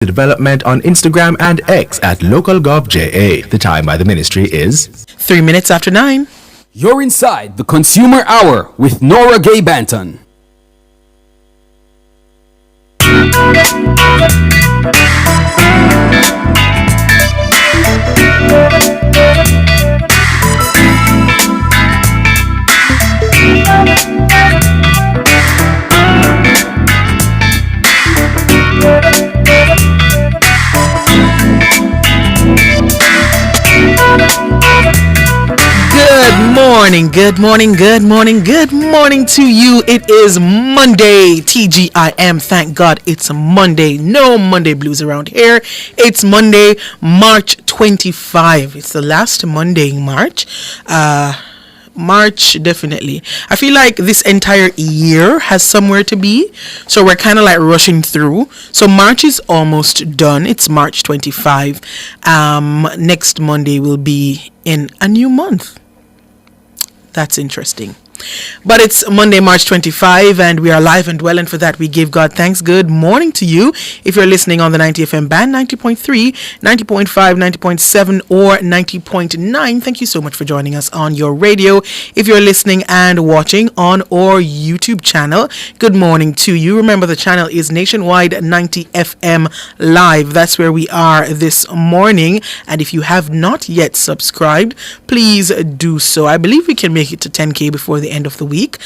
Development on Instagram and X at localgovja. The time by the ministry is 3 minutes after 9. You're inside the Consumer Hour with Nora Gay Banton. Good morning to you. It is Monday, TGIM. Thank God it's a Monday. No Monday blues around here. It's Monday, March 25. It's the last Monday in March. March, definitely. I feel like this entire year has somewhere to be, so we're kind of like rushing through. So March is almost done. It's March 25. Next Monday will be in a new month. That's interesting. But it's Monday, March 25, and we are live and well, and for that we give God thanks. Good morning to you. If you're listening on the 90 FM band, 90.3, 90.5, 90.7, or 90.9, thank you so much for joining us on your radio. If you're listening and watching on our YouTube channel, good morning to you. Remember, the channel is Nationwide 90 FM Live. That's where we are this morning, and if you have not yet subscribed, please do so. I believe we can make it to 10K before the end of the week.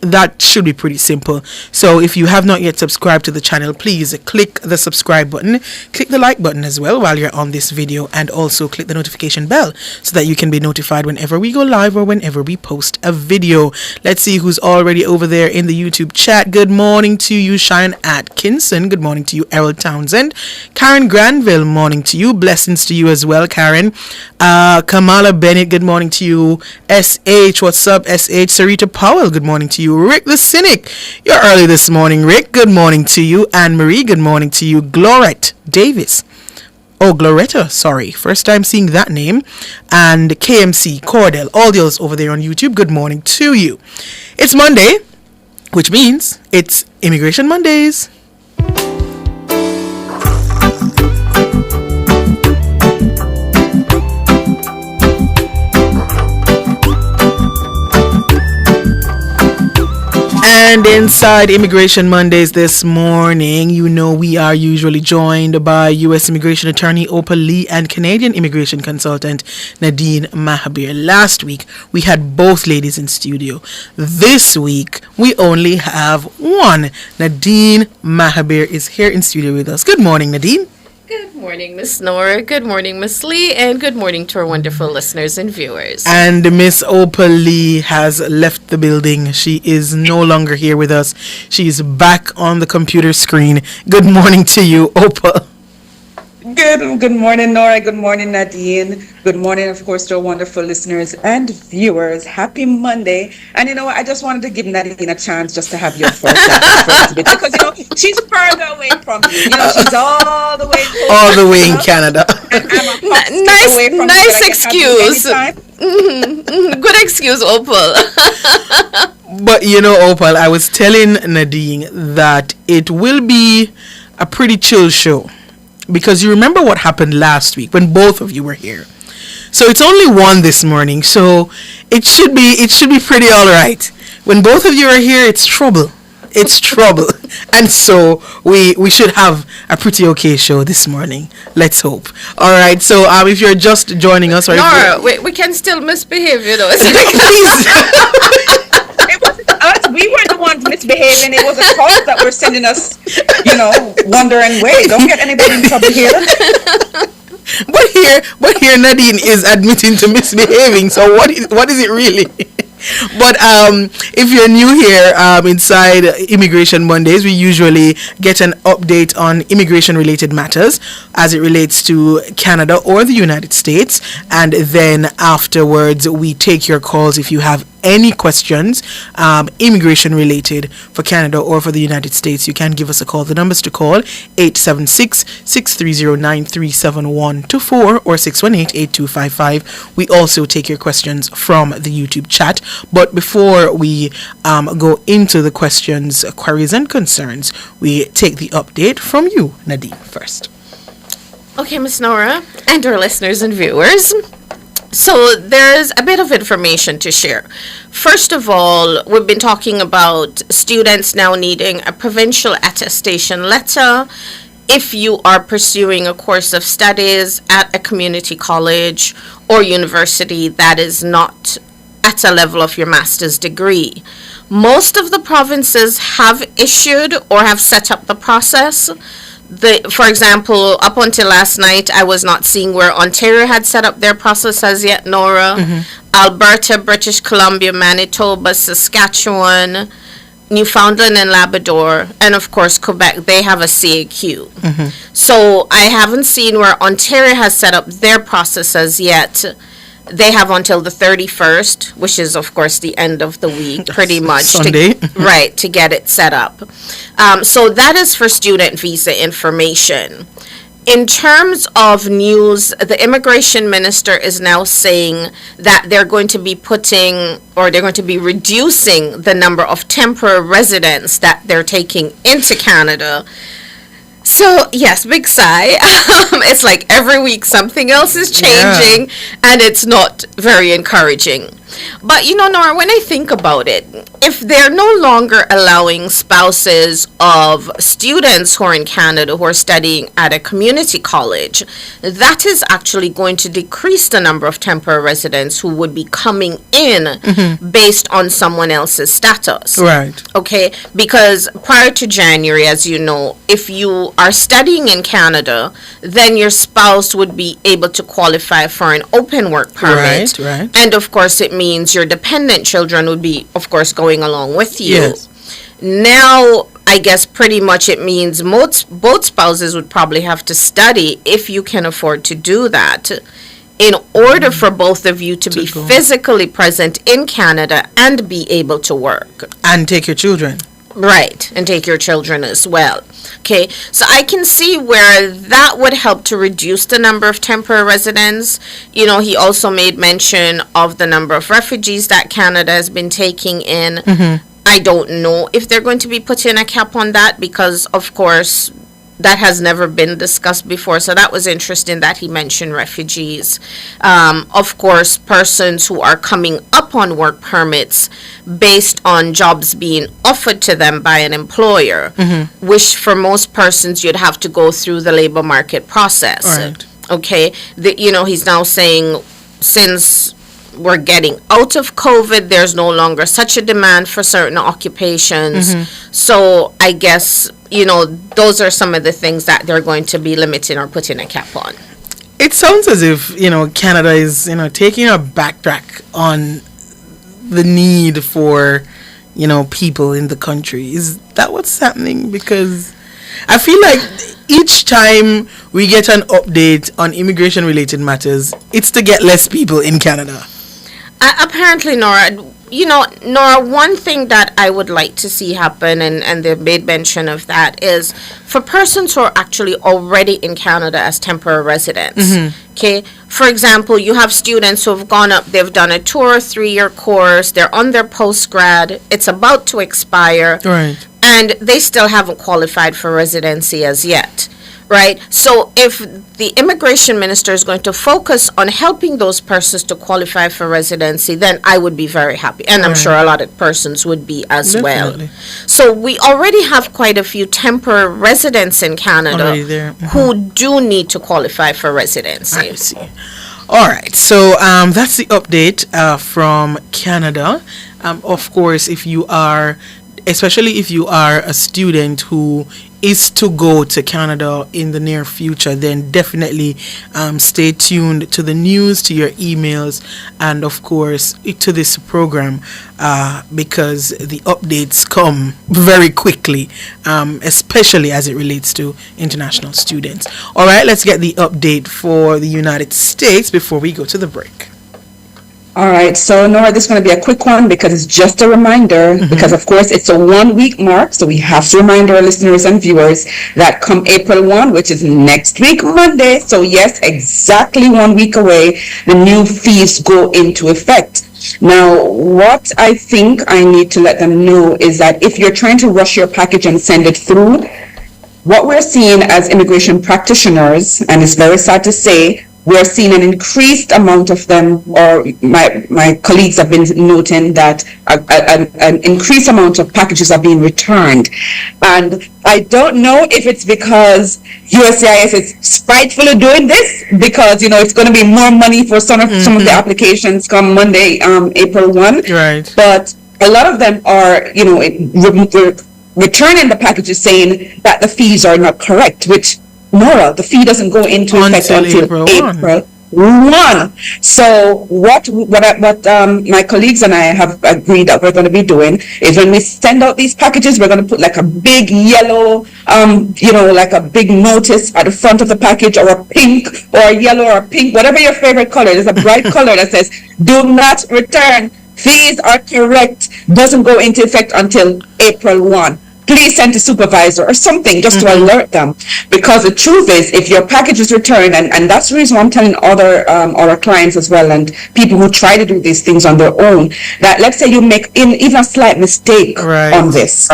That should be pretty simple. So if you have not yet subscribed to the channel, please click the subscribe button, click the like button as well while you're on this video, and also click the notification bell so that you can be notified whenever we go live or whenever we post a video. Let's see who's already over there in the YouTube chat. Good morning to you, Sharon Atkinson. Good morning to you, Errol Townsend. Karen Granville, morning to you. Blessings to you as well, Karen. Kamala Bennett, good morning to you. SH, what's up, SH? Sarita Powell, good morning to you. Rick the Cynic, you're early this morning, Rick. Good morning to you. Anne Marie, good morning to you. Glorette Davis. Oh, Gloretta, sorry. First time seeing that name. And KMC, Cordell, all those over there on YouTube, good morning to you. It's Monday, which means it's Immigration Mondays. And inside Immigration Mondays this morning, you know we are usually joined by U.S. Immigration Attorney Opal Lee and Canadian Immigration Consultant Nadine Mahabir. Last week, we had both ladies in studio. This week, we only have one. Nadine Mahabir is here in studio with us. Good morning, Nadine. Good morning, Miss Nora. Good morning, Miss Lee. And good morning to our wonderful listeners and viewers. And Miss Opal Lee has left the building. She is no longer here with us. She's back on the computer screen. Good morning to you, Opal. Good morning, Nora. Good morning, Nadine. Good morning, of course, to our wonderful listeners and viewers. Happy Monday. And you know what? I just wanted to give Nadine a chance just to have your first bit. Because, you know, she's further away from me. You know, she's all the way in Canada. And I'm nice excuse. Good excuse, Opal. But, you know, Opal, I was telling Nadine that it will be a pretty chill show. Because you remember what happened last week when both of you were here. So it's only one this morning, so it should be pretty all right. When both of you are here, it's trouble. It's trouble. And so we should have a pretty okay show this morning. Let's hope. All right, so if you're just joining us, or Nora, we can still misbehave, you know. Please. It wasn't us. We were the ones misbehaving. It was the calls that were sending us, you know, wandering way. Don't get anybody in trouble here. But here Nadine is admitting to misbehaving. So what is it really? But if you're new here inside Immigration Mondays, we usually get an update on immigration-related matters as it relates to Canada or the United States. And then afterwards, we take your calls if you have any questions, immigration related for Canada or for the United States, you can give us a call. The numbers to call 876-630-9371 or 618-8255. We also take your questions from the YouTube chat. But before we go into the questions, queries and concerns, we take the update from you, Nadine, first. Okay, Miss Nora, and our listeners and viewers. So there's a bit of information to share. First of all, we've been talking about students now needing a provincial attestation letter if you are pursuing a course of studies at a community college or university that is not at a level of your master's degree. Most of the provinces have issued or have set up the process. For example, up until last night, I was not seeing where Ontario had set up their process as yet, Nora. Alberta, British Columbia, Manitoba, Saskatchewan, Newfoundland and Labrador, and of course Quebec, they have a CAQ. So I haven't seen where Ontario has set up their process as yet. They have until the 31st, which is, of course, the end of the week, pretty much. Sunday. Right, to get it set up. So that is for student visa information. In terms of news, the immigration minister is now saying that they're going to be reducing the number of temporary residents that they're taking into Canada. So, yes, big sigh. It's like every week something else is changing, and it's not very encouraging. But, Nora, when I think about it, if they're no longer allowing spouses of students who are in Canada who are studying at a community college, that is actually going to decrease the number of temporary residents who would be coming in based on someone else's status. Right. Okay, because prior to January, as you know, if you are studying in Canada, then your spouse would be able to qualify for an open work permit. Right. And of course, it means your dependent children would be, of course, going along with you. Yes. Now, I guess pretty much it means both spouses would probably have to study, if you can afford to do that, in order for both of you to be go. physically present in Canada and be able to work. And take your children. Right, and take your children as well. Okay, so I can see where that would help to reduce the number of temporary residents. He also made mention of the number of refugees that Canada has been taking in. I don't know if they're going to be putting a cap on that because, of course, that has never been discussed before. So that was interesting that he mentioned refugees. Of course, persons who are coming up on work permits based on jobs being offered to them by an employer, which for most persons you'd have to go through the labor market process. Right. Okay, he's now saying since we're getting out of COVID, there's no longer such a demand for certain occupations. So I guess, those are some of the things that they're going to be limiting or putting a cap on. It sounds as if, Canada is, taking a backtrack on the need for, people in the country. Is that what's happening? Because I feel like each time we get an update on immigration related matters, it's to get less people in Canada. Apparently, Nora, one thing that I would like to see happen, and they made mention of that, is for persons who are actually already in Canada as temporary residents. Okay, for example, you have students who have gone up, they've done a 2 or 3-year course, they're on their postgrad, it's about to expire, Right. and they still haven't qualified for residency as yet. Right? So if the immigration minister is going to focus on helping those persons to qualify for residency, then I would be very happy. And I'm sure a lot of persons would be as Definitely. well. So we already have quite a few temporary residents in Canada Already there. who do need to qualify for residency. I see. All right. So that's the update from Canada. Of course, especially if you are a student who is to go to Canada in the near future, then definitely stay tuned to the news, to your emails, and of course to this program because the updates come very quickly, especially as it relates to international students. All right, let's get the update for the United States before we go to the break. All right, so Nora, this is going to be a quick one because it's just a reminder, because of course it's a 1 week mark, so we have to remind our listeners and viewers that come April 1, which is next week, Monday, so yes, exactly 1 week away, the new fees go into effect. Now, what I think I need to let them know is that if you're trying to rush your package and send it through, what we're seeing as immigration practitioners, and it's very sad to say, we're seeing an increased amount of them, or my colleagues have been noting that an increased amount of packages are being returned. And I don't know if it's because USCIS is spitefully doing this, because, it's going to be more money for some of the applications come Monday, April 1. Right. But a lot of them are, returning the packages saying that the fees are not correct, which Nora, the fee doesn't go into effect until April 1. So what my colleagues and I have agreed that we're going to be doing is when we send out these packages, we're going to put like a big yellow, like a big notice at the front of the package, or a pink or a yellow or a pink, whatever your favorite color. There's a bright color that says, "Do not return. Fees are correct. Doesn't go into effect until April 1. Please send to supervisor," or something, just to alert them. Because the truth is, if your package is returned, and that's the reason why I'm telling other clients as well, and people who try to do these things on their own, that let's say you make even a slight mistake on this,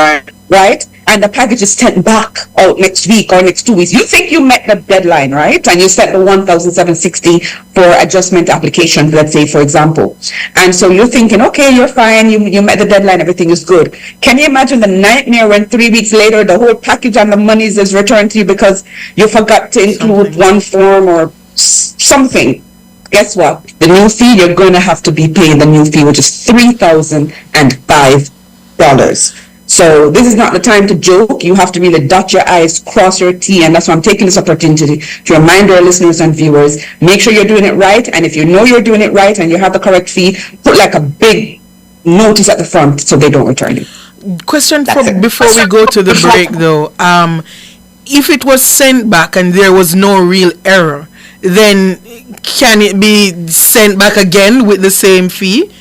right? And the package is sent back out next week or next 2 weeks. You think you met the deadline, right? And you sent the 1,760 for adjustment application, let's say, for example. And so you're thinking, okay, you're fine. You met the deadline. Everything is good. Can you imagine the nightmare when 3 weeks later, the whole package and the monies is returned to you because you forgot to include one form or something? Guess what? The new fee, you're going to have to be paying the new fee, which is $3,005. So this is not the time to joke. You have to really dot your I's, cross your T, and that's why I'm taking this opportunity to remind our listeners and viewers, make sure you're doing it right, and if you know you're doing it right and you have the correct fee, put like a big notice at the front so they don't return it. Question before we go to the break, though. If it was sent back and there was no real error, then can it be sent back again with the same fee?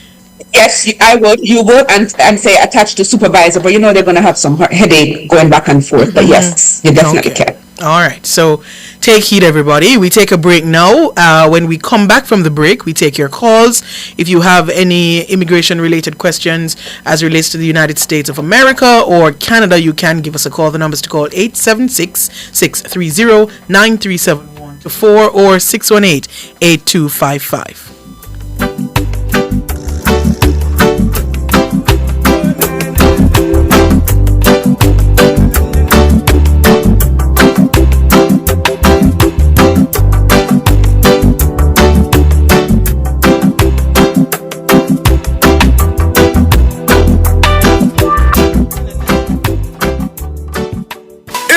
Yes, I would. You would, and say attached to supervisor, but they're going to have some headache going back and forth. But yes, you definitely can. All right. So take heed, everybody. We take a break now. When we come back from the break, we take your calls. If you have any immigration-related questions as relates to the United States of America or Canada, you can give us a call. The numbers to call 876-630-9371 to 4 or 618-8255.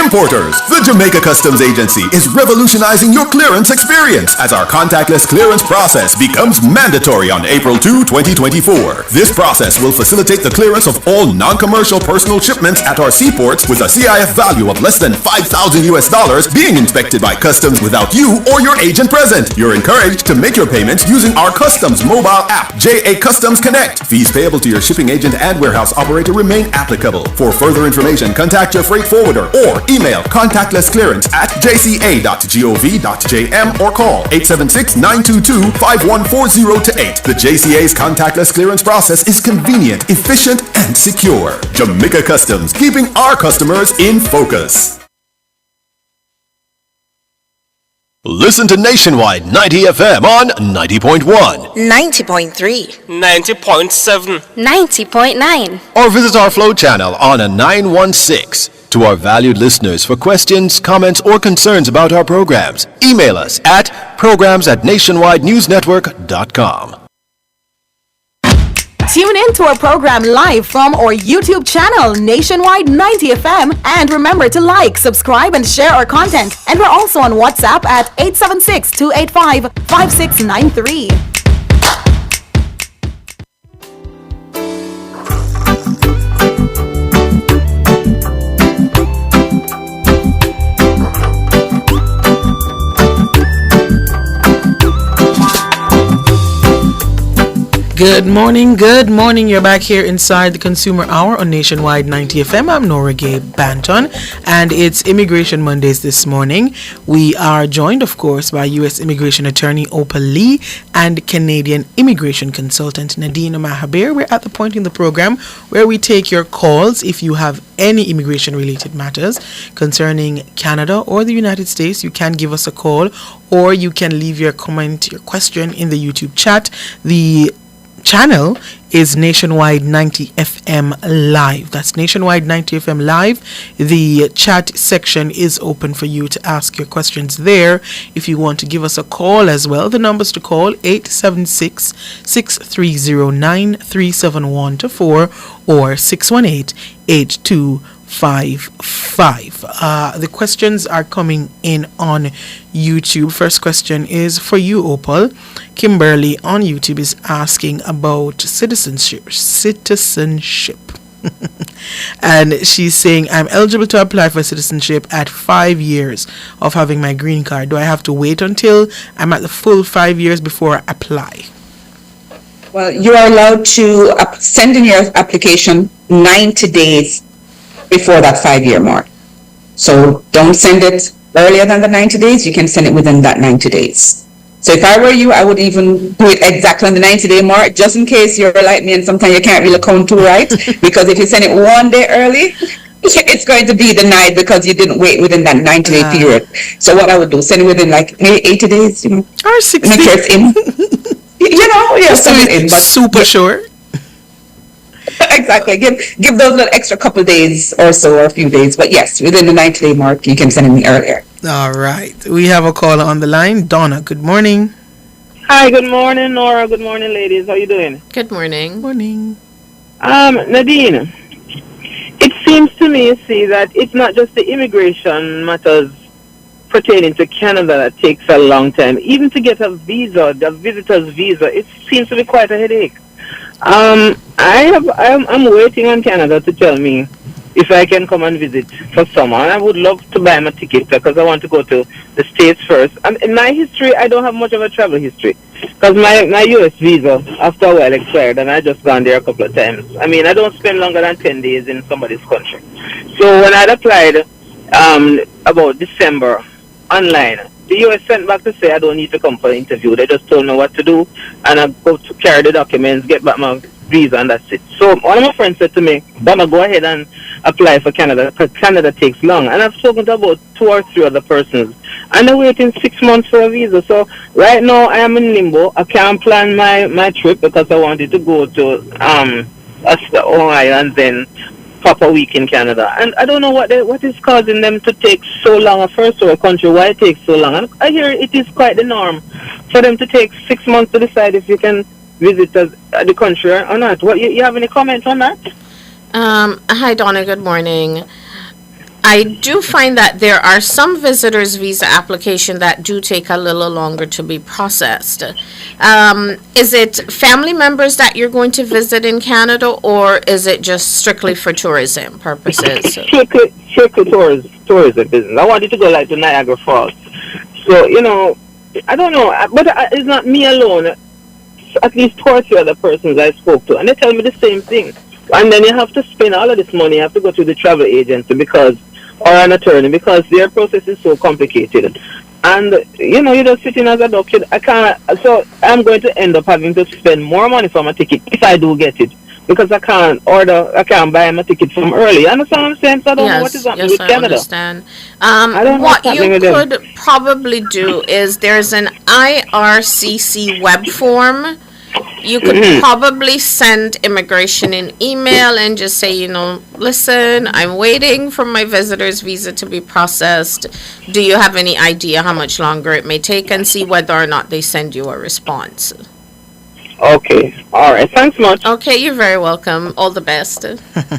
Importers, the Jamaica Customs Agency is revolutionizing your clearance experience as our contactless clearance process becomes mandatory on April 2, 2024. This process will facilitate the clearance of all non-commercial personal shipments at our seaports with a CIF value of less than $5,000 being inspected by customs without you or your agent present. You're encouraged to make your payments using our customs mobile app, JA Customs Connect. Fees payable to your shipping agent and warehouse operator remain applicable. For further information, contact your freight forwarder or email contactlessclearance@jca.gov.jm or call 876-922-5140 The JCA's contactless clearance process is convenient, efficient, and secure. Jamaica Customs, keeping our customers in focus. Listen to Nationwide 90 FM on 90.1, 90.3, 90.7, 90.9. or visit our Flow channel on a 916. To our valued listeners, for questions, comments, or concerns about our programs, email us at programs@nationwidenewsnetwork.com. Tune in to our program live from our YouTube channel, Nationwide 90 FM. And remember to like, subscribe, and share our content. And we're also on WhatsApp at 876-285-5693. Good morning, good morning. You're back here inside the Consumer Hour on Nationwide 90 FM. I'm Nora Gay Banton, and it's Immigration Mondays this morning. We are joined, of course, by U.S. Immigration Attorney Opal Lee and Canadian Immigration Consultant Nadine Mahabir. We're at the point in the program where we take your calls if you have any immigration-related matters concerning Canada or the United States. You can give us a call, or you can leave your comment, your question in the YouTube chat. The channel is Nationwide 90 FM Live. That's Nationwide 90 FM Live. The chat section is open for you to ask your questions there. If you want to give us a call as well, the numbers to call 876-6309-3714 or 618-8255. The questions are coming in on YouTube. First question is for you, Opal. Kimberly on YouTube is asking about citizenship. And she's saying, I'm eligible to apply for citizenship at 5 years of having my green card. Do I have to wait until I'm at the full 5 years before I apply? Well, you are allowed to send in your application 90 days before that 5-year mark. So don't send it earlier than the 90 days. You can send it within that 90 days. So if I were you, I would even do it exactly on the 90-day mark, just in case you're like me and sometimes you can't really count too right. Because if you send it 1 day early, it's going to be denied because you didn't wait within that 90-day period. So what I would do, send it within like maybe 80 days, or 60. Make sure it's in. Send it in. But super sure. Exactly. Give those little extra couple days or so, or a few days. But yes, within the 90-day mark, you can send it earlier. All right. We have a caller on the line. Donna, good morning. Hi, good morning, Nora. Good morning, ladies. How you doing? Good morning. Morning. Nadine, it seems to me, see, that it's not just the immigration matters pertaining to Canada that takes a long time. Even to get a visa, the visitor's visa, it seems to be quite a headache. I'm waiting on Canada to tell me if I can come and visit for summer. And I would love to buy my ticket because I want to go to the States first. And in my history, I don't have much of a travel history because my U.S. visa, after a while, expired, and I just gone there a couple of times. I mean, I don't spend longer than 10 days in somebody's country. So when I applied about December online, the U.S. sent back to say I don't need to come for the interview. They just told me what to do, and I go to carry the documents, get back my visa, and that's it. So one of my friends said to me, Donna, go ahead and apply for Canada, because Canada takes long. And I've spoken to about 2 or 3 other persons, and they're waiting 6 months for a visa. So right now I am in limbo. I can't plan my trip because I wanted to go to Ohio and then pop a week in Canada. And I don't know what is causing them to take so long a first world country, why it takes so long. And I hear it is quite the norm for them to take 6 months to decide if you can visit the country or not. What you have any comment on that? Hi, Donna. Good morning. I do find that there are some visitors visa application that do take a little longer to be processed. Is it family members that you're going to visit in Canada, or is it just strictly for tourism purposes? Strictly tourism business. I wanted to go like to Niagara Falls. So, I don't know, but it's not me alone. At least 2 or 3 other persons I spoke to, and they tell me the same thing. And then you have to spend all of this money. You have to go to the travel agency or an attorney, because their process is so complicated. And you're just sitting as a doctor. So I'm going to end up having to spend more money for my ticket if I do get it, because I can't buy my ticket from early. You understand what I'm saying? So I don't know what is happening with Canada. Yes, I understand. What you could probably do is there's an IRCC web form. You could probably send immigration an email and just say, listen, I'm waiting for my visitor's visa to be processed. Do you have any idea how much longer it may take, and see whether or not they send you a response. Okay. All right. Thanks much. Okay, you're very welcome. All the best.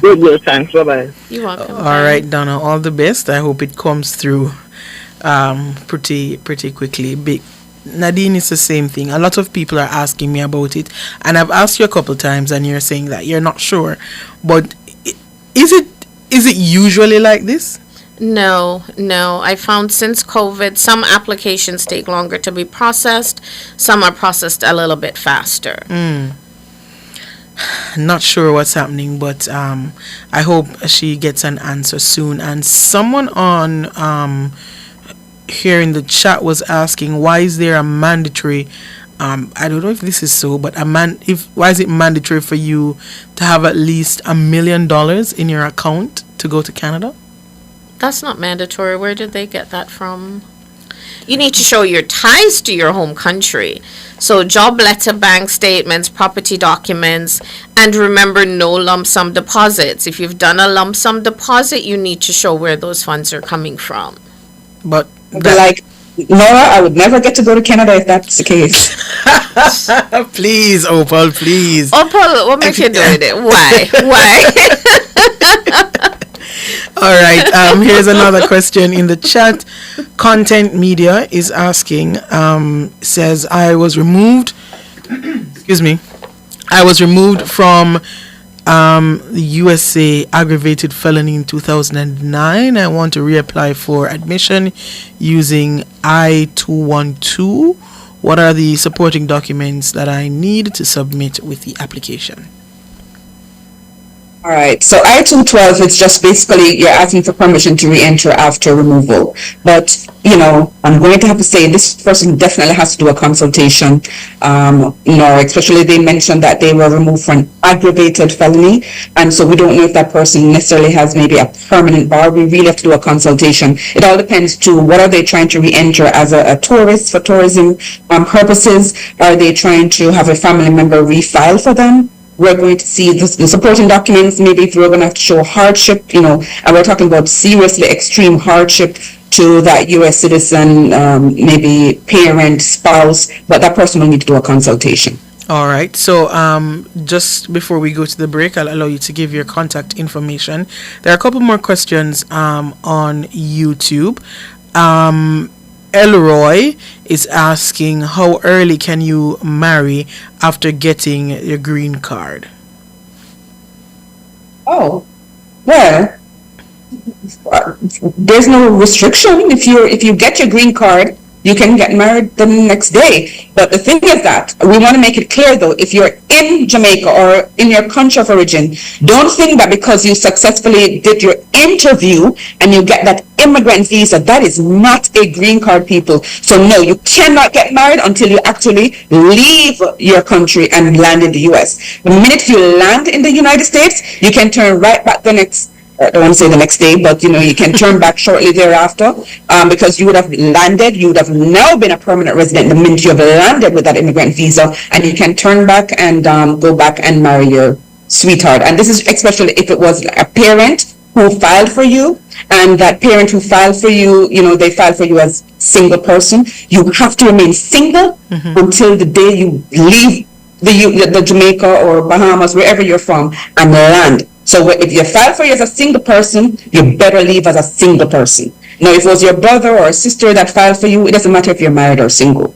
Good. Thanks. Bye-bye. You're welcome. All right, Donna, all the best. I hope it comes through pretty quickly. Nadine, it's the same thing. A lot of people are asking me about it, and I've asked you a couple times, and you're saying that you're not sure. But is it usually like this? No. I found since COVID, some applications take longer to be processed. Some are processed a little bit faster. Not sure what's happening, but I hope she gets an answer soon. And someone on here in the chat was asking, why is there a mandatory? I don't know if this is so, but why is it mandatory for you to have at least $1 million in your account to go to Canada? That's not mandatory. Where did they get that from? You need to show your ties to your home country. So job letter, bank statements, property documents, and remember, no lump sum deposits. If you've done a lump sum deposit, you need to show where those funds are coming from. But like, Nora, I would never get to go to Canada if that's the case. Please, Opal, please. Opal, what makes you doing it? Why? All right. Here's another question in the chat. Content Media is asking, says, I was removed from the USA aggravated felony in 2009. I want to reapply for admission using I-212. What are the supporting documents that I need to submit with the application? All right. So I-212, it's just basically you're asking for permission to re-enter after removal. But, I'm going to have to say this person definitely has to do a consultation. Especially they mentioned that they were removed for an aggravated felony. And so we don't know if that person necessarily has maybe a permanent bar. We really have to do a consultation. It all depends to what are they trying to re-enter as a tourist for tourism purposes? Are they trying to have a family member refile for them? We're going to see the supporting documents. Maybe if we're going to have to show hardship, and we're talking about seriously extreme hardship to that U.S. citizen, maybe parent, spouse, but that person will need to do a consultation. All right. So just before we go to the break, I'll allow you to give your contact information. There are a couple more questions on YouTube. Elroy is asking, how early can you marry after getting your green card? Oh, well, there's no restriction. If you get your green card, you can get married the next day. But the thing is that we want to make it clear, though, if you're in Jamaica or in your country of origin, don't think that because you successfully did your interview and you get that immigrant visa, that is not a green card, people. So no, you cannot get married until you actually leave your country and land in the U.S. The minute you land in the United States, you can turn right back I don't want to say the next day, but you can turn back shortly thereafter because you would have landed. You would have now been a permanent resident the minute you have landed with that immigrant visa, and you can turn back and go back and marry your sweetheart. And this is especially if it was a parent who filed for you, and that parent who filed for you, they filed for you as single person. You have to remain single until the day you leave the Jamaica or Bahamas, wherever you're from, and land. So if you file for you as a single person, you better leave as a single person. Now, if it was your brother or sister that filed for you, it doesn't matter if you're married or single,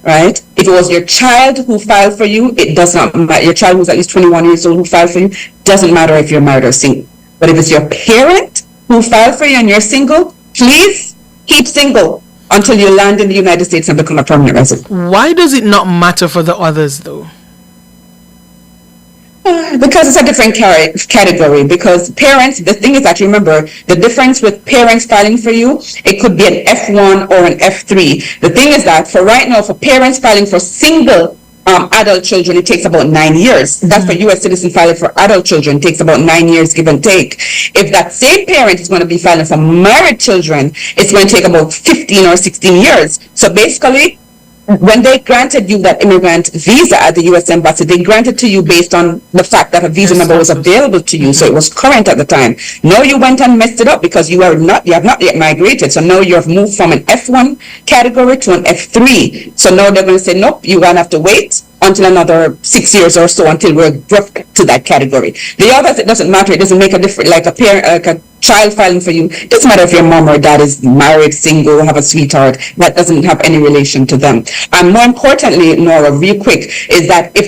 right? If it was your child who filed for you, it does not matter. Your child who's at least 21 years old who filed for you, doesn't matter if you're married or single. But if it's your parent who filed for you and you're single, please keep single until you land in the United States and become a permanent resident. Why does it not matter for the others, though? Because it's a different category. Because parents, the thing is that, remember, the difference with parents filing for you, it could be an F1 or an F3. The thing is that for right now, for parents filing for single adult children, it takes about 9 years. That's for U.S. citizen filing for adult children. It takes about 9 years, give and take. If that same parent is going to be filing for married children, it's going to take about 15 or 16 years. So basically, when they granted you that immigrant visa at the U.S. Embassy, they granted to you based on the fact that a visa number was available to you, so it was current at the time. Now you went and messed it up because you have not yet migrated. So now you have moved from an F1 category to an F3. So now they're going to say, nope, you're going to have to wait until another 6 years or so until we're dropped to that category. The others, it doesn't matter. It doesn't make a difference. Like a parent, like a child filing for you, it doesn't matter if your mom or dad is married, single, have a sweetheart. That doesn't have any relation to them. And more importantly, Nora, real quick, is that if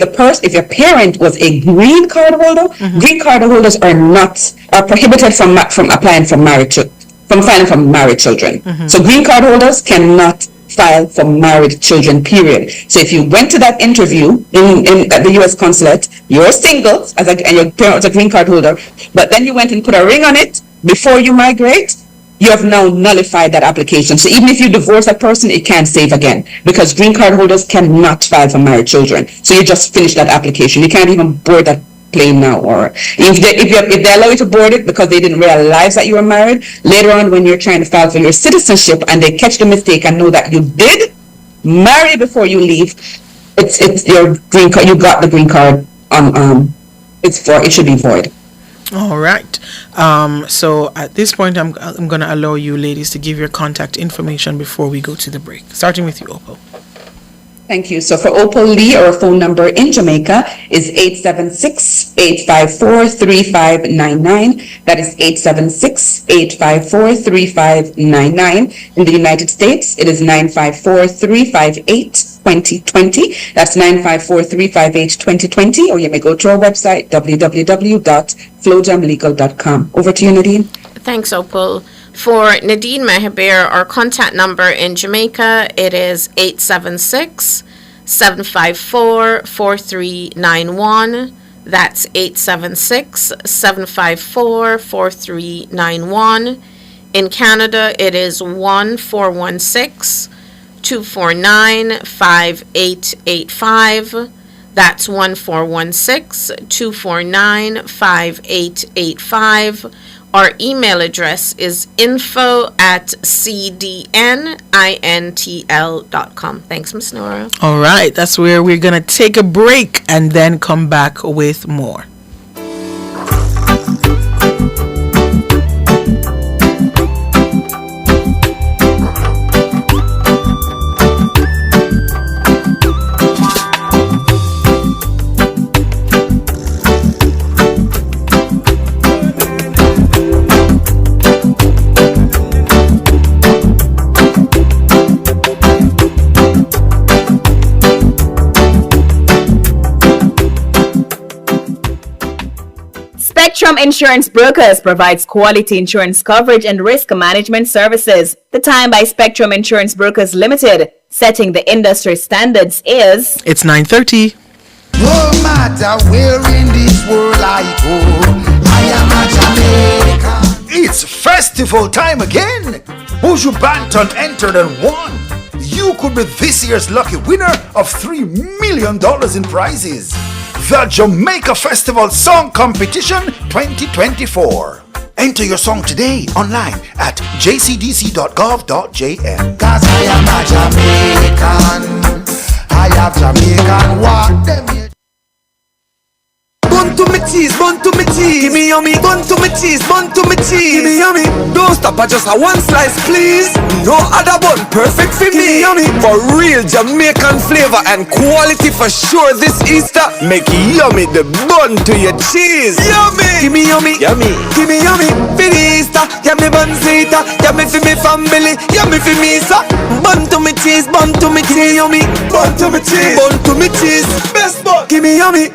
your parent was a green card holder, green card holders are prohibited from applying for filing for married children. So green card holders cannot file for married children, period. So if you went to that interview at the U.S. consulate, you're single and your parent was a green card holder, but then you went and put a ring on it before you migrate, you have now nullified that application. So even if you divorce a person, it can't save again, because green card holders cannot file for married children. So you just finished that application. You can't even board that plane now, or if they allow you to board it because they didn't realize that you were married, later on when you're trying to file for your citizenship and they catch the mistake and know that you did marry before you leave, it's your green card. You got the green card on. It should be void. All right. So at this point, I'm going to allow you ladies to give your contact information before we go to the break. Starting with you, Opal. Thank you. So for Opal Lee, our phone number in Jamaica is 876-854-3599. That is 876-854-3599. In the United States, it is 954-358-2020. That's 954-358-2020. Or you may go to our website, www.flowjamlegal.com. Over to you, Nadine. Thanks, Opal. For Nadine Mehabir, our contact number in Jamaica, it is 876-754-4391. That's 876-754-4391. In Canada, it is 1-416-249-5885. That's 1-416-249-5885. Our email address is info@cdnintl.com. Thanks, Ms. Nora. All right. That's where we're going to take a break and then come back with more. Spectrum Insurance Brokers provides quality insurance coverage and risk management services. The time by Spectrum Insurance Brokers Limited, setting the industry standards, is... It's 9:30. No matter where in this world I go, I am a Jamaican. It's festival time again. Buju Banton entered and won. You could be this year's lucky winner of $3 million in prizes. The Jamaica Festival Song Competition 2024. Enter your song today online at jcdc.gov.jm. Cause I am a Jamaican. I have Jamaican walk them here. Bun to me cheese, give me yummy. Bun to me cheese, give me yummy. Don't stop at just a one slice, please. No other bun, perfect for me. Yummy, for real Jamaican flavor and quality for sure. This Easter, make yummy the bun to your cheese. Yummy, give me yummy, yummy. Give me yummy, for the Easter. Yummy bun zeta, yummy for me family, yummy for me sir. Bun to me cheese, yummy. Bun to me cheese, best bun. Give me yummy.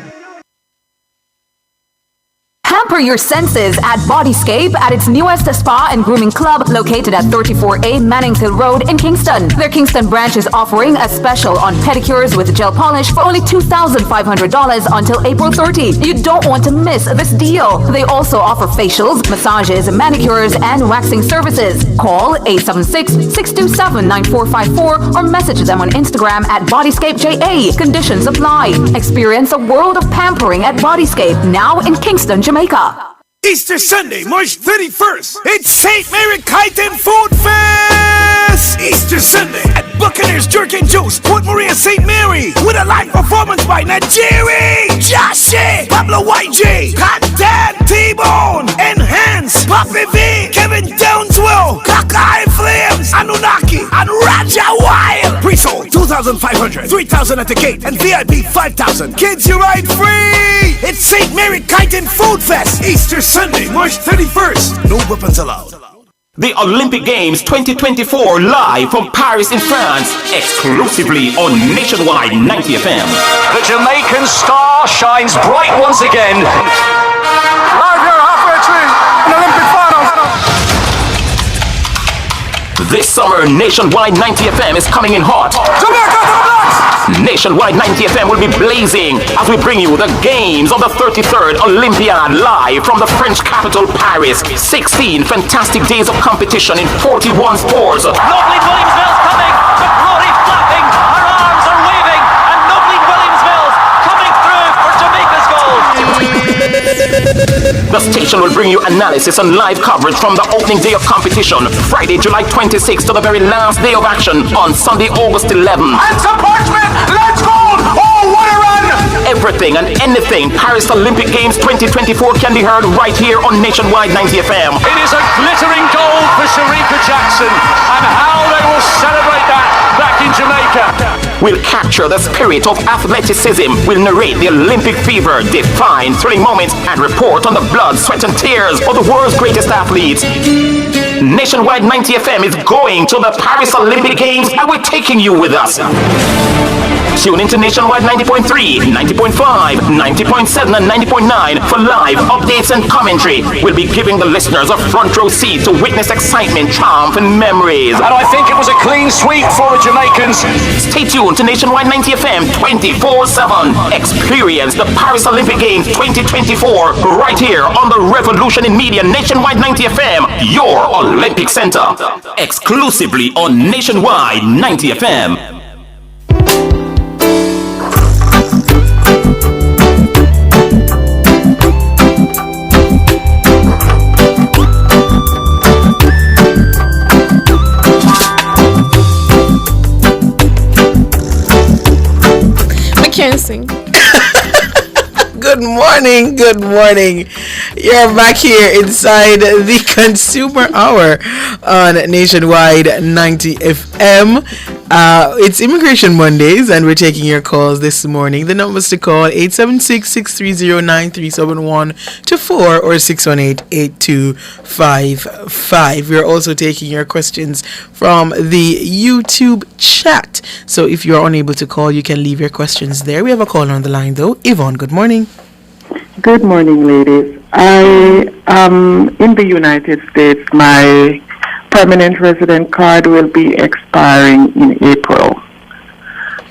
Pamper your senses at Bodyscape at its newest spa and grooming club located at 34A Mannings Hill Road in Kingston. Their Kingston branch is offering a special on pedicures with gel polish for only $2,500 until April 30. You don't want to miss this deal. They also offer facials, massages, manicures, and waxing services. Call 876-627-9454 or message them on Instagram at BodyscapeJA. Conditions apply. Experience a world of pampering at Bodyscape, now in Kingston, Jamaica. Easter Sunday, March 31st. It's St. Mary Kite Food Fest! Easter Sunday at Buccaneers Jerk and Juice, Port Maria, St. Mary, with a live performance by Najiri, Joshy, Pablo YG, Content, T-Bone, Enhance, Poppy V, Kevin Downswell, Cockeye Flames, Anunnaki, and Raja Wild. Pre-sold $2,500, $3,000 at the gate, and VIP $5,000. Kids, you ride free! It's St. Mary Kite Food Fest, Easter Sunday, March 31st. No weapons allowed. The Olympic Games 2024 live from Paris in France, exclusively on Nationwide 90 FM. The Jamaican star shines bright once again. Live here halfway through an Olympic final. This summer, Nationwide 90 FM is coming in hot. Jamaica to the blacks! Nationwide 90 FM will be blazing as we bring you the games of the 33rd Olympiad live from the French capital, Paris. 16 fantastic days of competition in 41 sports. Lovely Williams-Mills coming, the glory flapping, her arms are waving, and Lovely Williams-Mills coming through for Jamaica's goal. The station will bring you analysis and live coverage from the opening day of competition, Friday, July 26th to the very last day of action on Sunday, August 11th. And some parchment! Let's go! Oh, what a run! Everything and anything Paris Olympic Games 2024 can be heard right here on Nationwide 90 FM. It is a glittering goal for Sharika Jackson, and how they will celebrate that back in Jamaica. We'll capture the spirit of athleticism. We'll narrate the Olympic fever, define thrilling moments, and report on the blood, sweat, and tears of the world's greatest athletes. Nationwide 90 FM is going to the Paris Olympic Games, and we're taking you with us. Tune into Nationwide 90.3, 90.5, 90.7, and 90.9 for live updates and commentary. We'll be giving the listeners a front row seat to witness excitement, triumph, and memories. And I think it was a clean sweep for the Jamaicans. Stay tuned to Nationwide 90 FM 24/7. Experience the Paris Olympic Games 2024 right here on the Revolution in Media Nationwide 90 FM, your Olympic Center. Exclusively on Nationwide 90 FM. Sing. Good morning, good morning. You're back here inside the Consumer Hour on Nationwide 90 FM. It's Immigration Mondays, and we're taking your calls this morning. The numbers to call 876-630-9371 to 4 or 618-8255. We're also taking your questions from the YouTube chat. So if you're unable to call, you can leave your questions there. We have a call on the line though. Yvonne, good morning. Good morning, ladies. I am in the United States. My permanent resident card will be expiring in April.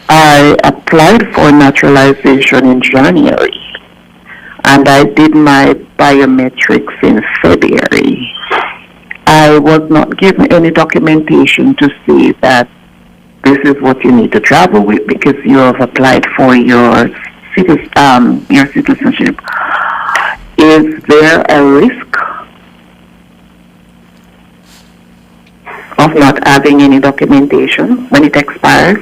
I applied for naturalization in January, and I did my biometrics in February. I was not given any documentation to say that this is what you need to travel with because you have applied for your citizenship. Is there a risk of not having any documentation when it expires?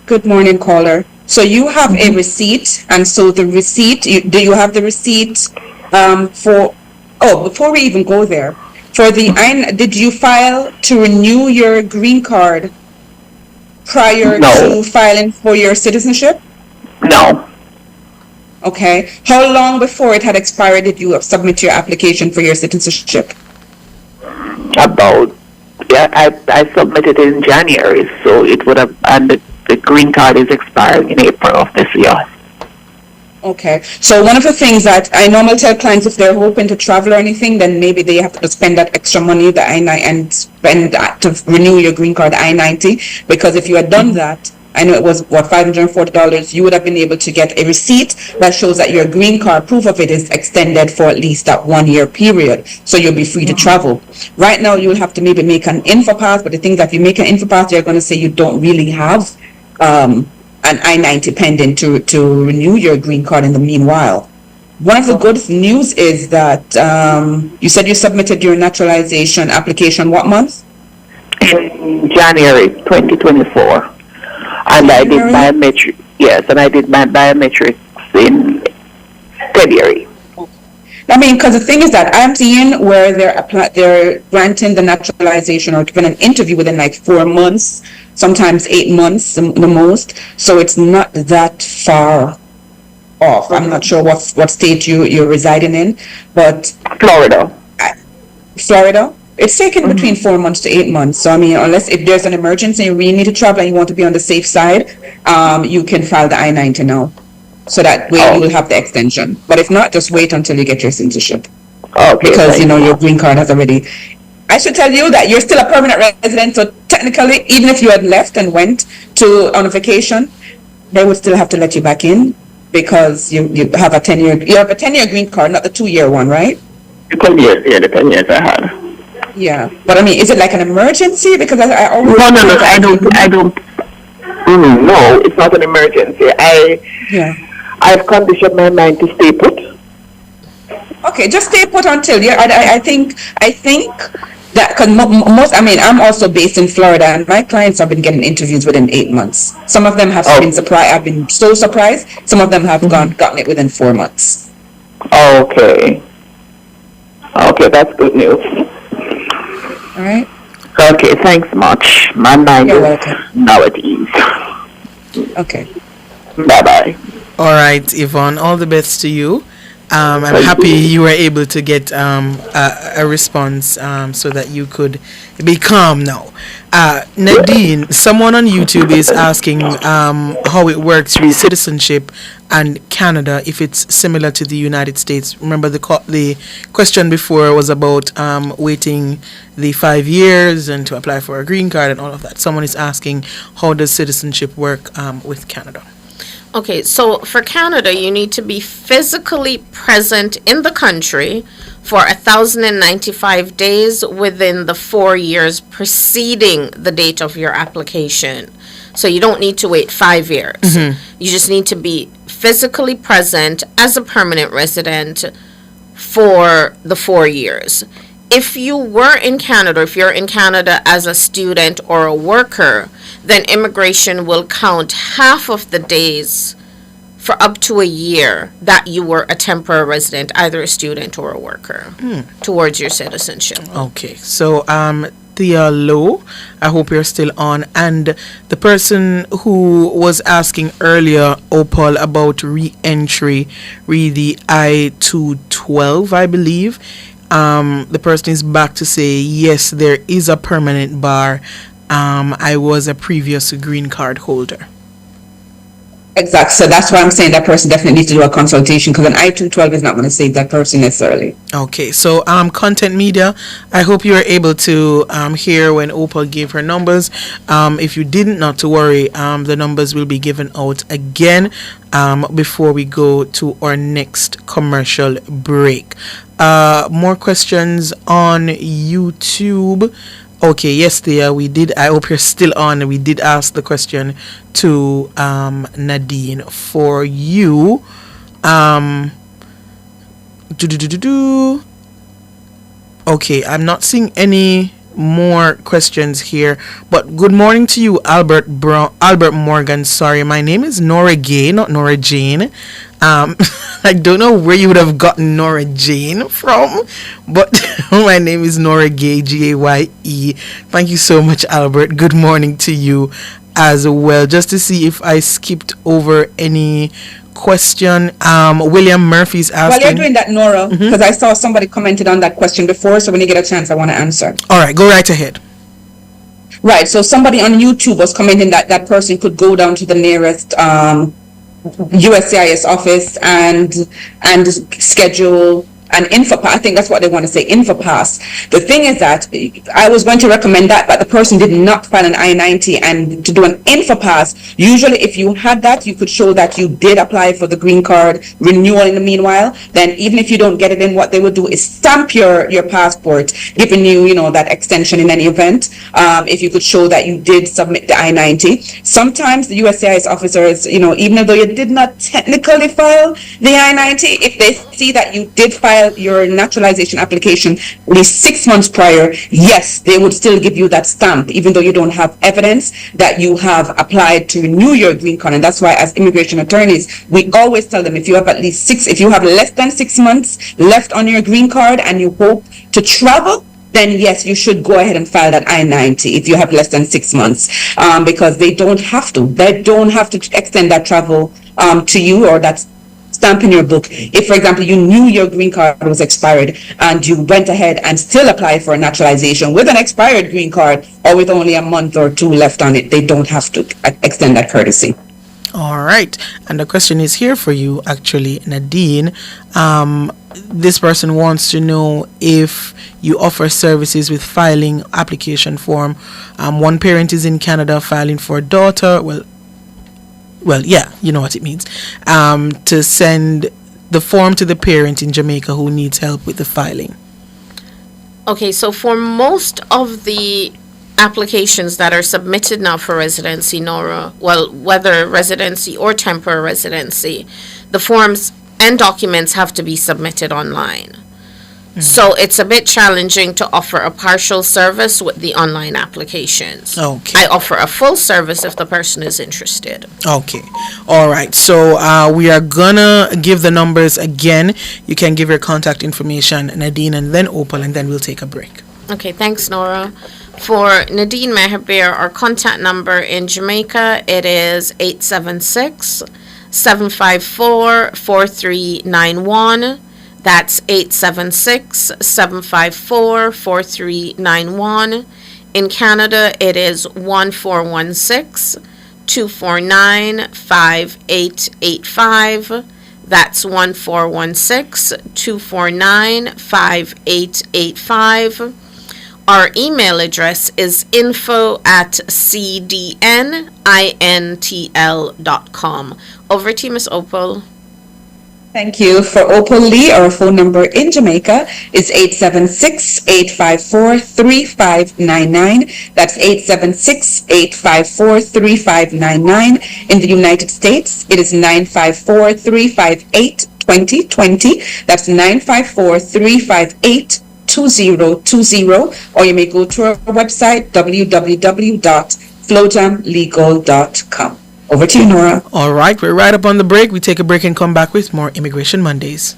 Good morning, caller. So you have a receipt, and so the receipt, do you have the receipt before we even go there, did you file to renew your green card prior to filing for your citizenship? No. Okay. How long before it had expired did you submit your application for your citizenship? I submitted it in January, so it would have, and the green card is expiring in April of this year. Okay. So one of the things that I normally tell clients, if they're hoping to travel or anything, then maybe they have to spend that extra money, the I-9, and spend that to renew your green card, the I-90, because if you had done that, I know it was, $540, you would have been able to get a receipt that shows that your green card, proof of it, is extended for at least that 1 year period. So you'll be free to travel. Right now, you'll have to maybe make an info pass, but the thing is that if you make an info pass, they're going to say you don't really have an I-90 pending to renew your green card in the meanwhile. One of the good news is that you said you submitted your naturalization application what month? In January 2024. And I did biometrics, yes, and I did my biometrics in February. I mean, because the thing is that I'm seeing where they're granting the naturalization or giving an interview within like 4 months, sometimes 8 months the most. So it's not that far off. I'm not sure what state you're residing in, but Florida. Florida? It's taken between 4 months to 8 months. So, I mean, unless if there's an emergency, you really need to travel and you want to be on the safe side, you can file the I-90 now. So that way you will have the extension. But if not, just wait until you get your citizenship. Okay. Because, your green card has already I should tell you that you're still a permanent resident. So technically, even if you had left and went on a vacation, they would still have to let you back in because you have a 10-year green card, not the 2-year one, right? The 10 years, yeah, the 10 years I had. Yeah, but I mean, is it like an emergency? Because I always no, I don't. No, it's not an emergency. I've conditioned my mind to stay put. Okay, just stay put until I think that because I'm also based in Florida, and my clients have been getting interviews within 8 months. Some of them have been surprised. I've been so surprised. Some of them have gotten it within 4 months. Okay, that's good news. All right. Okay, thanks much. My mind You're is welcome. now at ease. Okay. Bye-bye. All right, Yvonne, all the best to you. I'm happy you were able to get a response so that you could be calm now. Nadine, someone on YouTube is asking how it works with citizenship and Canada, if it's similar to the United States. Remember the question before was about waiting the 5 years and to apply for a green card and all of that. Someone is asking, how does citizenship work with Canada? Okay, so for Canada, you need to be physically present in the country for 1,095 days within the 4 years preceding the date of your application. So you don't need to wait 5 years. You just need to be physically present as a permanent resident for the 4 years. If you were in Canada, if you're in Canada as a student or a worker, then immigration will count half of the days for up to a year that you were a temporary resident, either a student or a worker, towards your citizenship. Okay, so Thea Lowe, I hope you're still on. And the person who was asking earlier, Opal, about re-entry, the I-212, I believe. The person is back to say, yes, there is a permanent bar. I was a previous green card holder. Exactly. So that's why I'm saying that person definitely needs to do a consultation, because an I-212 is not going to save that person necessarily. Okay, so content media, I hope you were able to hear when Opal gave her numbers. If you didn't, not to worry, the numbers will be given out again before we go to our next commercial break. More questions on YouTube. Okay, yes, Thea, we did. I hope you're still on. We did ask the question to Nadine for you. Okay, I'm not seeing any more questions here, but good morning to you, Albert Morgan. Sorry, my name is Nora Gay, not Nora Jane. I don't know where you would have gotten Nora Jane from, but my name is Nora Gay, Gaye. Thank you so much, Albert. Good morning to you as well. Just to see if I skipped over any question. William Murphy's asking. While you're doing that, Nora, because I saw somebody commented on that question before, so when you get a chance, I want to answer. All right, go right ahead. Right, so somebody on YouTube was commenting that that person could go down to the nearest USCIS office and schedule an InfoPass. I think that's what they want to say, InfoPass. The thing is that I was going to recommend that, but the person did not file an I-90, and to do an InfoPass, usually if you had that, you could show that you did apply for the green card renewal in the meanwhile. Then even if you don't get it in, what they would do is stamp your passport, giving you, that extension in any event. If you could show that you did submit the I-90. Sometimes the USCIS officers, even though you did not technically file the I-90, if they see that you did file your naturalization application at least 6 months prior, yes, they would still give you that stamp, even though you don't have evidence that you have applied to renew your green card. And that's why, as immigration attorneys, we always tell them, if you have less than 6 months left on your green card and you hope to travel, then yes, you should go ahead and file that I-90 if you have less than 6 months, because they don't have to extend that travel to you, or that stamp in your book. If, for example, you knew your green card was expired and you went ahead and still applied for a naturalization with an expired green card, or with only a month or two left on it, they don't have to extend that courtesy. All right, and the question is here for you, actually, Nadine. this person wants to know if you offer services with filing application form. One parent is in Canada filing for a daughter. Well, yeah, you know what it means. To send the form to the parent in Jamaica who needs help with the filing. Okay, so for most of the applications that are submitted now for residency, Nora, well, whether residency or temporary residency, the forms and documents have to be submitted online. So it's a bit challenging to offer a partial service with the online applications. Okay. I offer a full service if the person is interested. Okay. All right. So we are gonna give the numbers again. You can give your contact information, Nadine, and then Opal, and then we'll take a break. Okay, thanks, Nora. For Nadine Mehabir, our contact number in Jamaica, it is 876-754-4391. That's 876-754-4391. In Canada, it is 1416-249-5885. That's 1416-249-5885. Our email address is info@cdnintl.com. Over to you, Miss Opal. Thank you. For Opal Lee, our phone number in Jamaica is 876-854-3599. That's 876-854-3599. In the United States, it is 954-358-2020. That's 954-358-2020. Or you may go to our website, www.flowjamlegal.com. Over to you, Nora. All right, we're right up on the break. We take a break and come back with more Immigration Mondays.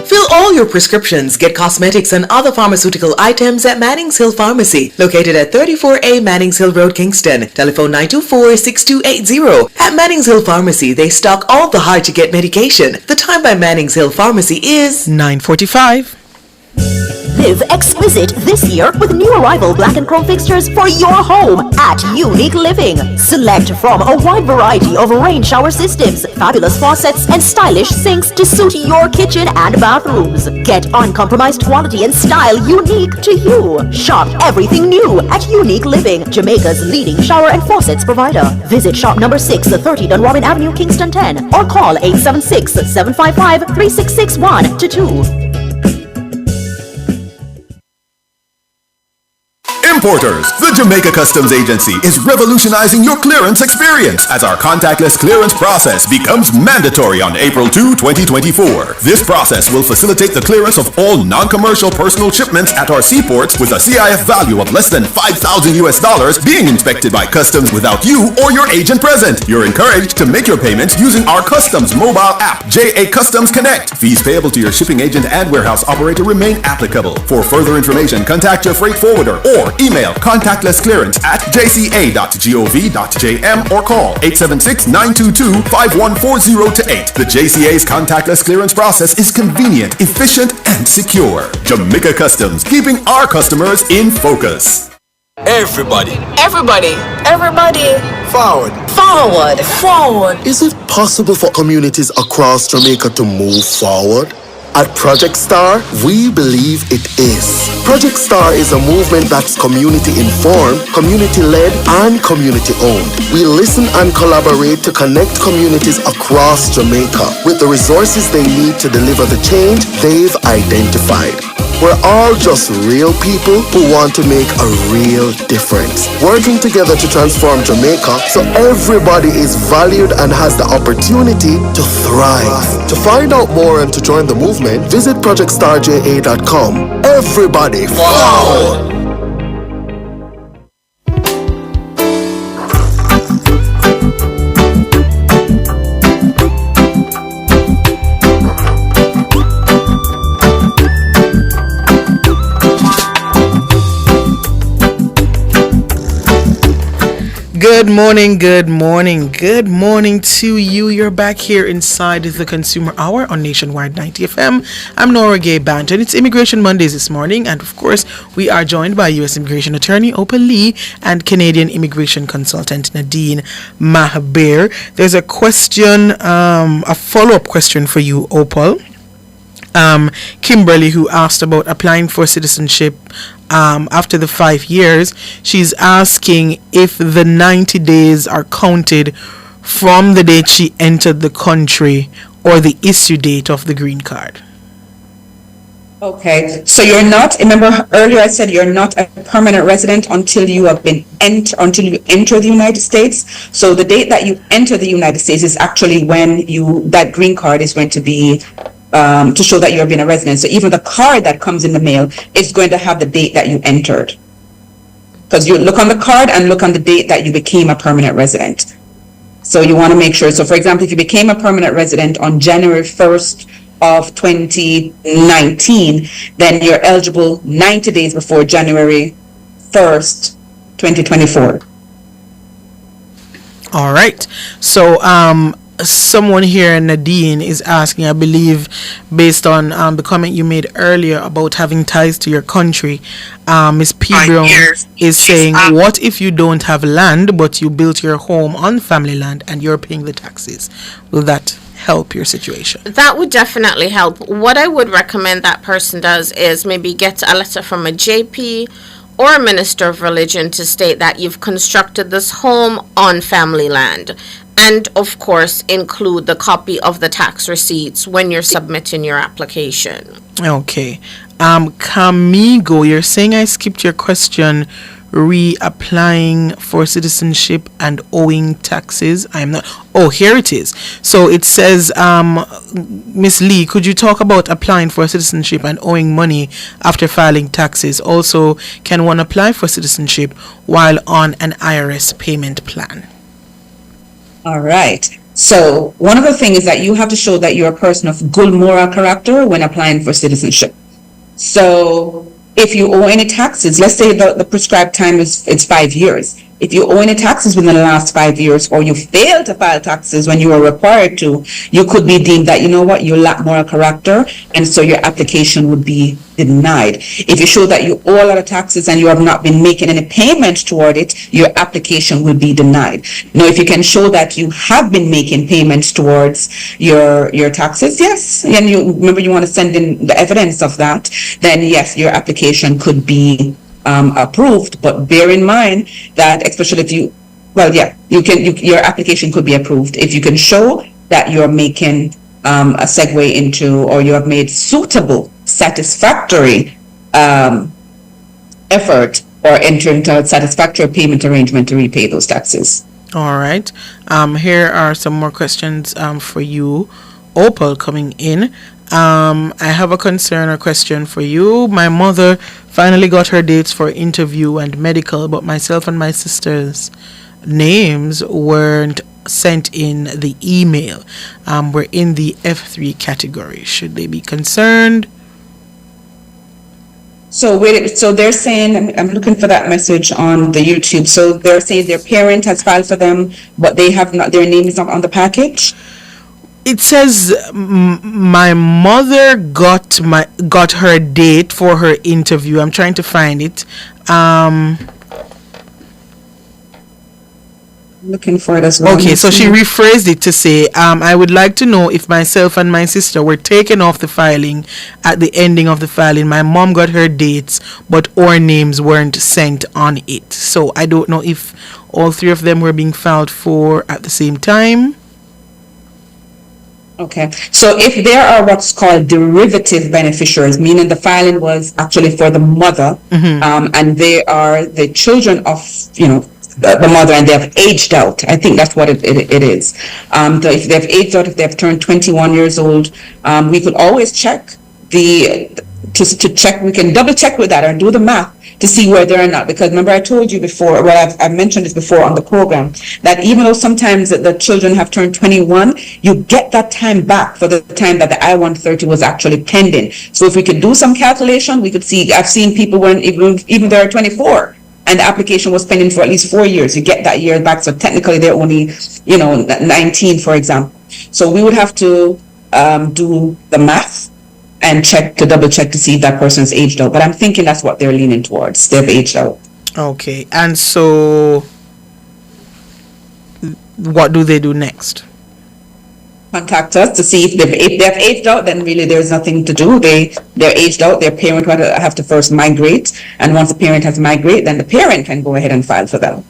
Fill all your prescriptions, get cosmetics and other pharmaceutical items at Mannings Hill Pharmacy, located at 34A Mannings Hill Road, Kingston. Telephone 924-6280. At Mannings Hill Pharmacy, they stock all the hard-to-get medication. The time by Mannings Hill Pharmacy is 9:45. Live exquisite this year with new arrival black and chrome fixtures for your home at Unique Living. Select from a wide variety of rain shower systems, fabulous faucets, and stylish sinks to suit your kitchen and bathrooms. Get uncompromised quality and style unique to you. Shop everything new at Unique Living, Jamaica's leading shower and faucets provider. Visit shop number 6, 30 Dunrobin Avenue, Kingston 10, or call 876-755-3661 to 2. Importers, the Jamaica Customs Agency is revolutionizing your clearance experience as our contactless clearance process becomes mandatory on April 2, 2024. This process will facilitate the clearance of all non-commercial personal shipments at our seaports with a CIF value of less than $5,000 being inspected by customs without you or your agent present. You're encouraged to make your payments using our customs mobile app, JA Customs Connect. Fees payable to your shipping agent and warehouse operator remain applicable. For further information, contact your freight forwarder or email contactlessclearance@jca.gov.jm or call 876-922-5140-8. The JCA's contactless clearance process is convenient, efficient, and secure. Jamaica Customs, keeping our customers in focus. Everybody. Forward. Is it possible for communities across Jamaica to move forward? At Project Star, we believe it is. Project Star is a movement that's community-informed, community-led, and community-owned. We listen and collaborate to connect communities across Jamaica with the resources they need to deliver the change they've identified. We're all just real people who want to make a real difference, working together to transform Jamaica so everybody is valued and has the opportunity to thrive. To find out more and to join the movement, visit projectstarja.com. Everybody forward! Good morning, good morning, good morning to you. You're back here inside the Consumer Hour on Nationwide 90 FM. I'm Nora Gay Banton. It's Immigration Mondays this morning, and of course, we are joined by U.S. Immigration Attorney Opal Lee and Canadian Immigration Consultant Nadine Mahabir. There's a question, a follow-up question for you, Opal. Kimberly, who asked about applying for citizenship after the 5 years, she's asking if the 90 days are counted from the date she entered the country or the issue date of the green card. Okay, so you're not, remember earlier I said you're not a permanent resident until you have been until you enter the United States. So the date that you enter the United States is actually when that green card is going to be to show that you've been a resident. So even the card that comes in the mail is going to have the date that you entered. Because you look on the card and look on the date that you became a permanent resident. So you want to make sure. So for example, if you became a permanent resident on January 1st of 2019, then you're eligible 90 days before January 1st, 2024. All right. So someone here, Nadine, is asking, I believe, based on the comment you made earlier about having ties to your country, Ms. P. Brown is saying, what if you don't have land, but you built your home on family land and you're paying the taxes? Will that help your situation? That would definitely help. What I would recommend that person does is maybe get a letter from a JP or a minister of religion to state that you've constructed this home on family land. And, of course, include the copy of the tax receipts when you're submitting your application. Okay. Camigo, you're saying I skipped your question reapplying for citizenship and owing taxes. I'm not. Oh, here it is. So it says, Miss Lee, could you talk about applying for citizenship and owing money after filing taxes? Also, can one apply for citizenship while on an IRS payment plan? All right. So one of the things is that you have to show that you're a person of good moral character when applying for citizenship. So if you owe any taxes, let's say the prescribed time it's 5 years. If you owe any taxes within the last 5 years, or you fail to file taxes when you were required to, you could be deemed that, you know what, you lack moral character, and so your application would be denied. If you show that you owe a lot of taxes and you have not been making any payment toward it, your application will be denied. Now, if you can show that you have been making payments towards your taxes, yes, and you remember you want to send in the evidence of that, then yes, your application could be approved. But bear in mind that, especially if your application could be approved if you can show that you're making a segue into, or you have made suitable, satisfactory effort or enter into a satisfactory payment arrangement to repay those taxes. All right. Here are some more questions for you, Opal, coming in. I have a concern or question for you. My mother finally got her dates for interview and medical, but myself and my sister's names weren't sent in the email. We're in the F3 category. Should they be concerned? So they're saying, I'm looking for that message on the YouTube. So they're saying their parent has filed for them, but they have not, their name is not on the package. It says my mother got her date for her interview. I'm trying to find it. Looking for it as well. Okay, so she rephrased it to say, I would like to know if myself and my sister were taken off the filing at the ending of the filing. My mom got her dates, but our names weren't sent on it. So I don't know if all three of them were being filed for at the same time. Okay, so if there are what's called derivative beneficiaries, meaning the filing was actually for the mother, and they are the children of, the mother, and they have aged out. I think that's what it is. If they've aged out, if they've turned 21 years old, we could always check to check. We can double check with that or do the math to see whether or not, because remember I told you before, I've mentioned this before on the program, that even though sometimes the children have turned 21, you get that time back for the time that the I-130 was actually pending. So if we could do some calculation, we could see, I've seen people when even they're 24, and the application was pending for at least 4 years, you get that year back. So technically they're only, 19, for example. So we would have to do the math and double check to see if that person's aged out. But I'm thinking that's what they're leaning towards. They've aged out. Okay. And so what do they do next? Contact us to see if they've aged out. Then really there's nothing to do. They're aged out. Their parent would have to first migrate, and once the parent has migrated, then the parent can go ahead and file for them.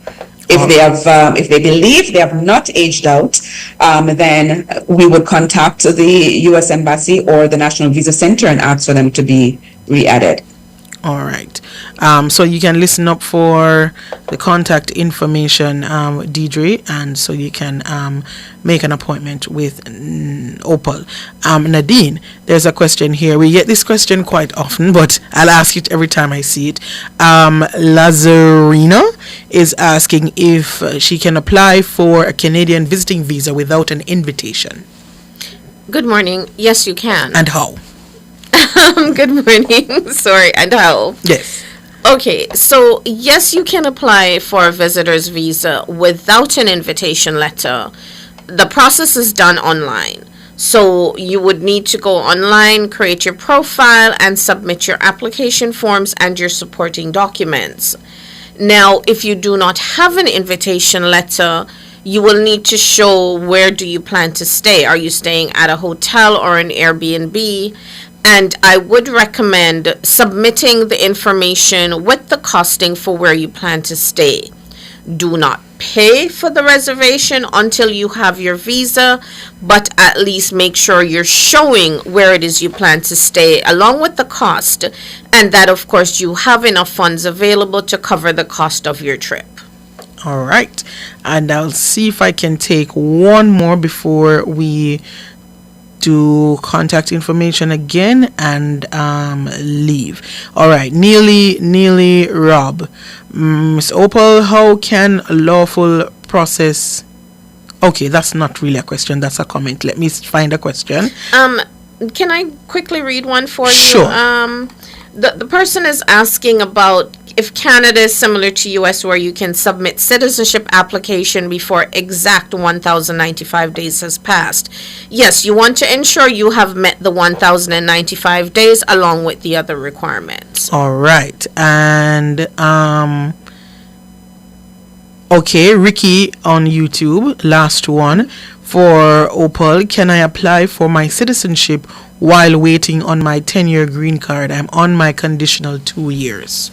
If they believe they have not aged out, then we would contact the U.S. Embassy or the National Visa Center and ask for them to be re-added. All right. So you can listen up for the contact information, Deidre, and so you can make an appointment with Opal. Nadine, there's a question here. We get this question quite often, but I'll ask it every time I see it. Lazarina is asking if she can apply for a Canadian visiting visa without an invitation. Good morning. Yes, you can. And how? Good morning. Sorry, and how? Yes. Okay, so yes, you can apply for a visitor's visa without an invitation letter. The process is done online. So you would need to go online, create your profile, and submit your application forms and your supporting documents. Now, if you do not have an invitation letter, you will need to show where do you plan to stay. Are you staying at a hotel or an Airbnb? And I would recommend submitting the information with the costing for where you plan to stay. Do not pay for the reservation until you have your visa, but at least make sure you're showing where it is you plan to stay along with the cost, and that of course you have enough funds available to cover the cost of your trip. All right. And I'll see if I can take one more before we do contact information again and leave. All right, Neely Rob. Miss Opal, how can a lawful process... Okay, that's not really a question, that's a comment. Let me find a question. Can I quickly read one for you? Sure. The person is asking about if Canada is similar to US, where you can submit citizenship application before exact 1,095 days has passed. Yes, you want to ensure you have met the 1,095 days along with the other requirements. All right. And okay, Ricky on YouTube, last one for Opal. Can I apply for my citizenship while waiting on my 10-year green card? I'm on my conditional 2 years.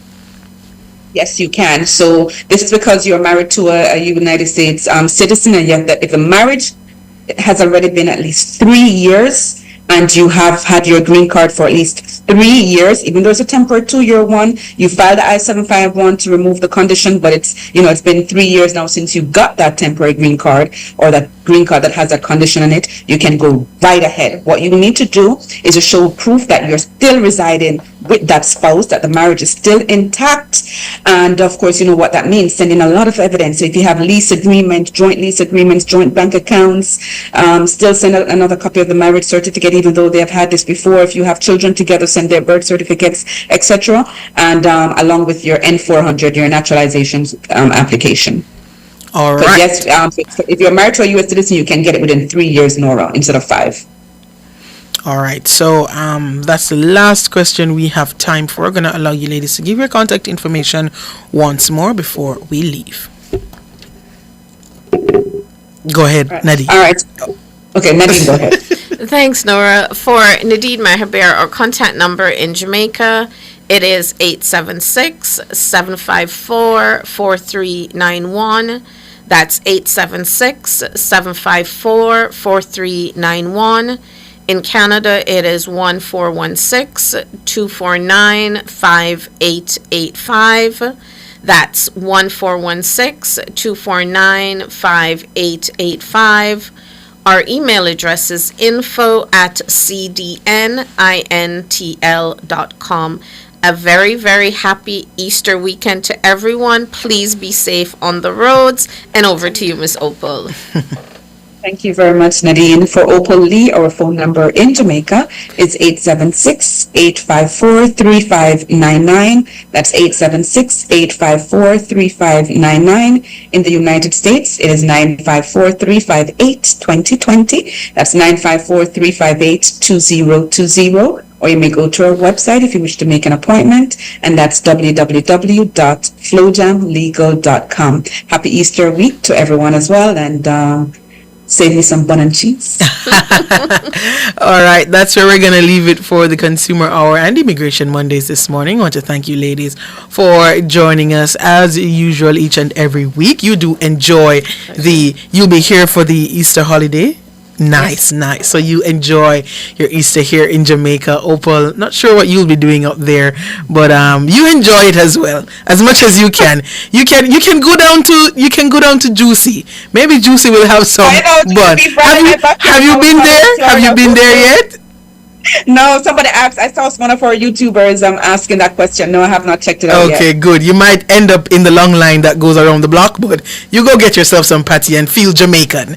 Yes, you can. So this is because you're married to a United States citizen, and yet that if the marriage has already been at least 3 years and you have had your green card for at least 3 years, even though it's a temporary 2-year one, you filed the I-751 to remove the condition, but it's been 3 years now since you got that temporary green card or that green card that has that condition on it, you can go right ahead. What you need to do is to show proof that you're still residing with that spouse, that the marriage is still intact. And of course, you know what that means, sending a lot of evidence. So if you have lease agreement, joint lease agreements, joint bank accounts, still send another copy of the marriage certificate, even though they have had this before. If you have children together, send their birth certificates, etc. And along with your N400, your naturalization application. All right. Yes, if you're married to a U.S. citizen, you can get it within 3 years, Nora, instead of 5. All right, so that's the last question we have time for. We're going to allow you ladies to give your contact information once more before we leave. Go ahead, Nadine. All right. Okay, Nadine, go ahead. Thanks, Nora. For Nadine Mahaber, our contact number in Jamaica, it is 876-754-4391. That's 876-754-4391. In Canada, it is 1416-249-5885. That's 1416-249-5885. Our email address is info@cdnintl.com. A very, very happy Easter weekend to everyone. Please be safe on the roads. And over to you, Miss Opal. Thank you very much, Nadine. For Opal Lee, our phone number in Jamaica is 876-854-3599. That's 876-854-3599. In the United States, it is 954-358-2020. That's 954-358-2020. Or you may go to our website if you wish to make an appointment, and that's www.flowjamlegal.com. Happy Easter week to everyone as well, and save me some bun and cheese. All right, that's where we're going to leave it for the Consumer Hour and Immigration Mondays this morning. I want to thank you, ladies, for joining us as usual each and every week. You do enjoy you'll be here for the Easter holiday. Nice. So you enjoy your Easter here in Jamaica. Opal, not sure what you'll be doing up there, but you enjoy it as well, as much as you can. You can go down to Juicy. Maybe Juicy will have some bun. Have you been there? Have you been there yet? No, somebody asked. I saw one of our YouTubers asking that question. No, I have not checked it out yet. Okay, good. You might end up in the long line that goes around the block, but you go get yourself some patty and feel Jamaican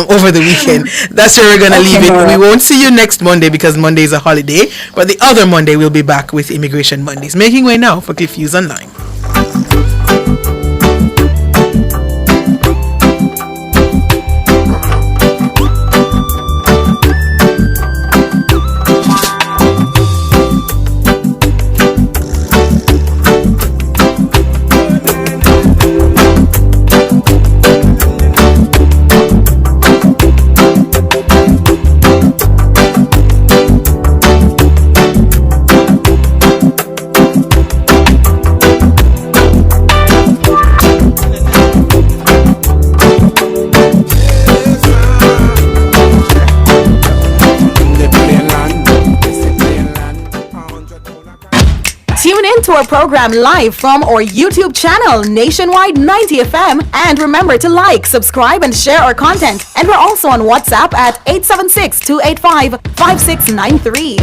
over the weekend. That's where we're going to leave it. We won't see you next Monday because Monday is a holiday, but the other Monday we'll be back with Immigration Mondays. Making way now for Cliff Hughes Online. To our program live from our YouTube channel, Nationwide 90 FM. And remember to like, subscribe, and share our content. And we're also on WhatsApp at 876-285-5693.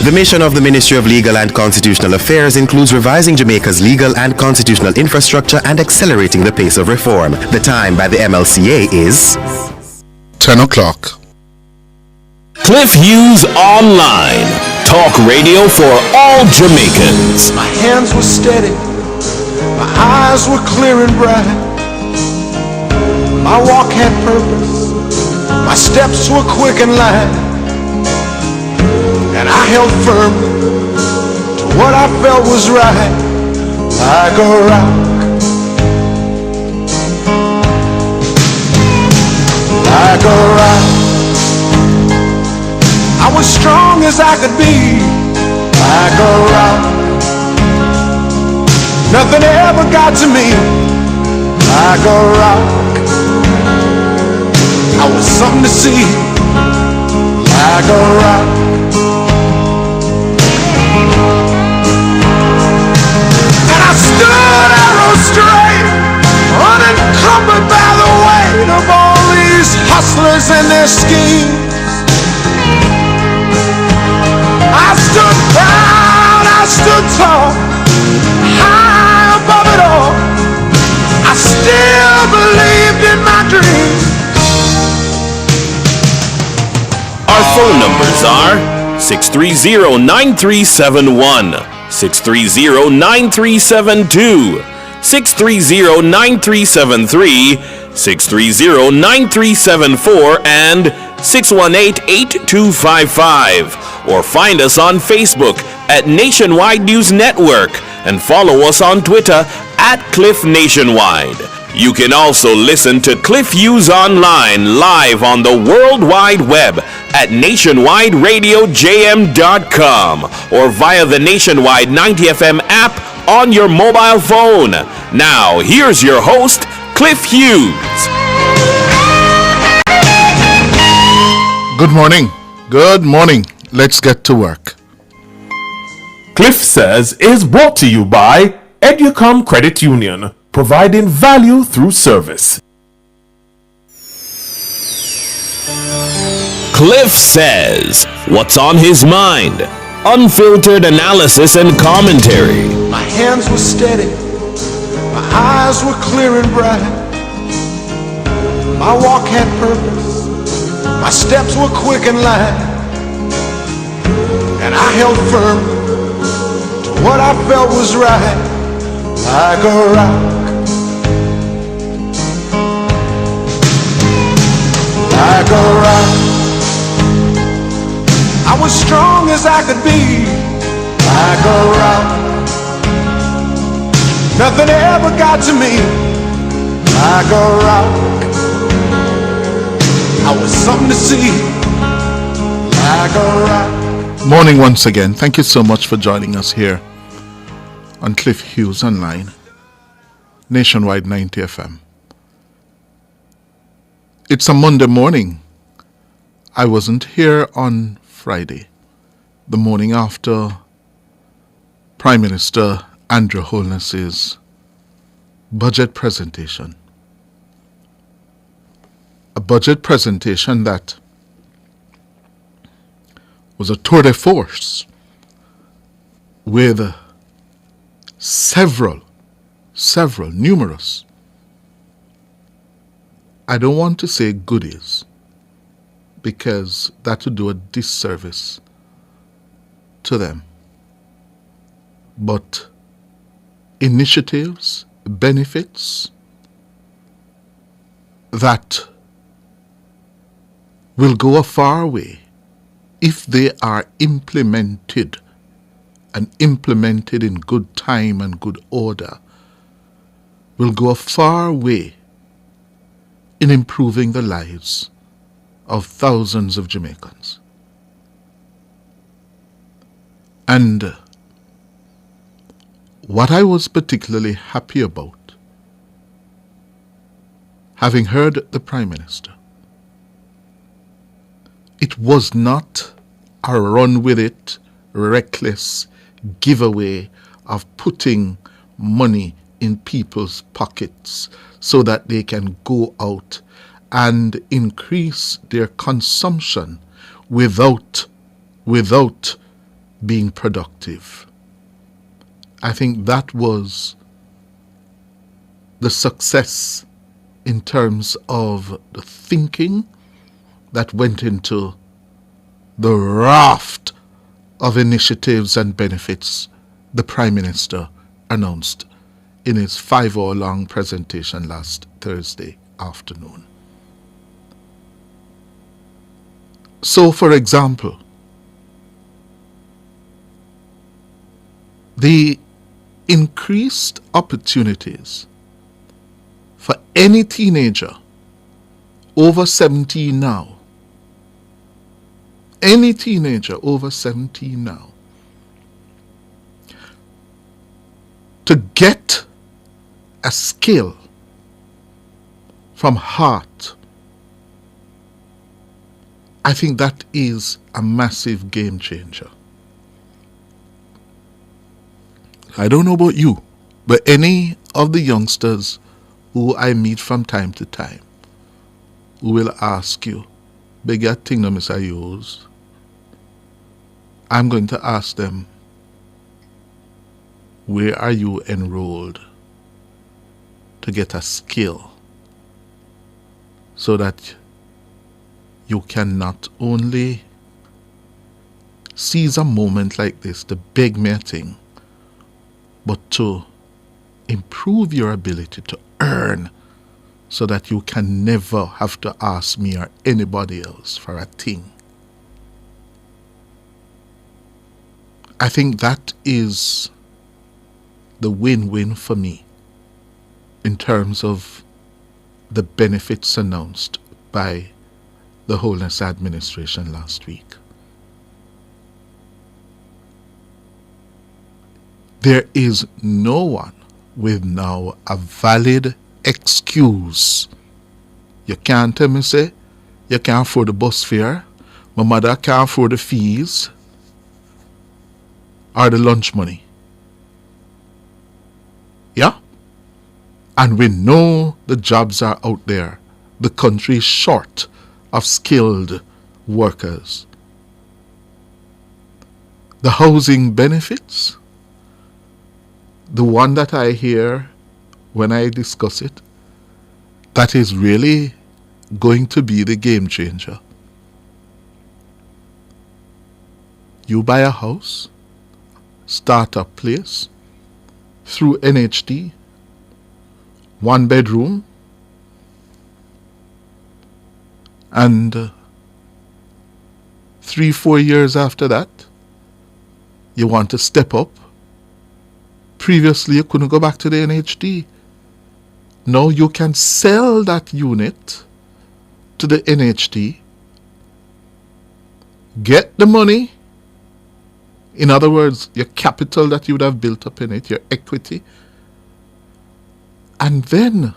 The mission of the Ministry of Legal and Constitutional Affairs includes revising Jamaica's legal and constitutional infrastructure and accelerating the pace of reform. The time by the MLCA is 10 o'clock. Cliff Hughes Online. Talk radio for all Jamaicans. My hands were steady, my eyes were clear and bright. My walk had purpose, my steps were quick and light. And I held firmly to what I felt was right, like a rock, like a rock. I was strong as I could be, like a rock. Nothing ever got to me, like a rock. I was something to see, like a rock. And I stood arrow straight, unencumbered by the weight of all these hustlers and their schemes. I stood proud, I stood tall, high above it all. I still believed in my dreams. Our phone numbers are 630-9371, 630-9372, 630-9373, 630-9374, and 618-8255. Or find us on Facebook at Nationwide News Network and follow us on Twitter at Cliff Nationwide. You can also listen to Cliff Hughes Online live on the World Wide Web at nationwideradiojm.com or via the Nationwide 90 FM app on your mobile phone. Now, here's your host, Cliff Hughes. Good morning. Good morning. Let's get to work. Cliff Says is brought to you by Educom Credit Union, providing value through service. Cliff Says, what's on his mind? Unfiltered analysis and commentary. My hands were steady, my eyes were clear and bright. My walk had purpose. My steps were quick and light. And I held firm to what I felt was right, like a rock. Like a rock. I was strong as I could be, like a rock. Nothing ever got to me, like a rock. I was something to see, like a rock. Morning once again. Thank you so much for joining us here on Cliff Hughes Online, Nationwide 90 FM. It's a Monday morning. I wasn't here on Friday, the morning after Prime Minister Andrew Holness's budget presentation. A budget presentation that was a tour de force with numerous, I don't want to say goodies, because that would do a disservice to them, but initiatives, benefits that will go a far way if they are implemented, and implemented in good time and good order, will go a far way in improving the lives of thousands of Jamaicans. And what I was particularly happy about, having heard the Prime Minister, it was not a run with it, reckless giveaway of putting money in people's pockets so that they can go out and increase their consumption without being productive. I think that was the success in terms of the thinking that went into the raft of initiatives and benefits the Prime Minister announced in his 5-hour-long presentation last Thursday afternoon. So, for example, the increased opportunities for any teenager over 17 now, any teenager over 17 now, to get a skill from heart, I think that is a massive game changer. I don't know about you, but any of the youngsters who I meet from time to time who will ask you, bigger thing no Mr. Hughes, I'm going to ask them, where are you enrolled to get a skill so that you can not only seize a moment like this to beg me a thing, but to improve your ability to earn so that you can never have to ask me or anybody else for a thing. I think that is the win-win for me in terms of the benefits announced by the Holness administration last week. There is no one with now a valid excuse. You can't tell me, say, you can't afford the bus fare, my mother can't afford the fees, or the lunch money. Yeah? And we know the jobs are out there. The country is short of skilled workers. The housing benefits, the one that I hear when I discuss it, that is really going to be the game changer. You buy a house, start-up place, through NHD, 1 bedroom, and 3-4 years after that, you want to step up. Previously, you couldn't go back to the NHD. Now you can sell that unit to the NHD, get the money, in other words, your capital that you would have built up in it, your equity, and then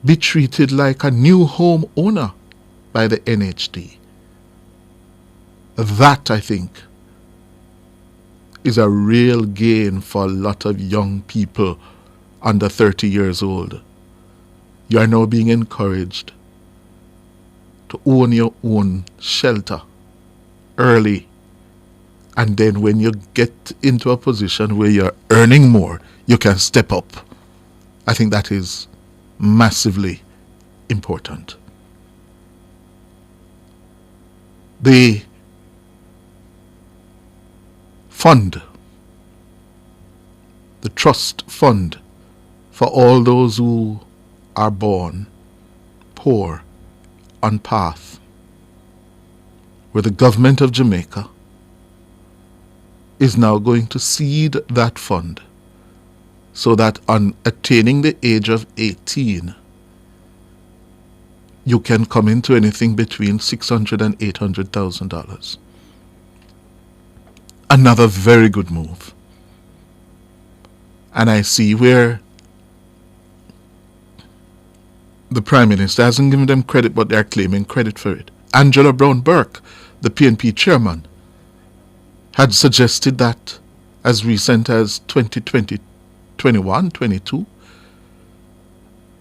be treated like a new home owner by the NHD. That, I think, is a real gain for a lot of young people under 30 years old. You are now being encouraged to own your own shelter early. And then when you get into a position where you're earning more, you can step up. I think that is massively important. The fund, the trust fund for all those who are born poor on path, where the government of Jamaica is now going to seed that fund so that on attaining the age of 18, you can come into anything between $600,000 and $800,000. Another very good move. And I see where the Prime Minister hasn't given them credit, but they're claiming credit for it. Angela Brown Burke, the PNP chairman, had suggested that as recent as 2020, 21, 22.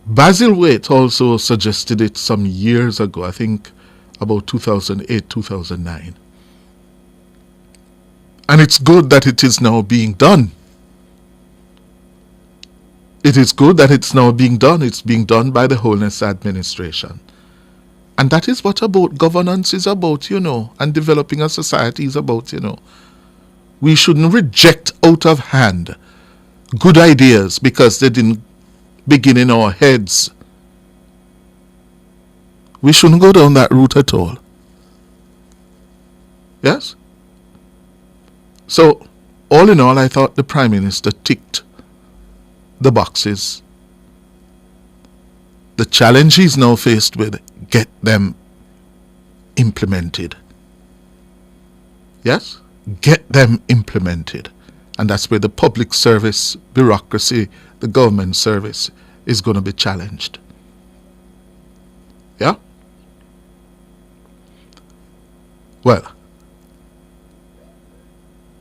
Basil Waite also suggested it some years ago, I think about 2008, 2009. And it's good that it is now being done. It is good that it's now being done. It's being done by the Holness administration. And that is what about governance is about, and developing a society is about, We shouldn't reject out of hand good ideas because they didn't begin in our heads. We shouldn't go down that route at all. Yes? So, all in all, I thought the Prime Minister ticked the boxes. The challenge he's now faced with, get them implemented. Yes? Get them implemented. And that's where the public service bureaucracy, the government service, is going to be challenged. Yeah? Well,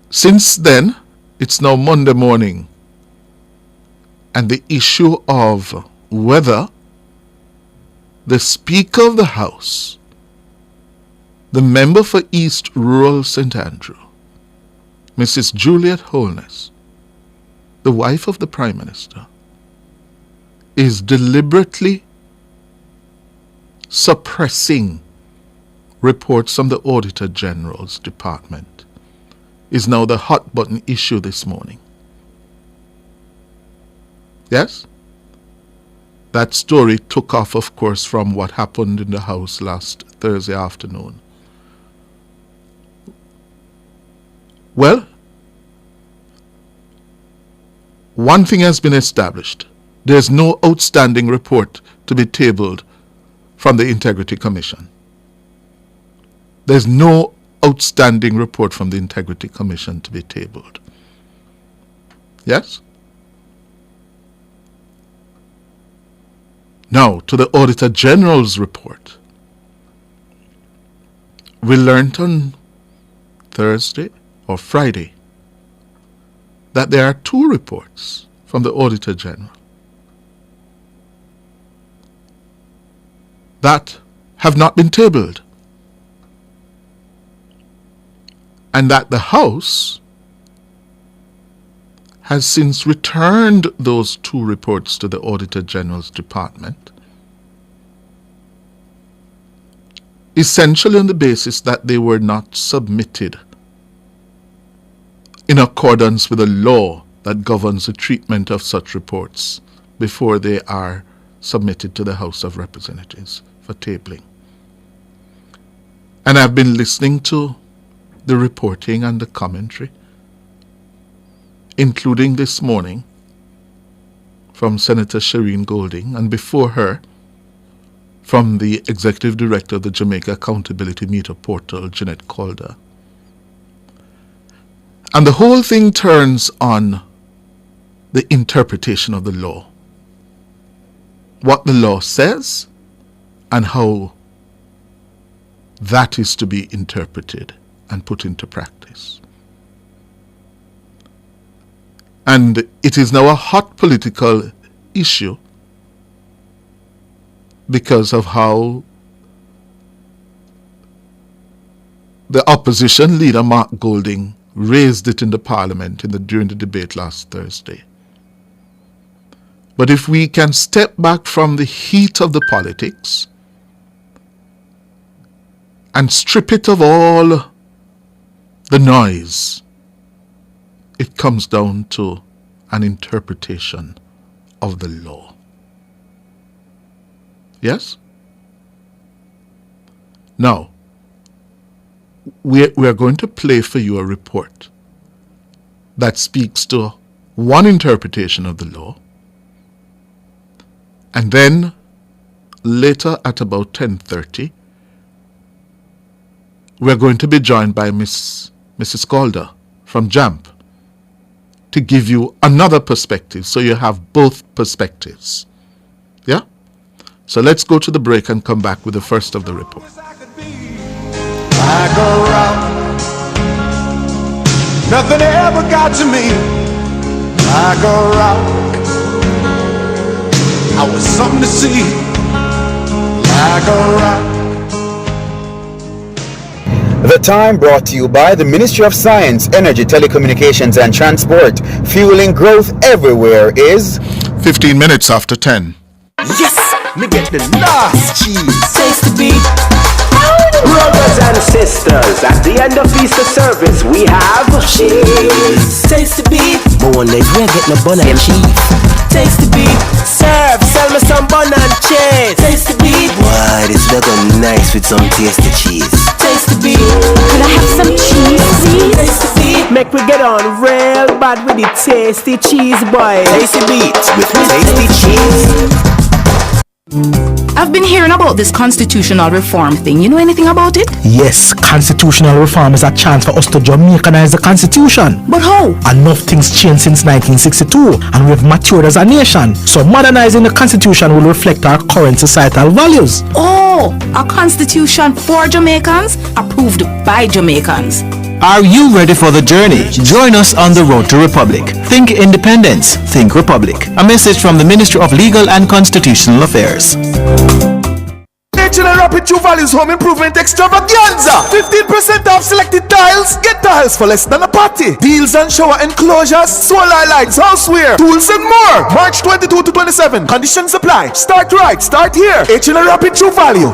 since then, it's now Monday morning, and the issue of whether the Speaker of the House, the member for East Rural St. Andrew, Mrs. Juliet Holness, the wife of the Prime Minister, is deliberately suppressing reports from the Auditor General's department, is now the hot button issue this morning. Yes? That story took off, of course, from what happened in the House last Thursday afternoon. Well, one thing has been established. There's no outstanding report to be tabled from the Integrity Commission. There's no outstanding report from the Integrity Commission to be tabled. Yes? Now, to the Auditor General's report. We learned on Thursday or Friday that there are 2 reports from the Auditor General that have not been tabled, and that the House has since returned those 2 reports to the Auditor General's department essentially on the basis that they were not submitted in accordance with the law that governs the treatment of such reports before they are submitted to the House of Representatives for tabling. And I've been listening to the reporting and the commentary, including this morning from Senator Shireen Golding, and before her from the Executive Director of the Jamaica Accountability Meter Portal, Jeanette Calder. And the whole thing turns on the interpretation of the law. What the law says and how that is to be interpreted and put into practice. And it is now a hot political issue because of how the opposition leader, Mark Golding, raised it in the Parliament during the debate last Thursday. But if we can step back from the heat of the politics and strip it of all the noise, it comes down to an interpretation of the law. Yes? Now, we are going to play for you a report that speaks to one interpretation of the law, and then later at about 10:30, we're going to be joined by Mrs. Calder from JAMP to give you another perspective, so you have both perspectives. Yeah? So let's go to the break and come back with the first of the report. I go round, nothing ever got to me. I go round, I was something to see. I go round. The Time brought to you by the Ministry of Science, Energy, Telecommunications and Transport. Fueling growth everywhere is 15 minutes after 10. Yes, me get the last cheese. Taste the beat. Brothers and sisters, at the end of Easter service, we have cheese. Taste the beat. But one day we're getting a bun and cheese. Taste the beat. Serve, sell me some bun and cheese. Taste the beat. Boy, this looking nice with some tasty cheese. Taste the beat. Could I have some cheese, please? Taste the beat. Make we get on real bad with the tasty cheese, boy. Taste the beat with tasty cheese. I've been hearing about this constitutional reform thing. You know anything about it? Yes, constitutional reform is a chance for us to Jamaicanize the constitution. But how? Enough things changed since 1962 and we've matured as a nation. So modernizing the constitution will reflect our current societal values. Oh, a constitution for Jamaicans, approved by Jamaicans. Are you ready for the journey? Join us on the road to Republic. Think independence, think Republic. A message from the Ministry of Legal and Constitutional Affairs. National Rapid True Values Home Improvement Extravaganza. 15% off selected tiles. Get tiles for less than a party. Deals and shower enclosures, solar lights, houseware, tools and more. March 22 to 27. Conditions apply. Start right, start here. National Rapid True Value.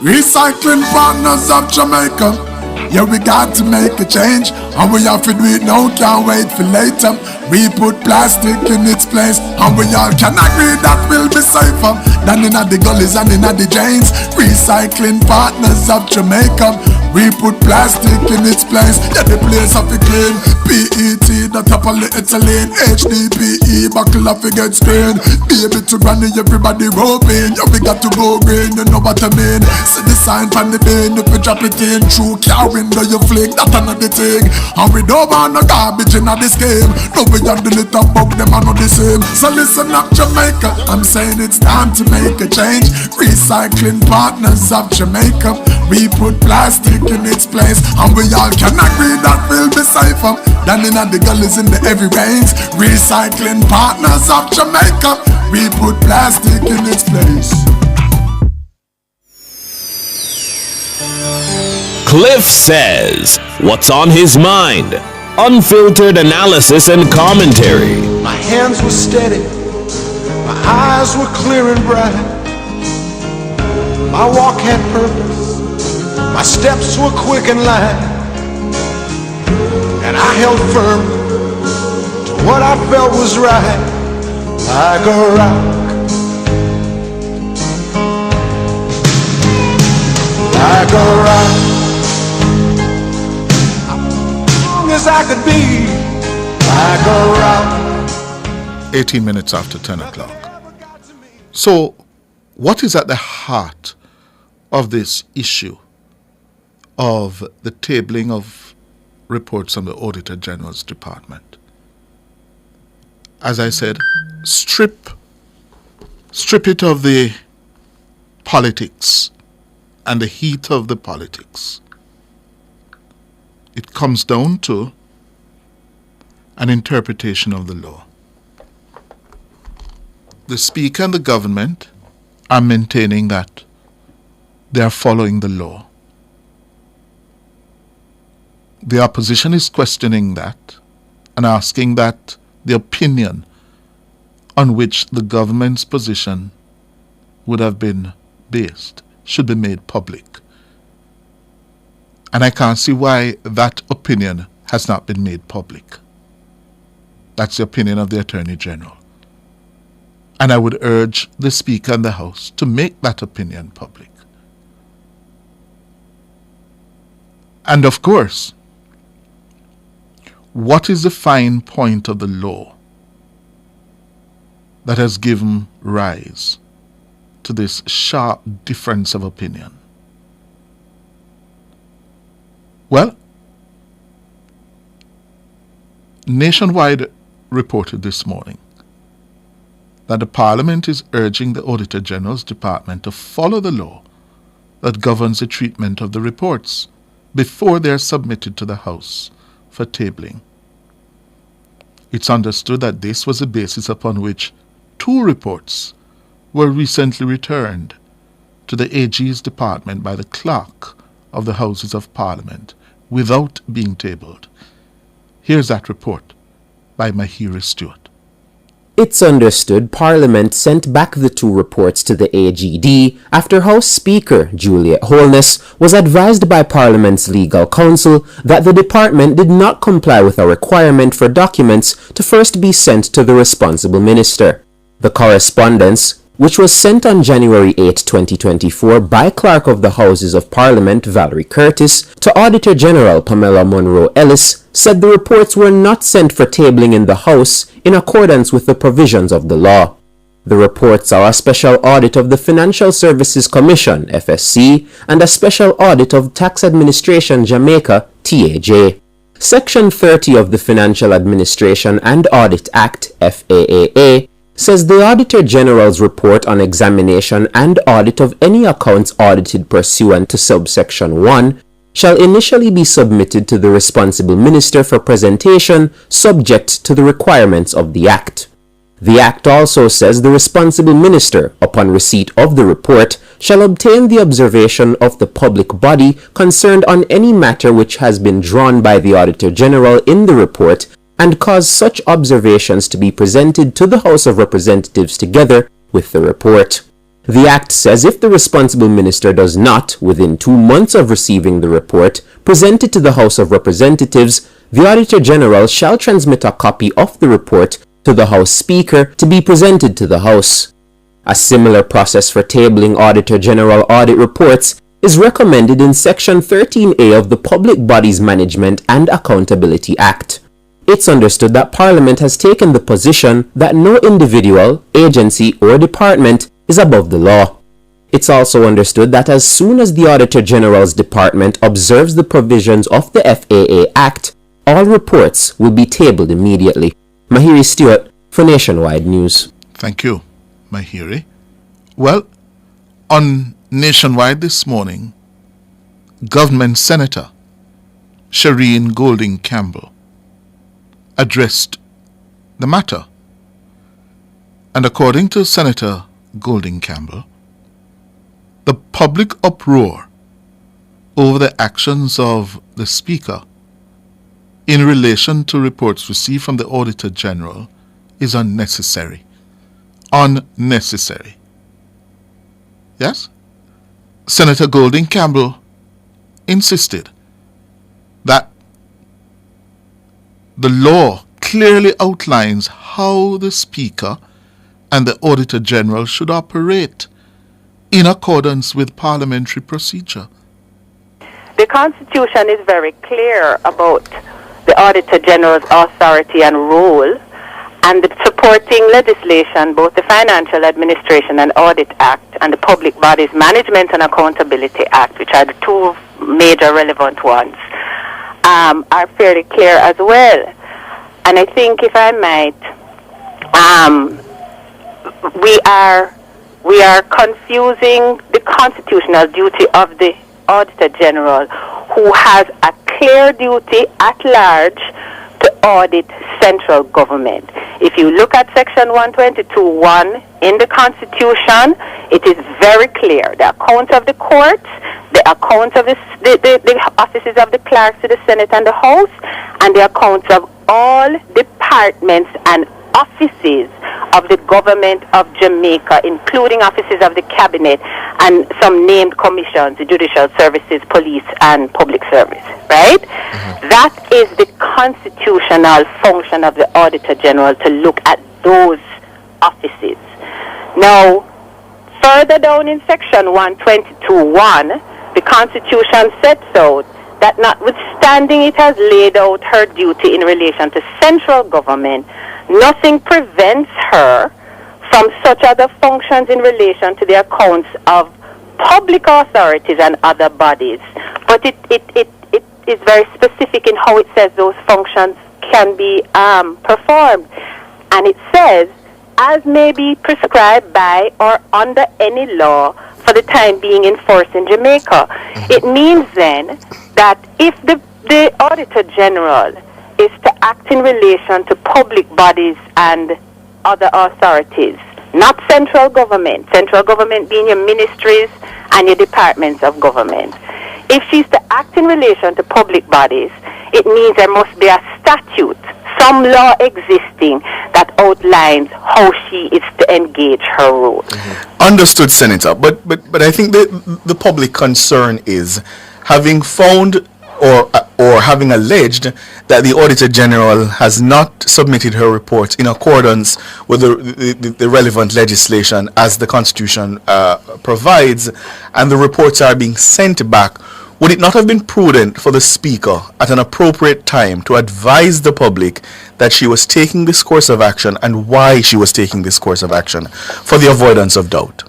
Recycling Partners of Jamaica. Yeah, we got to make a change, and we have to do it now, can't wait for later. We put plastic in its place, and we all can agree that will be safer than in the gullies and in the drains. Recycling Partners of Jamaica. We put plastic in its place, yeah, the place of the clean. PET, the top of the ethylene. HDPE, buckle up against screen. Baby to granny, everybody roping. Yeah, we got to go green, you know what I mean. See the sign from the bin, if we drop it in through car window, you flick, that another thing. And we don't want no garbage in this game. No, we have the little bug, them are not the same. So listen up, Jamaica, I'm saying it's time to make a change. Recycling Partners of Jamaica. We put plastic in its place, and we all can agree that will be safer than in the gullies in the heavy rains. Recycling Partners of Jamaica. We put plastic in its place. Cliff says what's on his mind. Unfiltered analysis and commentary. My hands were steady, my eyes were clear and bright. My walk had purpose, my steps were quick and light, and I held firm to what I felt was right, like a rock, like a rock, as long as I could be, like a rock. 18 minutes after 10 o'clock. So, what is at the heart of this issue of the tabling of reports from the Auditor General's Department? As I said, strip it of the politics and the heat of the politics. It comes down to an interpretation of the law. The Speaker and the government are maintaining that they are following the law. The opposition is questioning that and asking that the opinion on which the government's position would have been based should be made public. And I can't see why that opinion has not been made public. That's the opinion of the Attorney General. And I would urge the Speaker and the House to make that opinion public. And of course, what is the fine point of the law that has given rise to this sharp difference of opinion? Well, Nationwide reported this morning that the Parliament is urging the Auditor General's Department to follow the law that governs the treatment of the reports before they are submitted to the House for tabling. It's understood that this was the basis upon which 2 reports were recently returned to the AG's department by the clerk of the Houses of Parliament without being tabled. Here's that report by Mahiri Stewart. It's understood Parliament sent back the 2 reports to the AGD after House Speaker Juliet Holness was advised by Parliament's legal counsel that the department did not comply with a requirement for documents to first be sent to the responsible minister. The correspondence, which was sent on January 8, 2024 by Clerk of the Houses of Parliament Valerie Curtis to Auditor General Pamela Monroe Ellis, said the reports were not sent for tabling in the House in accordance with the provisions of the law. The reports are a special audit of the Financial Services Commission, FSC, and a special audit of Tax Administration Jamaica, TAJ. Section 30 of the Financial Administration and Audit Act, FAAA, says the Auditor General's report on examination and audit of any accounts audited pursuant to subsection 1 shall initially be submitted to the responsible minister for presentation subject to the requirements of the Act. The Act also says the responsible minister, upon receipt of the report, shall obtain the observation of the public body concerned on any matter which has been drawn by the Auditor General in the report and cause such observations to be presented to the House of Representatives together with the report. The Act says if the responsible minister does not, within 2 months of receiving the report, present it to the House of Representatives, the Auditor General shall transmit a copy of the report to the House Speaker to be presented to the House. A similar process for tabling Auditor General audit reports is recommended in Section 13A of the Public Bodies Management and Accountability Act. It's understood that Parliament has taken the position that no individual, agency, or department is above the law. It's also understood that as soon as the Auditor General's Department observes the provisions of the FAA Act, all reports will be tabled immediately. Mahiri Stewart for Nationwide News. Thank you, Mahiri. Well, on Nationwide this morning, Government Senator Shireen Golding Campbell addressed the matter. And according to Senator Golding Campbell, the public uproar over the actions of the Speaker in relation to reports received from the Auditor General is unnecessary. Unnecessary. Yes? Senator Golding Campbell insisted that the law clearly outlines how the Speaker and the Auditor General should operate in accordance with parliamentary procedure. The Constitution is very clear about the Auditor General's authority and role, and the supporting legislation, both the Financial Administration and Audit Act and the Public Bodies Management and Accountability Act, which are the two major relevant ones, are fairly clear as well. And I think, if I might, we are confusing the constitutional duty of the Auditor General, who has a clear duty at large to audit central government. If you look at Section 122(1) in the Constitution, it is very clear. The accounts of the courts, the accounts of the offices of the clerks to the Senate and the House, and the accounts of all departments and offices of the government of Jamaica, including offices of the cabinet and some named commissions, the judicial services, police, and public service, right? That is the constitutional function of the Auditor General, to look at those offices. Now, further down in Section 122(1), the Constitution sets out that notwithstanding it has laid out her duty in relation to central government, nothing prevents her from such other functions in relation to the accounts of public authorities and other bodies. But it is very specific in how it says those functions can be performed. And it says, as may be prescribed by or under any law for the time being in force in Jamaica. It means then that if the Auditor General is to act in relation to public bodies and other authorities, not central government being your ministries and your departments of government. If she's to act in relation to public bodies, it means there must be a statute, some law existing that outlines how she is to engage her role. Understood, Senator. But I think the public concern is having found or having alleged that the Auditor General has not submitted her reports in accordance with the relevant legislation as the Constitution provides, and the reports are being sent back. Would it not have been prudent for the Speaker at an appropriate time to advise the public that she was taking this course of action and why she was taking this course of action, for the avoidance of doubt?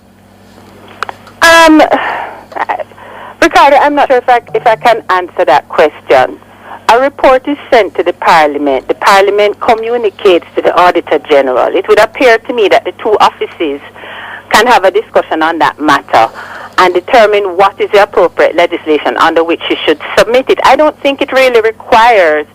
Ricardo, I'm not sure if I can answer that question. A report is sent to the Parliament. The Parliament communicates to the Auditor General. It would appear to me that the two offices can have a discussion on that matter and determine what is the appropriate legislation under which she should submit it. I don't think it really requires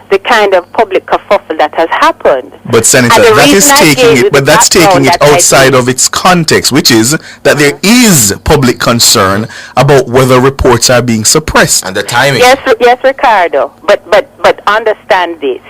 the kind of public kerfuffle that has happened. But Senator, that's taking it outside of its context, which is that there is public concern about whether reports are being suppressed. And the timing. Yes, Ricardo. But understand this.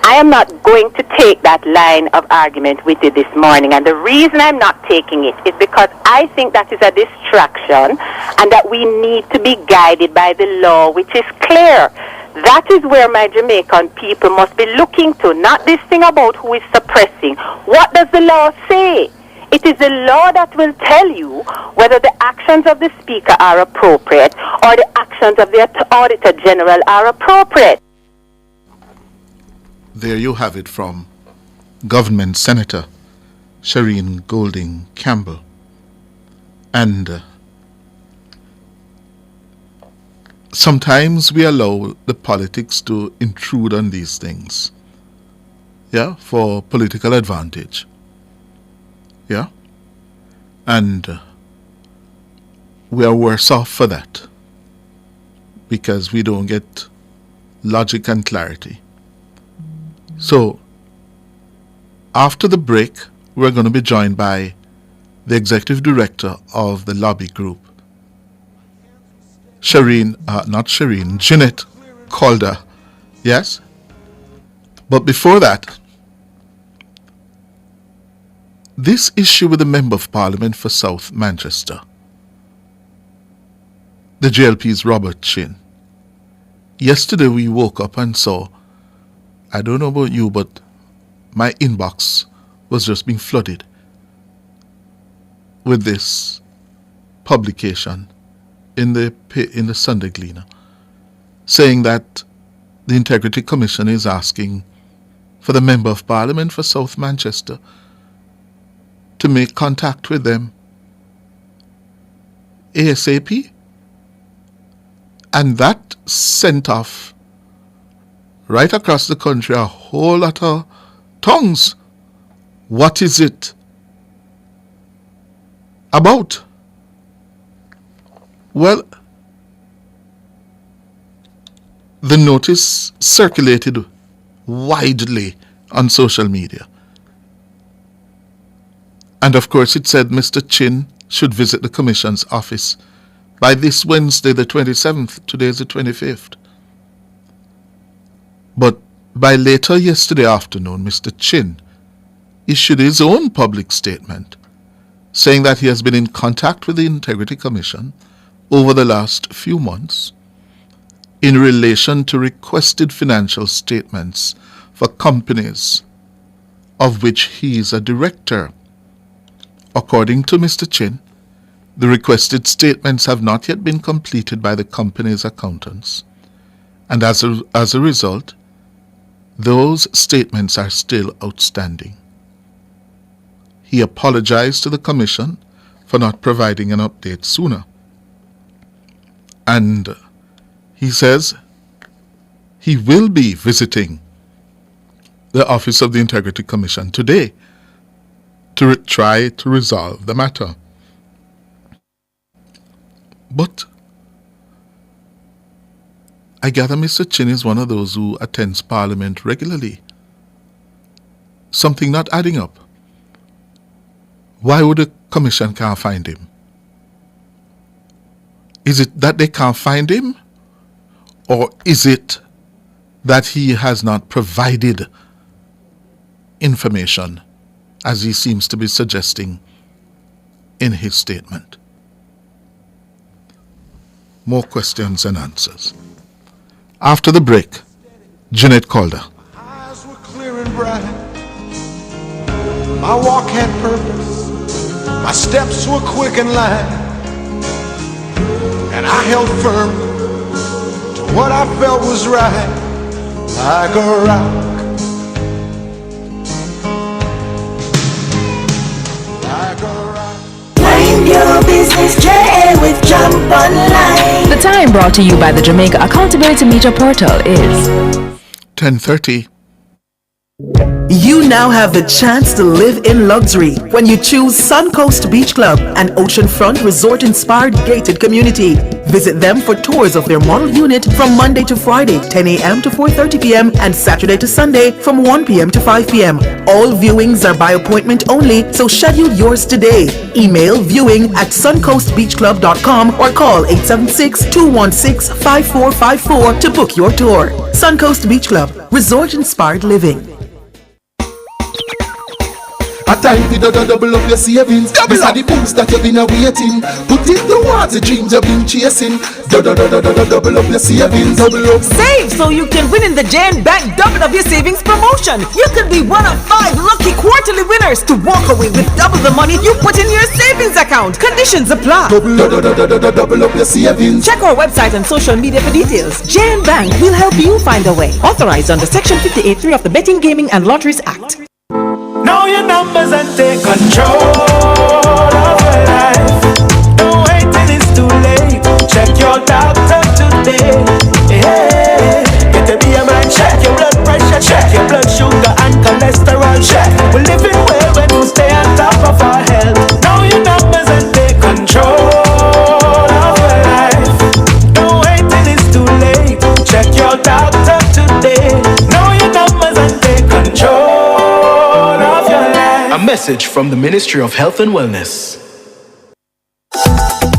I am not going to take that line of argument with you this morning, and the reason I'm not taking it is because I think that is a distraction and that we need to be guided by the law, which is clear. That is where my Jamaican people must be looking to, not this thing about who is suppressing. What does the law say? It is the law that will tell you whether the actions of the Speaker are appropriate or the actions of the Auditor General are appropriate. There you have it from Government Senator Shireen Golding Campbell. And sometimes we allow the politics to intrude on these things, for political advantage. And we are worse off for that because we don't get logic and clarity. So, after the break, we're going to be joined by the Executive Director of the Lobby Group, Jeanette Calder. Yes? But before that, this issue with the Member of Parliament for South Manchester. the JLP's Robert Chin. Yesterday we woke up and saw, I don't know about you, but my inbox was just being flooded with this publication in the Sunday Gleaner, saying that the Integrity Commission is asking for the Member of Parliament for South Manchester to make contact with them ASAP. And that sent off right across the country a whole lot of tongues. What is it about? Well, the notice circulated widely on social media. And of course it said Mr. Chin should visit the Commission's office by this Wednesday the 27th. Today is the 25th. But by later yesterday afternoon, Mr. Chin issued his own public statement saying that he has been in contact with the Integrity Commission over the last few months in relation to requested financial statements for companies of which he is a director. According to Mr. Chin, the requested statements have not yet been completed by the company's accountants, and as a result, those statements are still outstanding. He apologized to the Commission for not providing an update sooner. And he says he will be visiting the Office of the Integrity Commission today to try to resolve the matter. But I gather Mr. Chin is one of those who attends Parliament regularly. Something not adding up. Why would the Commission can't find him? Is it that they can't find him? Or is it that he has not provided information, as he seems to be suggesting in his statement? More questions and answers. After the break, Jeanette Calder. Eyes were clear and bright. My walk had purpose. My steps were quick and light. And I held firm to what I felt was right, like a rock. Mind your business, JA with Jump Online. The time brought to you by the Jamaica Accountability Meter Portal is 10:30. You now have the chance to live in luxury when you choose Suncoast Beach Club, an oceanfront resort-inspired gated community. Visit them for tours of their model unit from Monday to Friday, 10 a.m. to 4:30 p.m. and Saturday to Sunday from 1 p.m. to 5 p.m. All viewings are by appointment only, so schedule yours today. Email viewing@suncoastbeachclub.com or call 876-216-5454 to book your tour. Suncoast Beach Club, resort-inspired living. A time to double up your savings. These are the boost that you've been awaiting. Put it towards the dreams you've been chasing. Double up your savings. Double up. Save so you can win in the Jan Bank Double Up Your Savings promotion. You could be one of 5 lucky quarterly winners to walk away with double the money you put in your savings account. Conditions apply. Double up your savings. Check our website and social media for details. Jan Bank will help you find a way. Authorized under Section 58(3) of the Betting, Gaming and Lotteries Act. Know your numbers and take control of your life. Don't wait till it's too late. Check your doctor today. Yeah. Get a BMI check, your blood pressure check, your blood sugar and cholesterol check. We're living well when we stay on top of our health. Know your numbers and take control of your life. Don't wait till it's too late. Check your doctor today. Know your numbers and take control. A message from the Ministry of Health and Wellness.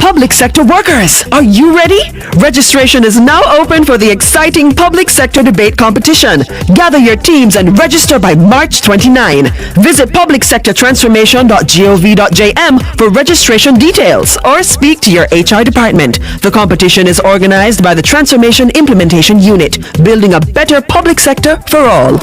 public sector workers. Are you ready? Registration is now open for the exciting public sector debate competition. Gather your teams and register by March 29. Visit publicsectortransformation.gov.jm for registration details or speak to your HR department. The competition is organized by the Transformation Implementation Unit, building a better public sector for all.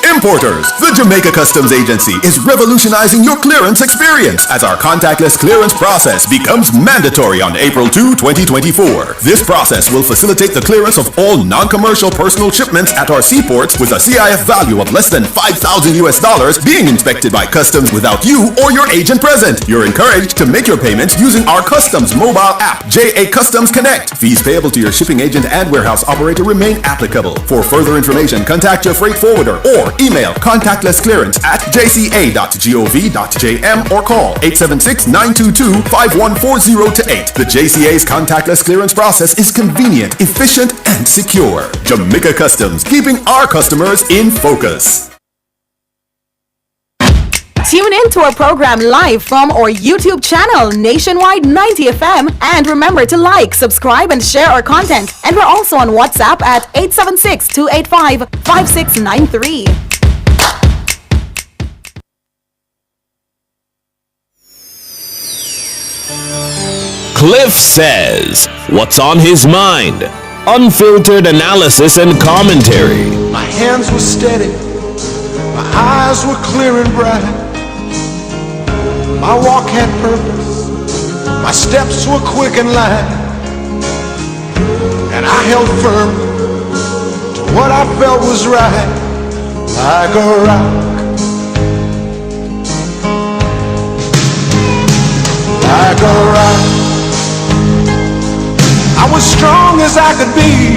Importers, the Jamaica Customs Agency is revolutionizing your clearance experience as our contactless clearance process becomes mandatory on April 2, 2024. This process will facilitate the clearance of all non-commercial personal shipments at our seaports with a CIF value of less than $5,000 being inspected by customs without you or your agent present. You're encouraged to make your payments using our customs mobile app, JA Customs Connect. Fees payable to your shipping agent and warehouse operator remain applicable. For further information, contact your freight forwarder or email contactlessclearance@jca.gov.jm or call 876-922-5140-8. The JCA's contactless clearance process is convenient, efficient, and secure. Jamaica Customs, keeping our customers in focus. Tune in to our program live from our YouTube channel, Nationwide 90 FM. And remember to like, subscribe, and share our content. And we're also on WhatsApp at 876-285-5693. Cliff says, what's on his mind? Unfiltered analysis and commentary. My hands were steady, my eyes were clear and bright. My walk had purpose, my steps were quick and light. And I held firm to what I felt was right, like a rock. Like a rock. I was strong as I could be,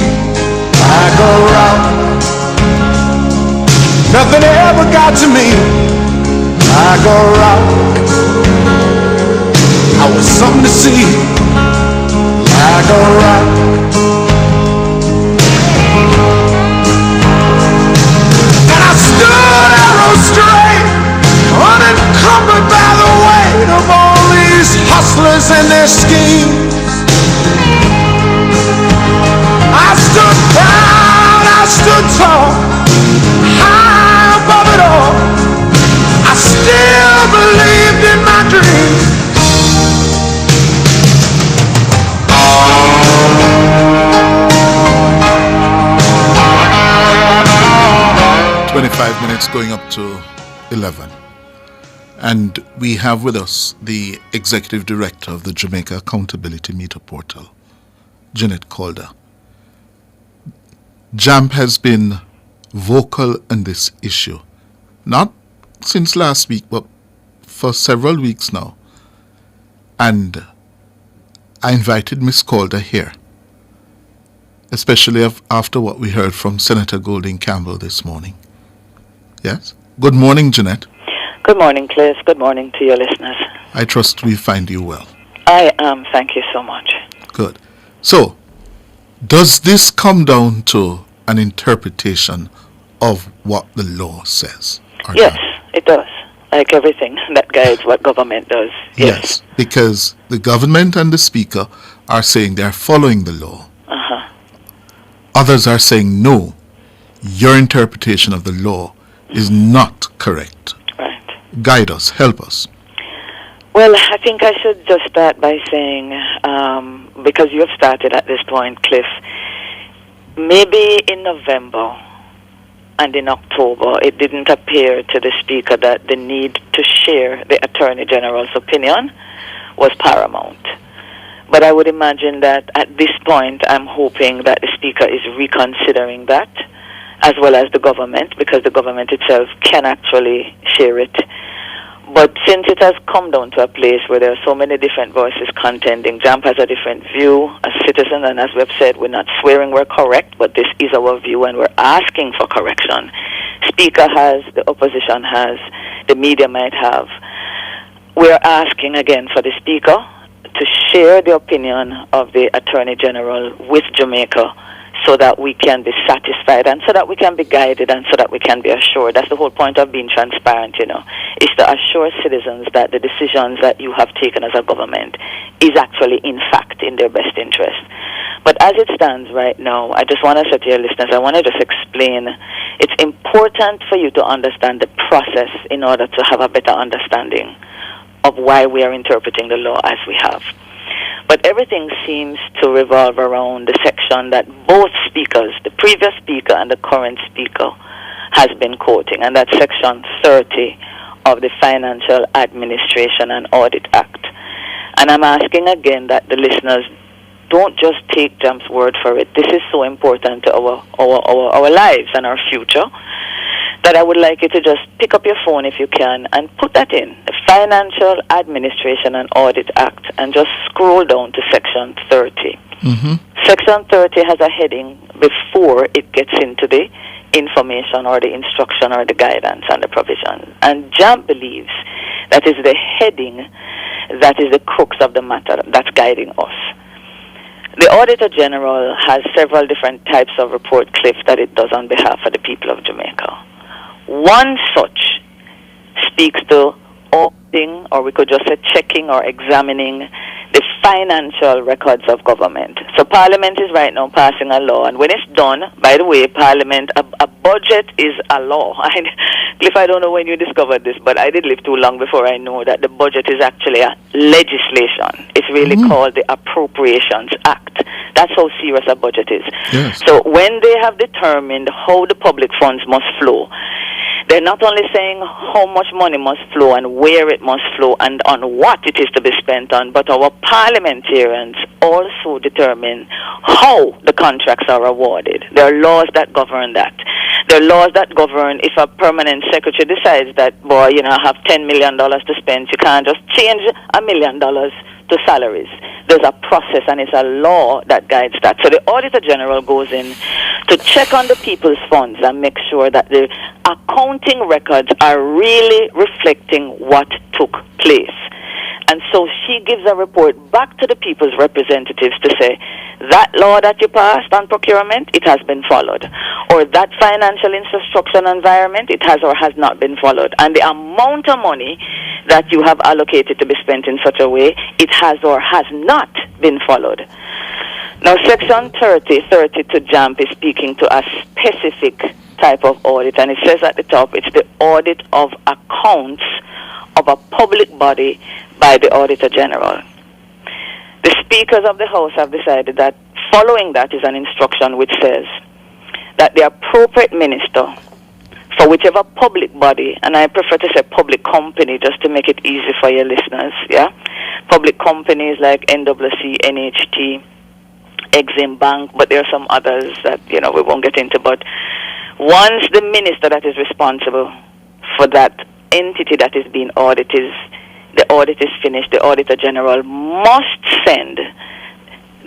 like a rock. Nothing ever got to me, like a rock. I was something to see, like a rock. And I stood arrow straight, unencumbered by the weight of all these hustlers and their schemes. I stood proud, I stood tall, high above it all. I still believed in my dreams. 25 minutes going up to 11. And we have with us the Executive Director of the Jamaica Accountability Meter Portal, Janet Calder. JAMP has been vocal on this issue, not since last week, but for several weeks now. And I invited Ms. Calder here, especially after what we heard from Senator Golding Campbell this morning. Yes? Good morning, Jeanette. Good morning, Cliff. Good morning to your listeners. I trust we find you well. I am. Thank you so much. Good. So, does this come down to an interpretation of what the law says? Yes, it does. Like everything that guides what government does. Yes, because the government and the Speaker are saying they are following the law. Uh-huh. Others are saying, no, your interpretation of the law is not correct. Right. Guide us, help us. Well, I think I should just start by saying, because you have started at this point, Cliff, maybe in November and in October, it didn't appear to the Speaker that the need to share the Attorney General's opinion was paramount. But I would imagine that at this point, I'm hoping that the Speaker is reconsidering that, as well as the government, because the government itself can actually share it. But since it has come down to a place where there are so many different voices contending, JAMP has a different view as citizens, and as we've said, we're not swearing we're correct, but this is our view and we're asking for correction. Speaker has, the opposition has, the media might have. We're asking again for the Speaker to share the opinion of the Attorney General with Jamaica so that we can be satisfied and so that we can be guided and so that we can be assured. That's the whole point of being transparent, is to assure citizens that the decisions that you have taken as a government is actually, in fact, in their best interest. But as it stands right now, I just want to say to your listeners, I want to just explain, it's important for you to understand the process in order to have a better understanding of why we are interpreting the law as we have. But everything seems to revolve around the section that both speakers, the previous speaker and the current speaker, has been quoting, and that's Section 30 of the Financial Administration and Audit Act. And I'm asking again that the listeners don't just take Jam's word for it. This is so important to our lives and our future that I would like you to just pick up your phone if you can and put that in, the Financial Administration and Audit Act, and just scroll down to Section 30. Section 30 has a heading before it gets into the information or the instruction or the guidance and the provision. And Jam believes that is the heading that is the crux of the matter that's guiding us. The Auditor General has several different types of report cliff that it does on behalf of the people of Jamaica. One such speaks to auditing, or we could just say checking or examining the financial records of government. So Parliament is right now passing a law, and when it's done, by the way, Parliament, a budget is a law. Cliff, I don't know when you discovered this, but I did live too long before I know that the budget is actually a legislation. It's really called the Appropriations Act. That's how serious a budget is. Yes. So when they have determined how the public funds must flow, they're not only saying how much money must flow and where it must flow and on what it is to be spent on, but our parliamentarians also determine how the contracts are awarded. There are laws that govern that. There are laws that govern if a permanent secretary decides that, I have $10 million to spend, you can't just change $1 million to salaries. There's a process and it's a law that guides that. So the Auditor General goes in to check on the people's funds and make sure that the accounting records are really reflecting what took place. And so she gives a report back to the people's representatives to say, that law that you passed on procurement, it has been followed. Or that financial infrastructure environment, it has or has not been followed. And the amount of money that you have allocated to be spent in such a way, it has or has not been followed. Now, Section 30 to JAMP is speaking to a specific type of audit, and it says at the top, it's the audit of accounts of a public body by the Auditor General. The speakers of the House have decided that following that is an instruction which says that the appropriate minister for whichever public body, and I prefer to say public company just to make it easy for your listeners, public companies like NWC, NHT, Exim Bank, but there are some others that, we won't get into, but once the minister that is responsible for that entity that is being audited, the audit is finished, the Auditor General must send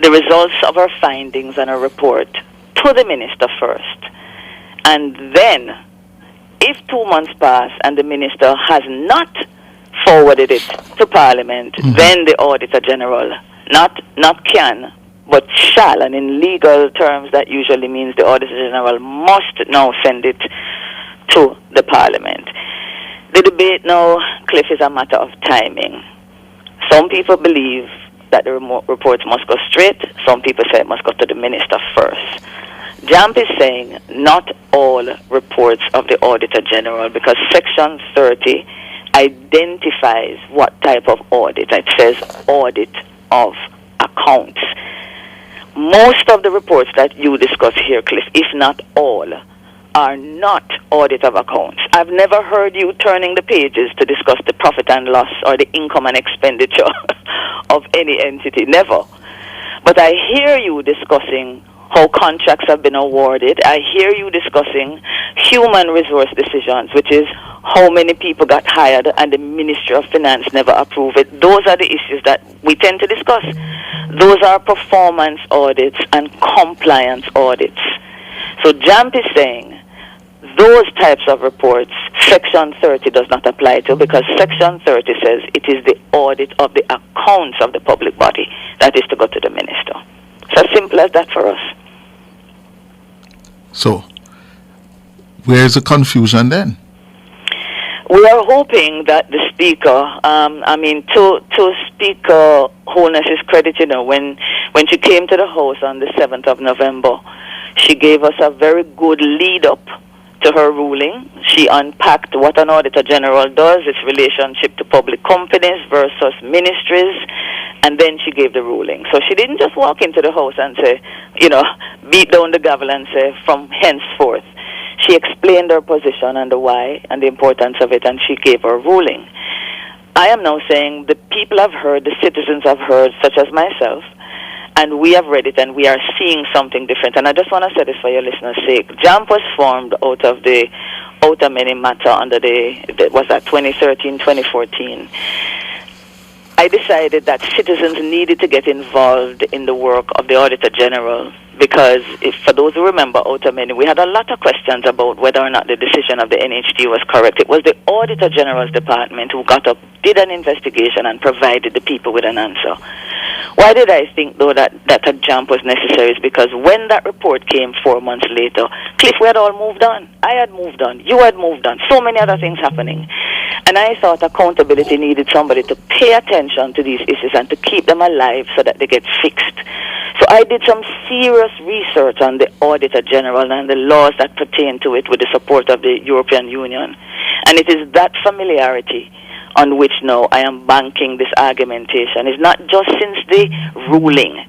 the results of her findings and her report to the minister first. And then, if 2 months pass and the minister has not forwarded it to Parliament, then the Auditor General, not can, but shall, and in legal terms that usually means the Auditor General must now send it to the Parliament. The debate now, Cliff, is a matter of timing. Some people believe that the reports must go straight. Some people say it must go to the minister first. JAMP is saying not all reports of the Auditor General, because Section 30 identifies what type of audit. It says audit of accounts. Most of the reports that you discuss here, Cliff, if not all, are not audit of accounts. I've never heard you turning the pages to discuss the profit and loss or the income and expenditure of any entity. Never. But I hear you discussing how contracts have been awarded. I hear you discussing human resource decisions, which is how many people got hired and the Ministry of Finance never approved it. Those are the issues that we tend to discuss. Those are performance audits and compliance audits. So JAMP is saying those types of reports, Section 30 does not apply to, because Section 30 says it is the audit of the accounts of the public body that is to go to the minister. It's as simple as that for us. So, where's the confusion then? We are hoping that the Speaker, to Speaker Holness's credit, when she came to the House on the 7th of November, she gave us a very good lead-up to her ruling. She unpacked what an Auditor General does, its relationship to public companies versus ministries, and then she gave the ruling. So she didn't just walk into the House and say, beat down the gavel and say, from henceforth. She explained her position and the why and the importance of it, and she gave her ruling. I am now saying the people have heard, the citizens have heard, such as myself, and we have read it, and we are seeing something different. And I just want to say this for your listeners' sake. JAMP was formed out of the Outer Many matter under the 2013, 2014. I decided that citizens needed to get involved in the work of the Auditor General because, for those who remember Outer Many, we had a lot of questions about whether or not the decision of the NHD was correct. It was the Auditor General's department who got up, did an investigation, and provided the people with an answer. Why did I think, though, that a jump was necessary? Is because when that report came 4 months later, Cliff, we had all moved on. I had moved on. You had moved on. So many other things happening. And I thought accountability needed somebody to pay attention to these issues and to keep them alive so that they get fixed. So I did some serious research on the Auditor General and the laws that pertain to it with the support of the European Union. And it is that familiarity on which now I am banking this argumentation. It's not just since the ruling.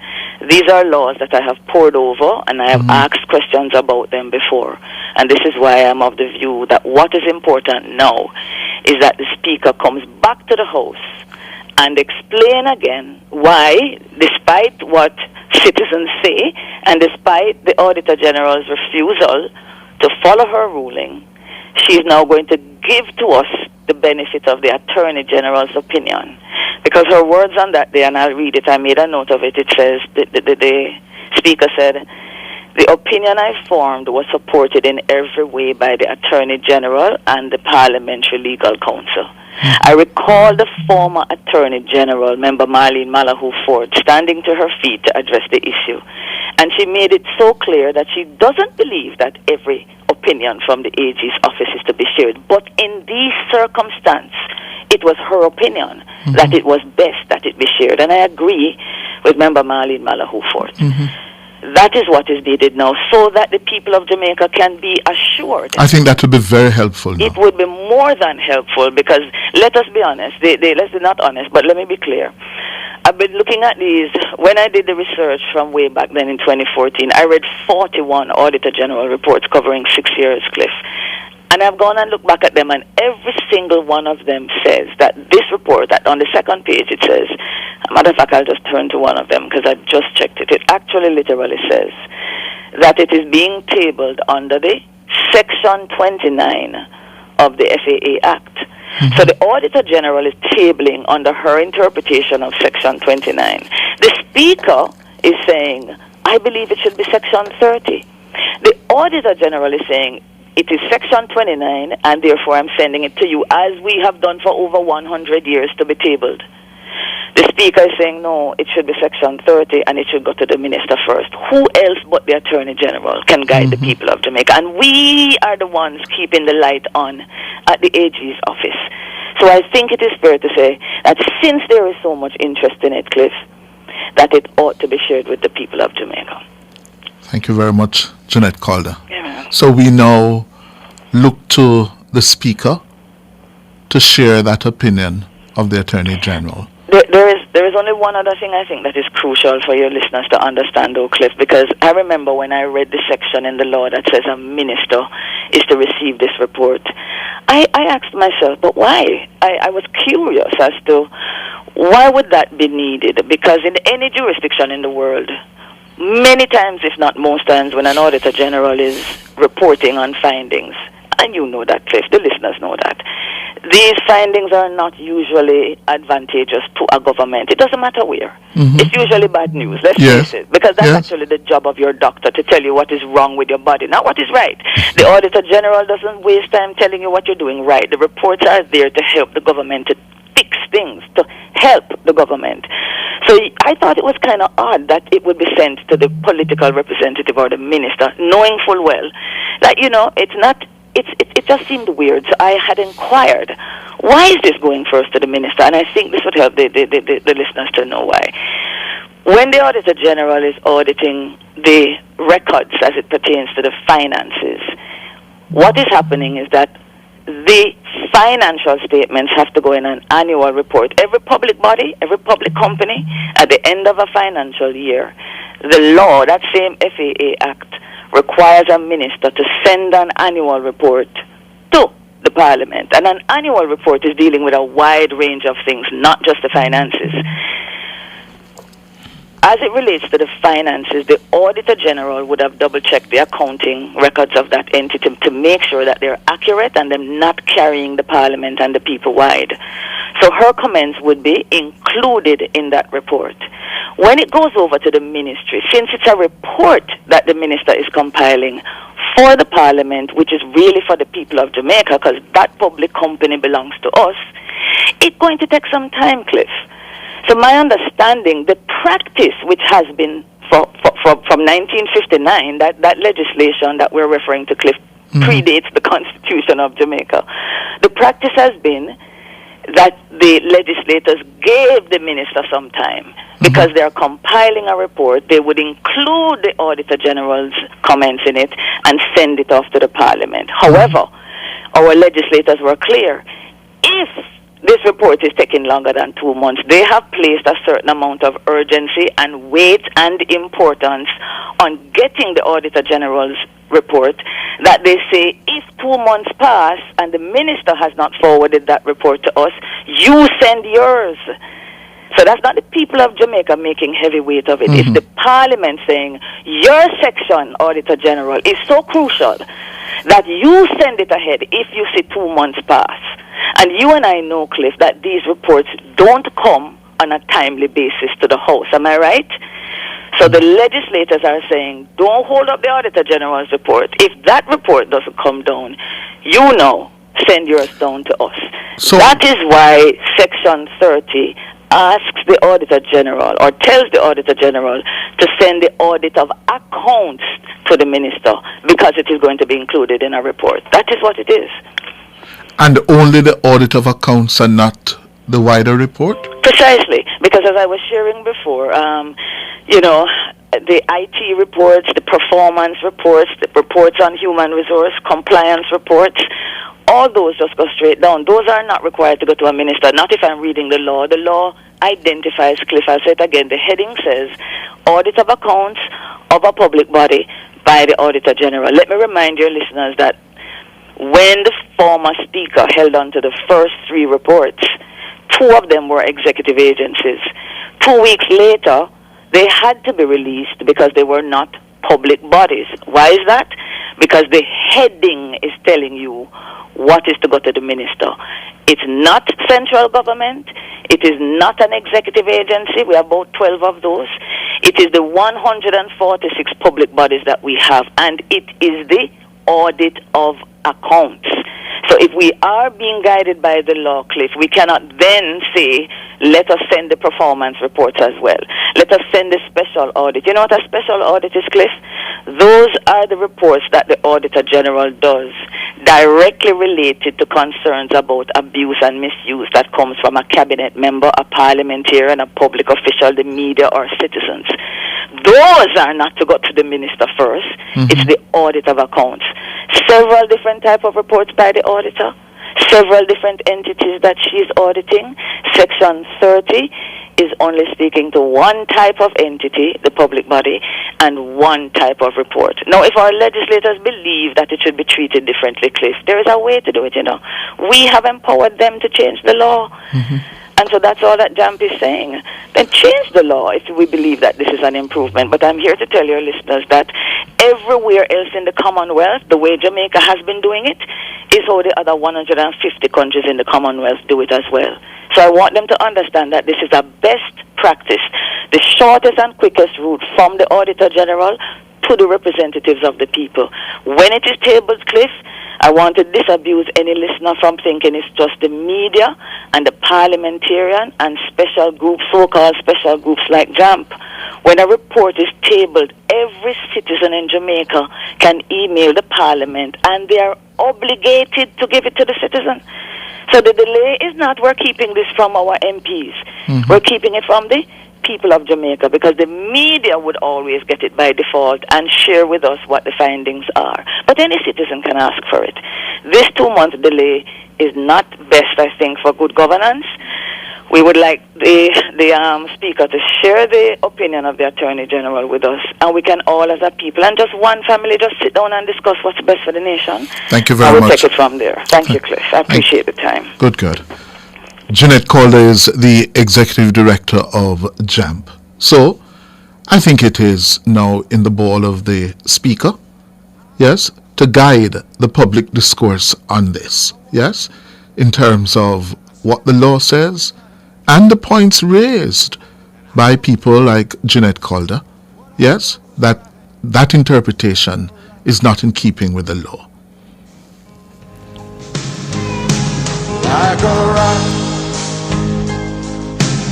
These are laws that I have pored over and I have asked questions about them before. And this is why I'm of the view that what is important now is that the Speaker comes back to the House and explain again why, despite what citizens say and despite the Auditor General's refusal to follow her ruling, she is now going to give to us the benefit of the Attorney General's opinion. Because her words on that day, and I'll read it, I made a note of it, it says, the Speaker said, the opinion I formed was supported in every way by the Attorney General and the Parliamentary Legal Counsel. I recall the former Attorney General, Member Marlene Malahoo Ford, standing to her feet to address the issue. And she made it so clear that she doesn't believe that every opinion from the AG's office is to be shared. But in these circumstances, it was her opinion that it was best that it be shared. And I agree with Member Marlene Malahoo Ford. That is what is needed now, so that the people of Jamaica can be assured. I think that would be very helpful now. It would be more than helpful because, let us be honest, let's be not honest, but let me be clear. I've been looking at these. When I did the research from way back then in 2014, I read 41 Auditor General reports covering 6 years, Cliff. And I've gone and looked back at them, and every single one of them says that this report, that on the second page it says, matter of fact, I'll just turn to one of them because I just checked it. It actually literally says that it is being tabled under the Section 29 of the FAA Act. So the Auditor General is tabling under her interpretation of Section 29. The Speaker is saying, I believe it should be Section 30. The Auditor General is saying, it is Section 29, and therefore I'm sending it to you, as we have done for over 100 years, to be tabled. The Speaker is saying, no, it should be Section 30, and it should go to the Minister first. Who else but the Attorney General can guide the people of Jamaica? And we are the ones keeping the light on at the AG's office. So I think it is fair to say that since there is so much interest in it, Cliff, that it ought to be shared with the people of Jamaica. Thank you very much, Jeanette Calder. Yeah. So we now look to the Speaker to share that opinion of the Attorney General. There is only one other thing I think that is crucial for your listeners to understand, though, Cliff, because I remember when I read the section in the law that says a minister is to receive this report, I asked myself, but why? I was curious as to why would that be needed, because in any jurisdiction in the world, many times, if not most times, when an Auditor General is reporting on findings, and you know that, Cliff, the listeners know that, these findings are not usually advantageous to a government. It doesn't matter where. It's usually bad news, let's face it, because that's actually the job of your doctor, to tell you what is wrong with your body, not what is right. The Auditor General doesn't waste time telling you what you're doing right. The reports are there to help the government to fix things, to help the government. So I thought it was kind of odd that it would be sent to the political representative or the minister, knowing full well that, you know, it's not, it just seemed weird. So I had inquired, why is this going first to the minister? And I think this would help the listeners to know why. When the Auditor General is auditing the records as it pertains to the finances, what is happening is that the financial statements have to go in an annual report. Every public body, every public company, at the end of a financial year, the law, that same FAA Act, requires a minister to send an annual report to the Parliament. And an annual report is dealing with a wide range of things, not just the finances. As it relates to the finances, the Auditor General would have double-checked the accounting records of that entity to make sure that they're accurate and them not carrying the Parliament and the people wide. So her comments would be included in that report. When it goes over to the ministry, since it's a report that the minister is compiling for the Parliament, which is really for the people of Jamaica, because that public company belongs to us, it's going to take some time, Cliff. So my understanding, the practice which has been from 1959, that legislation that we're referring to, Cliff, predates the Constitution of Jamaica. The practice has been that the legislators gave the minister some time because they're compiling a report. They would include the Auditor General's comments in it and send it off to the Parliament. However, our legislators were clear. If this report is taking longer than 2 months, they have placed a certain amount of urgency and weight and importance on getting the Auditor General's report, that they say if 2 months pass and the minister has not forwarded that report to us, you send yours. So that's not the people of Jamaica making heavy weight of it. It's the Parliament saying, your section, Auditor General, is so crucial that you send it ahead if you see 2 months pass. And you and I know, Cliff, that these reports don't come on a timely basis to the House. Am I right? So the legislators are saying, don't hold up the Auditor General's report. If that report doesn't come down, you know, send yours down to us. So that is why Section 30 asks the Auditor General, or tells the Auditor General, to send the audit of accounts to the minister, because it is going to be included in a report. That is what it is. And only the audit of accounts and not the wider report? Precisely, because as I was sharing before, you know, the IT reports, the performance reports, the reports on human resource, compliance reports, all those just go straight down. Those are not required to go to a minister, not if I'm reading the law. The law identifies, Cliff, I'll say it again, the heading says, audit of accounts of a public body by the Auditor General. Let me remind your listeners that when the former speaker held on to the first 3 reports, 2 of them were executive agencies. 2 weeks later, they had to be released because they were not public bodies. Why is that? Because the heading is telling you what is to go to the minister. It's not central government. It is not an executive agency. We have about 12 of those. It is the 146 public bodies that we have, and it is the audit of accounts. So if we are being guided by the law, Cliff, we cannot then say, let us send the performance reports as well. Let us send the special audit. You know what a special audit is, Cliff? Those are the reports that the Auditor General does, directly related to concerns about abuse and misuse that comes from a cabinet member, a parliamentarian, a public official, the media, or citizens. Those are not to go to the minister first. It's the audit of accounts. Several different types of reports by the auditor, several different entities that she's auditing. Section 30 is only speaking to one type of entity, the public body, and one type of report. Now, if our legislators believe that it should be treated differently, Cliff, there is a way to do it, you know. We have empowered them to change the law. And so that's all that JAMP is saying. Then change the law if we believe that this is an improvement. But I'm here to tell your listeners that everywhere else in the Commonwealth, the way Jamaica has been doing it, is how the other 150 countries in the Commonwealth do it as well. So I want them to understand that this is a best practice, the shortest and quickest route from the Auditor General to the representatives of the people. When it is tabled, Cliff, I want to disabuse any listener from thinking it's just the media and the parliamentarian and special groups, so-called special groups like JAMP. When a report is tabled, every citizen in Jamaica can email the parliament and they are obligated to give it to the citizen. So the delay is not we're keeping this from our MPs. Mm-hmm. We're keeping it from the people of Jamaica because the media would always get it by default and share with us what the findings are. But any citizen can ask for it. This 2-month delay is not best, I think, for good governance. We would like the Speaker to share the opinion of the Attorney General with us, and we can all, as a people, and just one family, just sit down and discuss what's best for the nation. Thank you very much. I will take it from there. Thank you, Cliff. I appreciate the time. Good. Jeanette Calder is the Executive Director of JAMP. So, I think it is now in the ball of the Speaker, yes, to guide the public discourse on this, yes, in terms of what the law says, and the points raised by people like Jeanette Calder, yes, that interpretation is not in keeping with the law. Like a rock,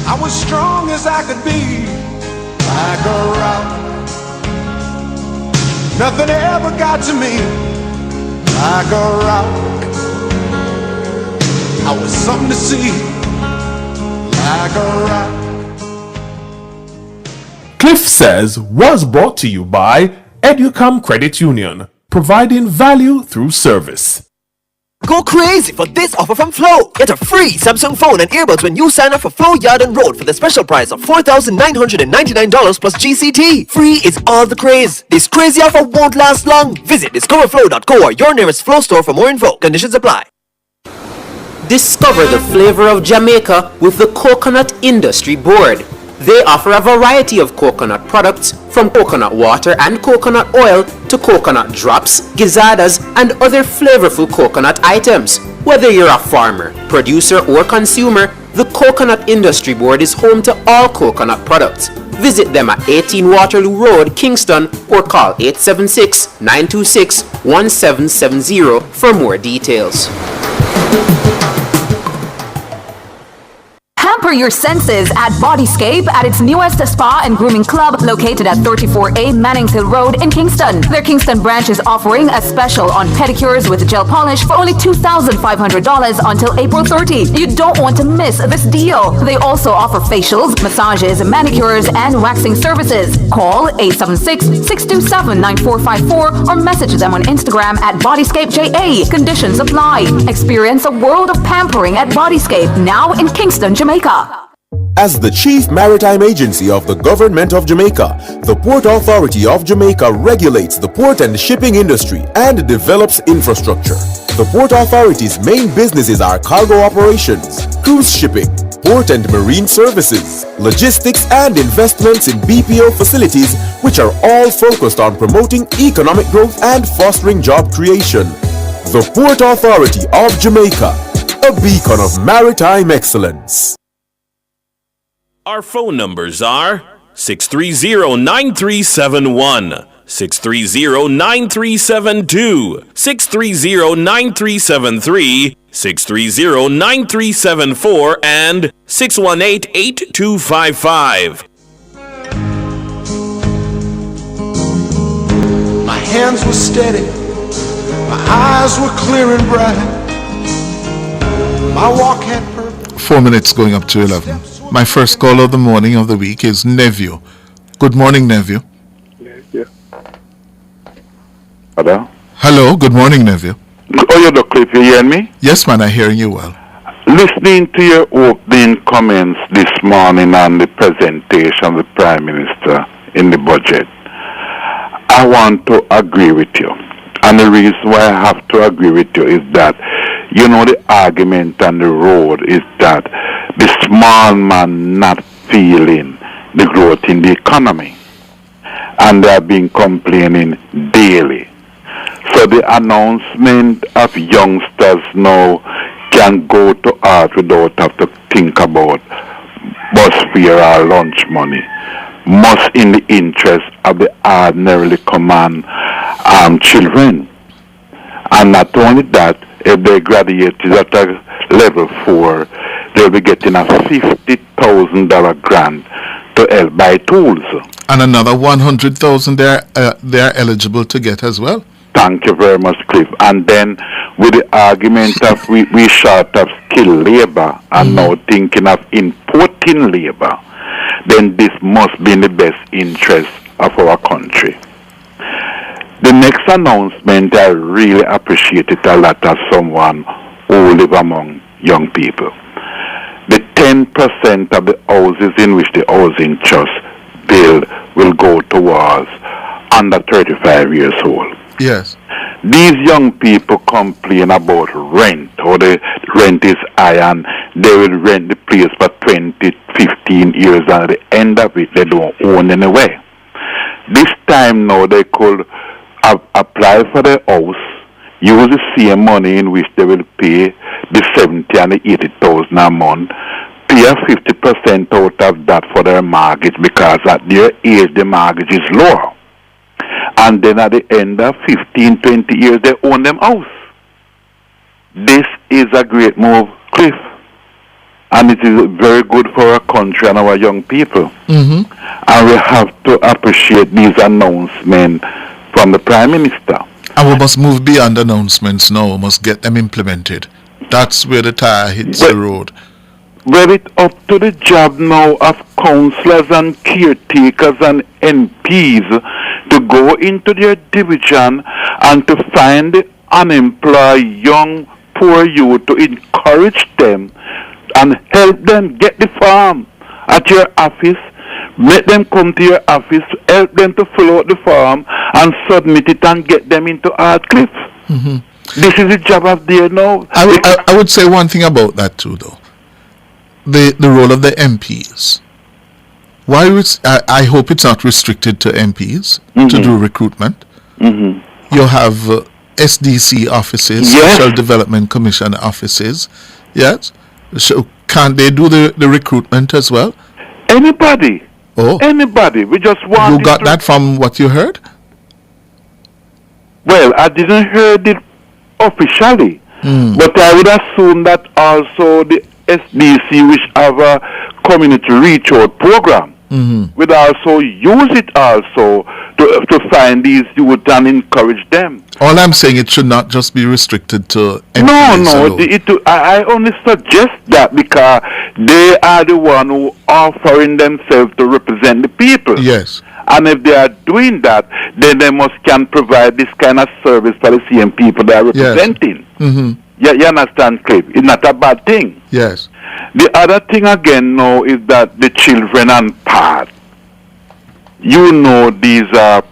I was strong as I could be. Like a rock, nothing ever got to me. Like a rock, I was something to see. Like a rock. Cliff Says was brought to you by Educom Credit Union, providing value through service. Go crazy for this offer from Flow. Get a free Samsung phone and earbuds when you sign up for Flow Yard and Road for the special price of $4,999 plus GCT. Free is all the craze. This crazy offer won't last long. Visit discoverflow.co or your nearest Flow store for more info. Conditions apply. Discover the flavor of Jamaica with the Coconut Industry Board. They offer a variety of coconut products, from coconut water and coconut oil to coconut drops, gizadas, and other flavorful coconut items. Whether you're a farmer, producer, or consumer, the Coconut Industry Board is home to all coconut products. Visit them at 18 Waterloo Road, Kingston, or call 876-926-1770 for more details. Pamper your senses at Bodyscape at its newest spa and grooming club located at 34A Mannings Hill Road in Kingston. Their Kingston branch is offering a special on pedicures with gel polish for only $2,500 until April 30. You don't want to miss this deal. They also offer facials, massages, manicures, and waxing services. Call 876-627-9454 or message them on Instagram at BodyscapeJA. Conditions apply. Experience a world of pampering at Bodyscape, now in Kingston, Jamaica. As the chief maritime agency of the Government of Jamaica, the Port Authority of Jamaica regulates the port and shipping industry and develops infrastructure. The Port Authority's main businesses are cargo operations, cruise shipping, port and marine services, logistics, and investments in BPO facilities, which are all focused on promoting economic growth and fostering job creation. The Port Authority of Jamaica, a beacon of maritime excellence. Our phone numbers are 630-9371, 630-9372, 630-9373, 630-9374, and 618-8255. My hands were steady, my eyes were clear and bright. My walk had purpose. 4 minutes going up to 11. My first call of the morning of the week is Nephew. Good morning, Nephew. Yeah. Hello? Hello, good morning, Nephew. Oh, you're the Cliff, you hearing me? Yes, man, I'm hearing you well. Listening to your opening comments this morning on the presentation of the Prime Minister in the budget, I want to agree with you. And the reason why I have to agree with you is that, you know, the argument on the road is that the small man not feeling the growth in the economy. And they have been complaining daily. So the announcement of youngsters now can go to art without have to think about bus fare or lunch money. Must in the interest of the ordinarily common children. And not only that, if they graduate at a level 4, they'll be getting a $50,000 grant to help buy tools. And another 100,000 they're eligible to get as well. Thank you very much, Cliff. And then with the argument of we short of skilled labor and now thinking of importing labor, then this must be in the best interest of our country. The next announcement, I really appreciate it a lot as someone who live among young people. The 10% of the houses in which the housing trust build will go towards under 35 years old. Yes. These young people complain about rent, or the rent is high, and they will rent the place for 20, 15 years, and at the end of it, they don't own anyway. This time now, they could apply for the house, use the same money in which they will pay the 70 and the 80,000 a month, pay a 50% out of that for their mortgage, because at their age, the mortgage is lower. And then at the end of 15, 20 years, they own them house. This is a great move, Cliff. And it is very good for our country and our young people. And we have to appreciate these announcements from the Prime Minister. And we must move beyond announcements now. We must get them implemented. That's where the tire hits the road. Well, it's up to the job now of councillors and caretakers and MPs to go into their division and to find the unemployed young poor youth, to encourage them and help them get the form at your office. Make them come to your office, help them to fill out the form and submit it and get them into Cliff. This is the job of there now. I would say one thing about that too, though. The role of the MPs. I hope it's not restricted to MPs to do recruitment. You have SDC offices, Special Development Commission offices. Yes. So can't they do the recruitment as well? Anybody. Oh. Anybody. We just want. You got that from what you heard? Well, I didn't hear it officially, but I would assume that also the SDC, which have a community reach out program, would also use it also to find these youth and encourage them. All I'm saying, it should not just be restricted to MPs alone. I only suggest that because they are the one who are offering themselves to represent the people. Yes. And if they are doing that, then they can provide this kind of service for the same people they are representing. Yes. You understand, Cliff? It's not a bad thing. Yes. The other thing again now is that the children and part, you know, these are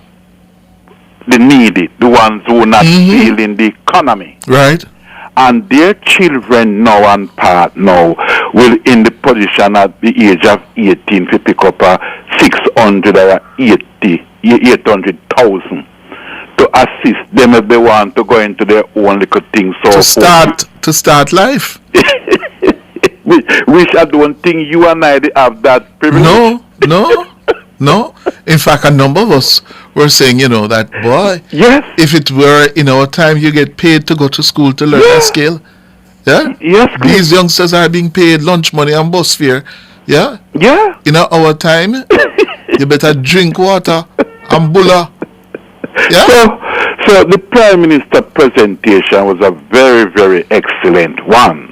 the needy, the ones who are not feeling the economy. Right. And their children now and part now will in the position at the age of 18 to pick up a 600 or 800,000 to assist them if they want to go into their own little things. So to start life. Which I don't think you and I have that privilege. No. In fact, a number of us were saying, that, boy, if it were in our time, you get paid to go to school to learn a skill. Yeah? Yes. These youngsters are being paid lunch money and bus fare. Yeah? Yeah. In our time, you better drink water and bulla. Yeah? So the Prime Minister presentation was a very, very excellent one.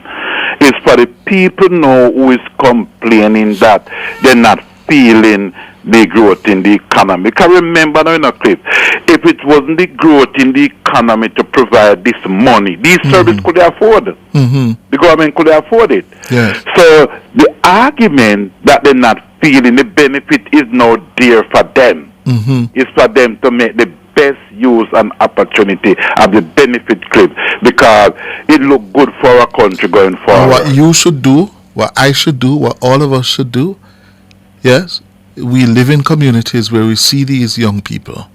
It's for the people now who is complaining that they're not feeling the growth in the economy. Because remember now, Cliff, if it wasn't the growth in the economy to provide this money, these services could afford it. The government could afford it. Yes. So the argument that they're not feeling the benefit is now there for them. It's for them to make the best use and opportunity of the benefit, Cliff, because it look good for our country going forward. What you should do, what I should do, what all of us should do, yes, we live in communities where we see these young people.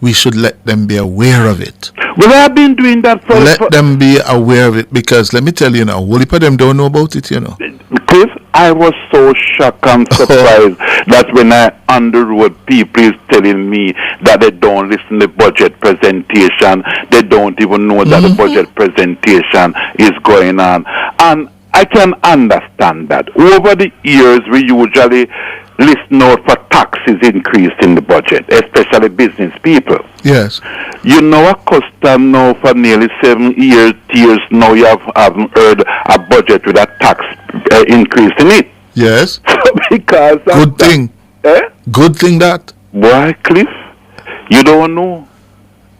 We should let them be aware of it. Well, I've been doing that for... Let them be aware of it, because let me tell you now, whole heap of them don't know about it, you know. Cliff, I was so shocked and surprised that when I on the road, people is telling me that they don't listen to the budget presentation. They don't even know that the budget presentation is going on. And I can understand that. Over the years, we usually listen out for taxes increase in the budget, especially business people. Yes. You know a custom now for nearly 7 years now you haven't heard a budget with a tax increase in it. Yes. Because good thing. Good thing that. Boy, Cliff, you don't know.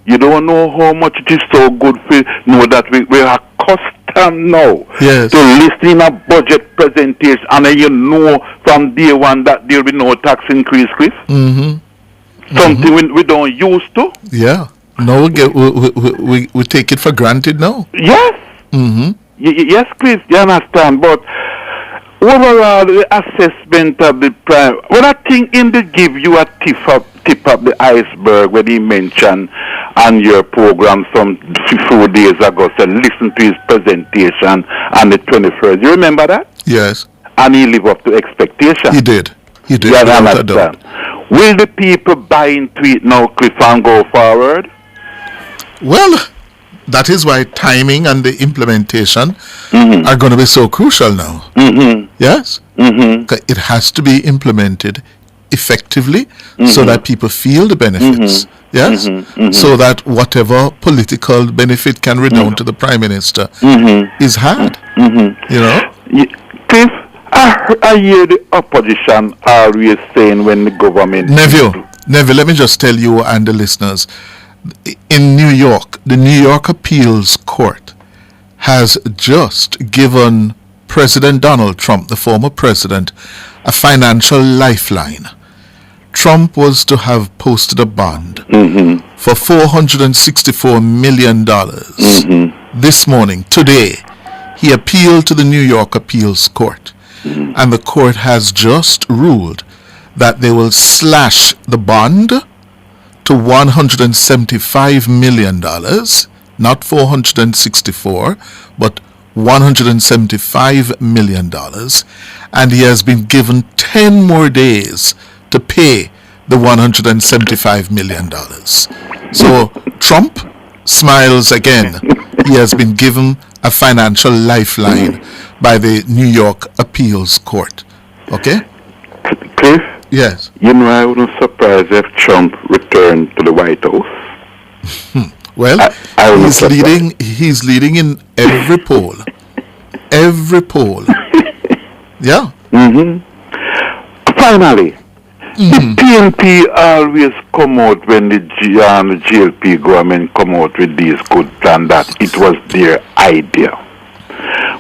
You don't know how much it is so good for know that we are accustomed now yes. to listening a budget presentation, and then you know from day one that there will be no tax increase, Cliff. Something we don't used to. Yeah. No, we take it for granted now. Yes. Yes, Cliff, you understand. But overall, the assessment of the prime, well, I think him to give you a tip up the iceberg when he mentioned on your program some few days ago, said listen to his presentation on the 21st. You remember that? Yes. And he lived up to expectation. He did. He did. You understand? Will the people buy into it now, Cliff, and go forward? Well, that is why timing and the implementation are going to be so crucial now. Yes? It has to be implemented effectively so that people feel the benefits. Yes? So that whatever political benefit can redound to the Prime Minister is had. You know? Cliff, I hear the opposition always saying when the government... Neville, let me just tell you and the listeners. In New York, the New York Appeals Court has just given President Donald Trump, the former president, a financial lifeline. Trump was to have posted a bond for $464 million. This morning, today, he appealed to the New York Appeals Court, and the court has just ruled that they will slash the bond to $175 million, not 464, but $175 million, and he has been given 10 more days to pay the $175 million. So Trump smiles again. He has been given a financial lifeline by the New York Appeals Court. Okay? Cliff? Yes. You know, I wouldn't surprise if Trump returned to the White House. Well, he's leading in every poll. Every poll. Yeah. Finally, the PNP always come out when the GLP government come out with these good plans that it was their idea.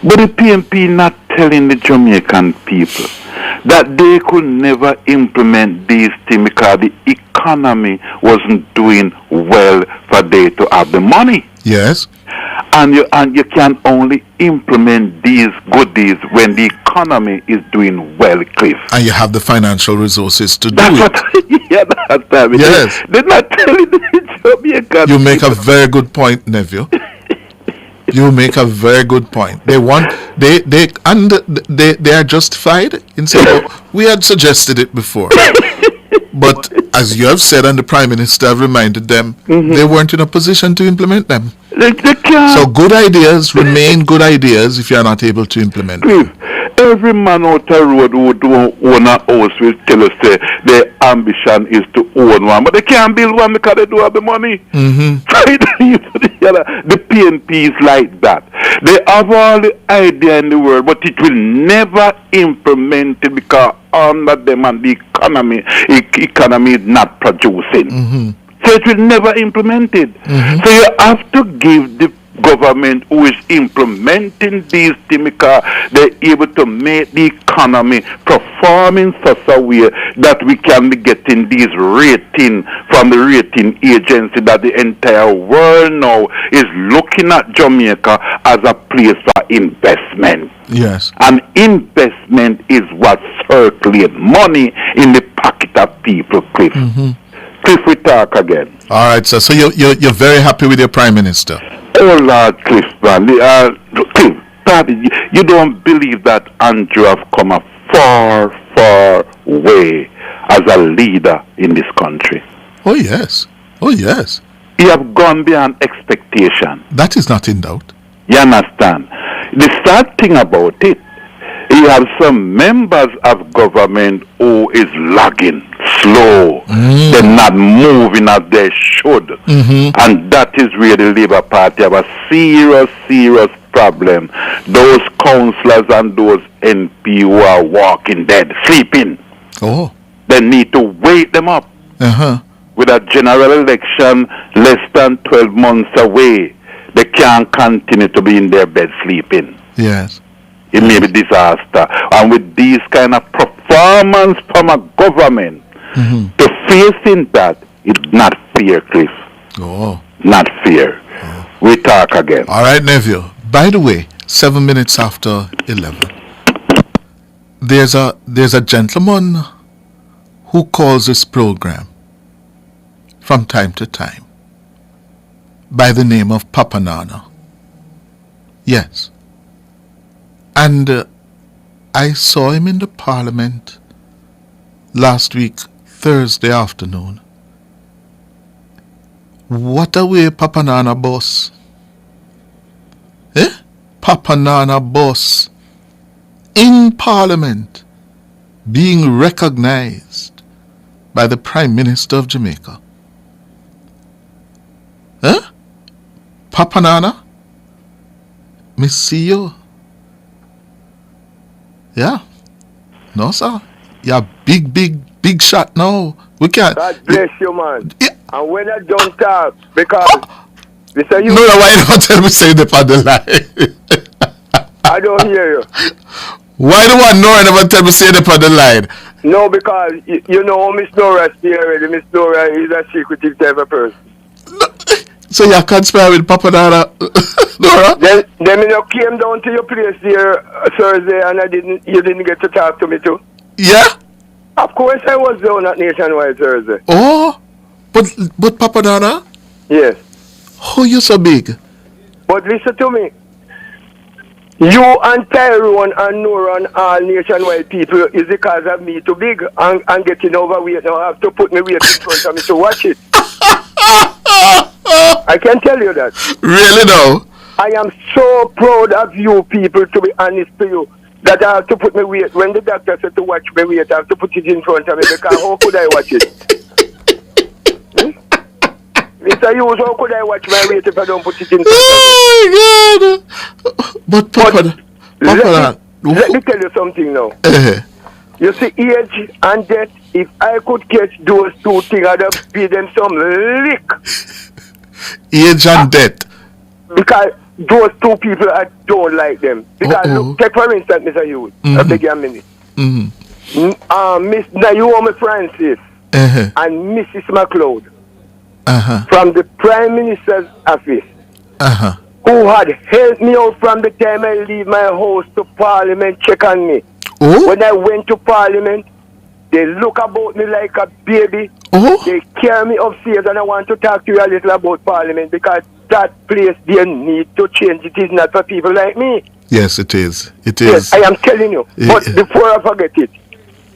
But the PNP not telling the Jamaican people that they could never implement these things because the economy wasn't doing well for they to have the money. Yes. And you can only implement these goodies when the economy is doing well, Cliff. And you have the financial resources to do it. Yes. They're not telling the Jamaican You make a very good point, nephew. You make a very good point. They are justified in saying, oh, we had suggested it before. But as you have said, and the Prime Minister have reminded them, they weren't in a position to implement them. They can't. So good ideas remain good ideas if you are not able to implement them. Every man out the road who don't own a house will tell us their ambition is to own one, but they can't build one because they don't have the money. The PNP is like that. They have all the idea in the world, but it will never implement it because under them and the economy is not producing. So it will never implement it. So you have to give the government who is implementing these things because they're able to make the economy perform in such a way that we can be getting these rating from the rating agency that the entire world now is looking at Jamaica as a place for investment. Yes. And investment is what circulates money in the pocket of people, Cliff. Cliff, we talk again. All right, sir. So you're very happy with your Prime Minister? Oh, Lord, Cliff, man. Cliff, Daddy, you don't believe that Andrew have come a far, far way as a leader in this country. Oh, yes. Oh, yes. He have gone beyond expectation. That is not in doubt. You understand? The sad thing about it, he have some members of government who is lagging, slow. They're not moving as they should. And that is where the Labour Party have a serious, serious problem. Those councillors and those MP who are walking dead, sleeping. Oh. They need to wake them up. With a general election less than 12 months away, they can't continue to be in their bed sleeping. Yes. It may be disaster. And with these kind of performance from a government, to facing that, it's not fair, Cliff. Oh. Not fair. We talk again. All right, nephew. By the way, 7 minutes after 11. There's a gentleman who calls this program from time to time by the name of Papa Nana. Yes. And I saw him in the Parliament last week, Thursday afternoon. What a way, Papa Nana boss. Papa Nana boss. In Parliament, being recognized by the Prime Minister of Jamaica. Papa Nana? Me see you. Yeah. No, sir. You're big shot now. We can't. God bless you, man. Yeah. And when I don't talk, because Mr. No, why you don't tell me say the on the line? I don't hear you. Why do I know I never tell me say the on the line? No, because you know Miss Nora is here already. Miss Nora is a secretive type of person. No. So you're conspiring with Papa Nana, Nora? Then you came down to your place there Thursday and you didn't get to talk to me too. Yeah? Of course I was down at Nationwide Thursday. Oh, but Papa Nana? Yes. How you so big? But listen to me. You and Tyrone and Nora and all Nationwide people is because of me too big and getting overweight. Now I have to put me weight in front of me to watch it. I can tell you that. Really though? I am so proud of you people, to be honest to you, that I have to put my weight. When the doctor said to watch my weight, I have to put it in front of me because how could I watch it? Mr. Hughes, how could I watch my weight if I don't put it in front of me? Oh my God! But Papa, let me tell you something now. You see, age and death, if I could catch those two things, I'd have paid them some lick. Age and death. Because those two people, I don't like them. Because look, take for instance, Mr. Hughes, I beg you a minute. Miss Naomi Francis and Mrs. McLeod from the Prime Minister's office who had helped me out from the time I leave my house to Parliament, check on me. When I went to Parliament, they look about me like a baby. They carry me upstairs, and I want to talk to you a little about Parliament because that place they need to change. It is not for people like me. Yes, it is. It is. Yes, I am telling you. But before I forget it,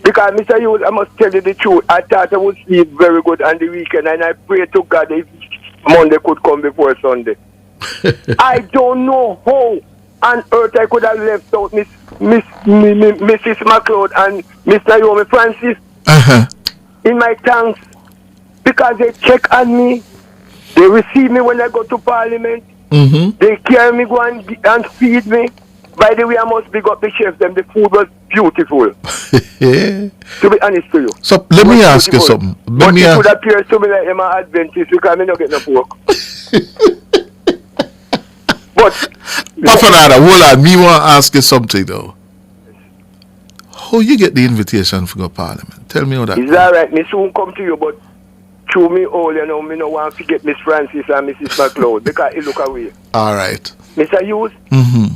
because Mr. Hughes, I must tell you the truth. I thought I would sleep very good on the weekend, and I pray to God if Monday could come before Sunday. I don't know how on earth I could have left out Mrs. McLeod and Mr. Naomi Francis in my thanks because they check on me, they receive me when I go to Parliament, they carry me, go and feed me. By the way, I must big up the chef, them. The food was beautiful. To be honest to you. So let me ask you something. But it would appear to me like I'm an Adventist because I don't get no pork. But Papa Nana, hold on. Me want to ask you something though. How you get the invitation for go Parliament? Tell me how that. It's alright. Me soon come to you, but through me all, you know, me no want to get Miss Francis and Mrs. McLeod because it look away. Alright. Mr. Hughes,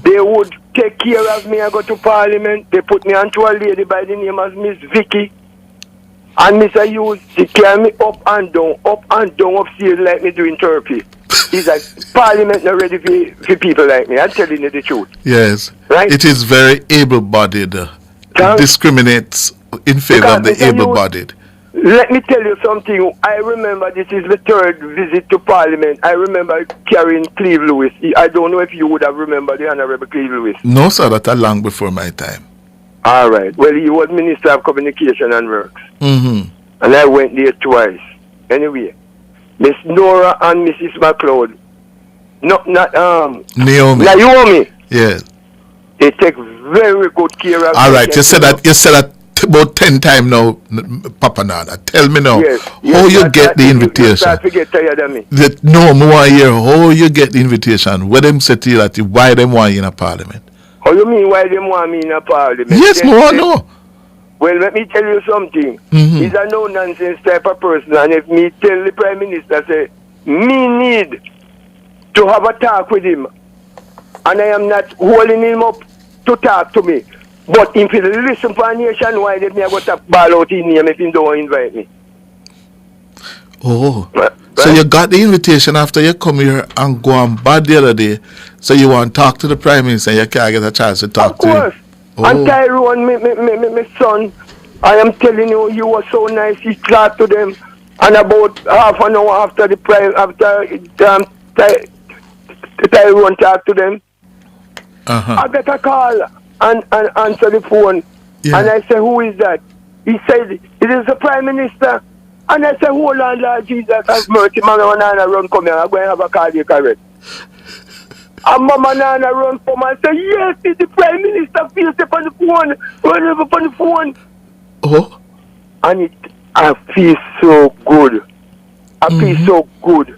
they would take care of me. I go to Parliament. They put me onto a lady by the name of Miss Vicky. And Mr. Hughes, he carry me up and down upstairs like me doing therapy. He's like, Parliament not ready for people like me. I'm telling you the truth. Yes. Right? It is very able-bodied. It discriminates in favor of the able-bodied. Let me tell you something. I remember this is the third visit to Parliament. I remember carrying Cleve Lewis. I don't know if you would have remembered the Honorable Cleve Lewis. No, sir, that long before my time. All right. Well, he was Minister of Communication and Works. Mm-hmm. And I went there twice. Anyway, Miss Nora and Mrs. McLeod. Naomi. Yes. They take very good care of. All right. You said that about 10 times now, Papa Nana. Tell me now, how you get the invitation? No, I want to hear how you get the invitation. What them say to you that why them want you in a parliament? How you mean why them want me in a parliament? Yes, no. Well, let me tell you something. Mm-hmm. He's a no-nonsense type of person, and if me tell the Prime Minister, say, me need to have a talk with him, and I am not holding him up to talk to me, but if he listen for a nationwide, if me I go to ball out in him if he don't invite me. Oh, right. So you got the invitation after you come here and go on bad the other day, so you want to talk to the Prime Minister and you can't get a chance to talk to him. Of course. And Tyrone, my son, I am telling you, you were so nice. He talked to them, and about half an hour after Tyrone talked to them, I get a call and answer the phone, and I say, who is that? He said, it is the Prime Minister. And I say, hold on, Lord Jesus, have mercy, Mama Nana run come here, I'm going to have a cardiac arrest. And Mama Nana run come and say, yes, it's the Prime Minister, feels up on the phone, run over on the phone. Oh. And I feel so good. I feel so good.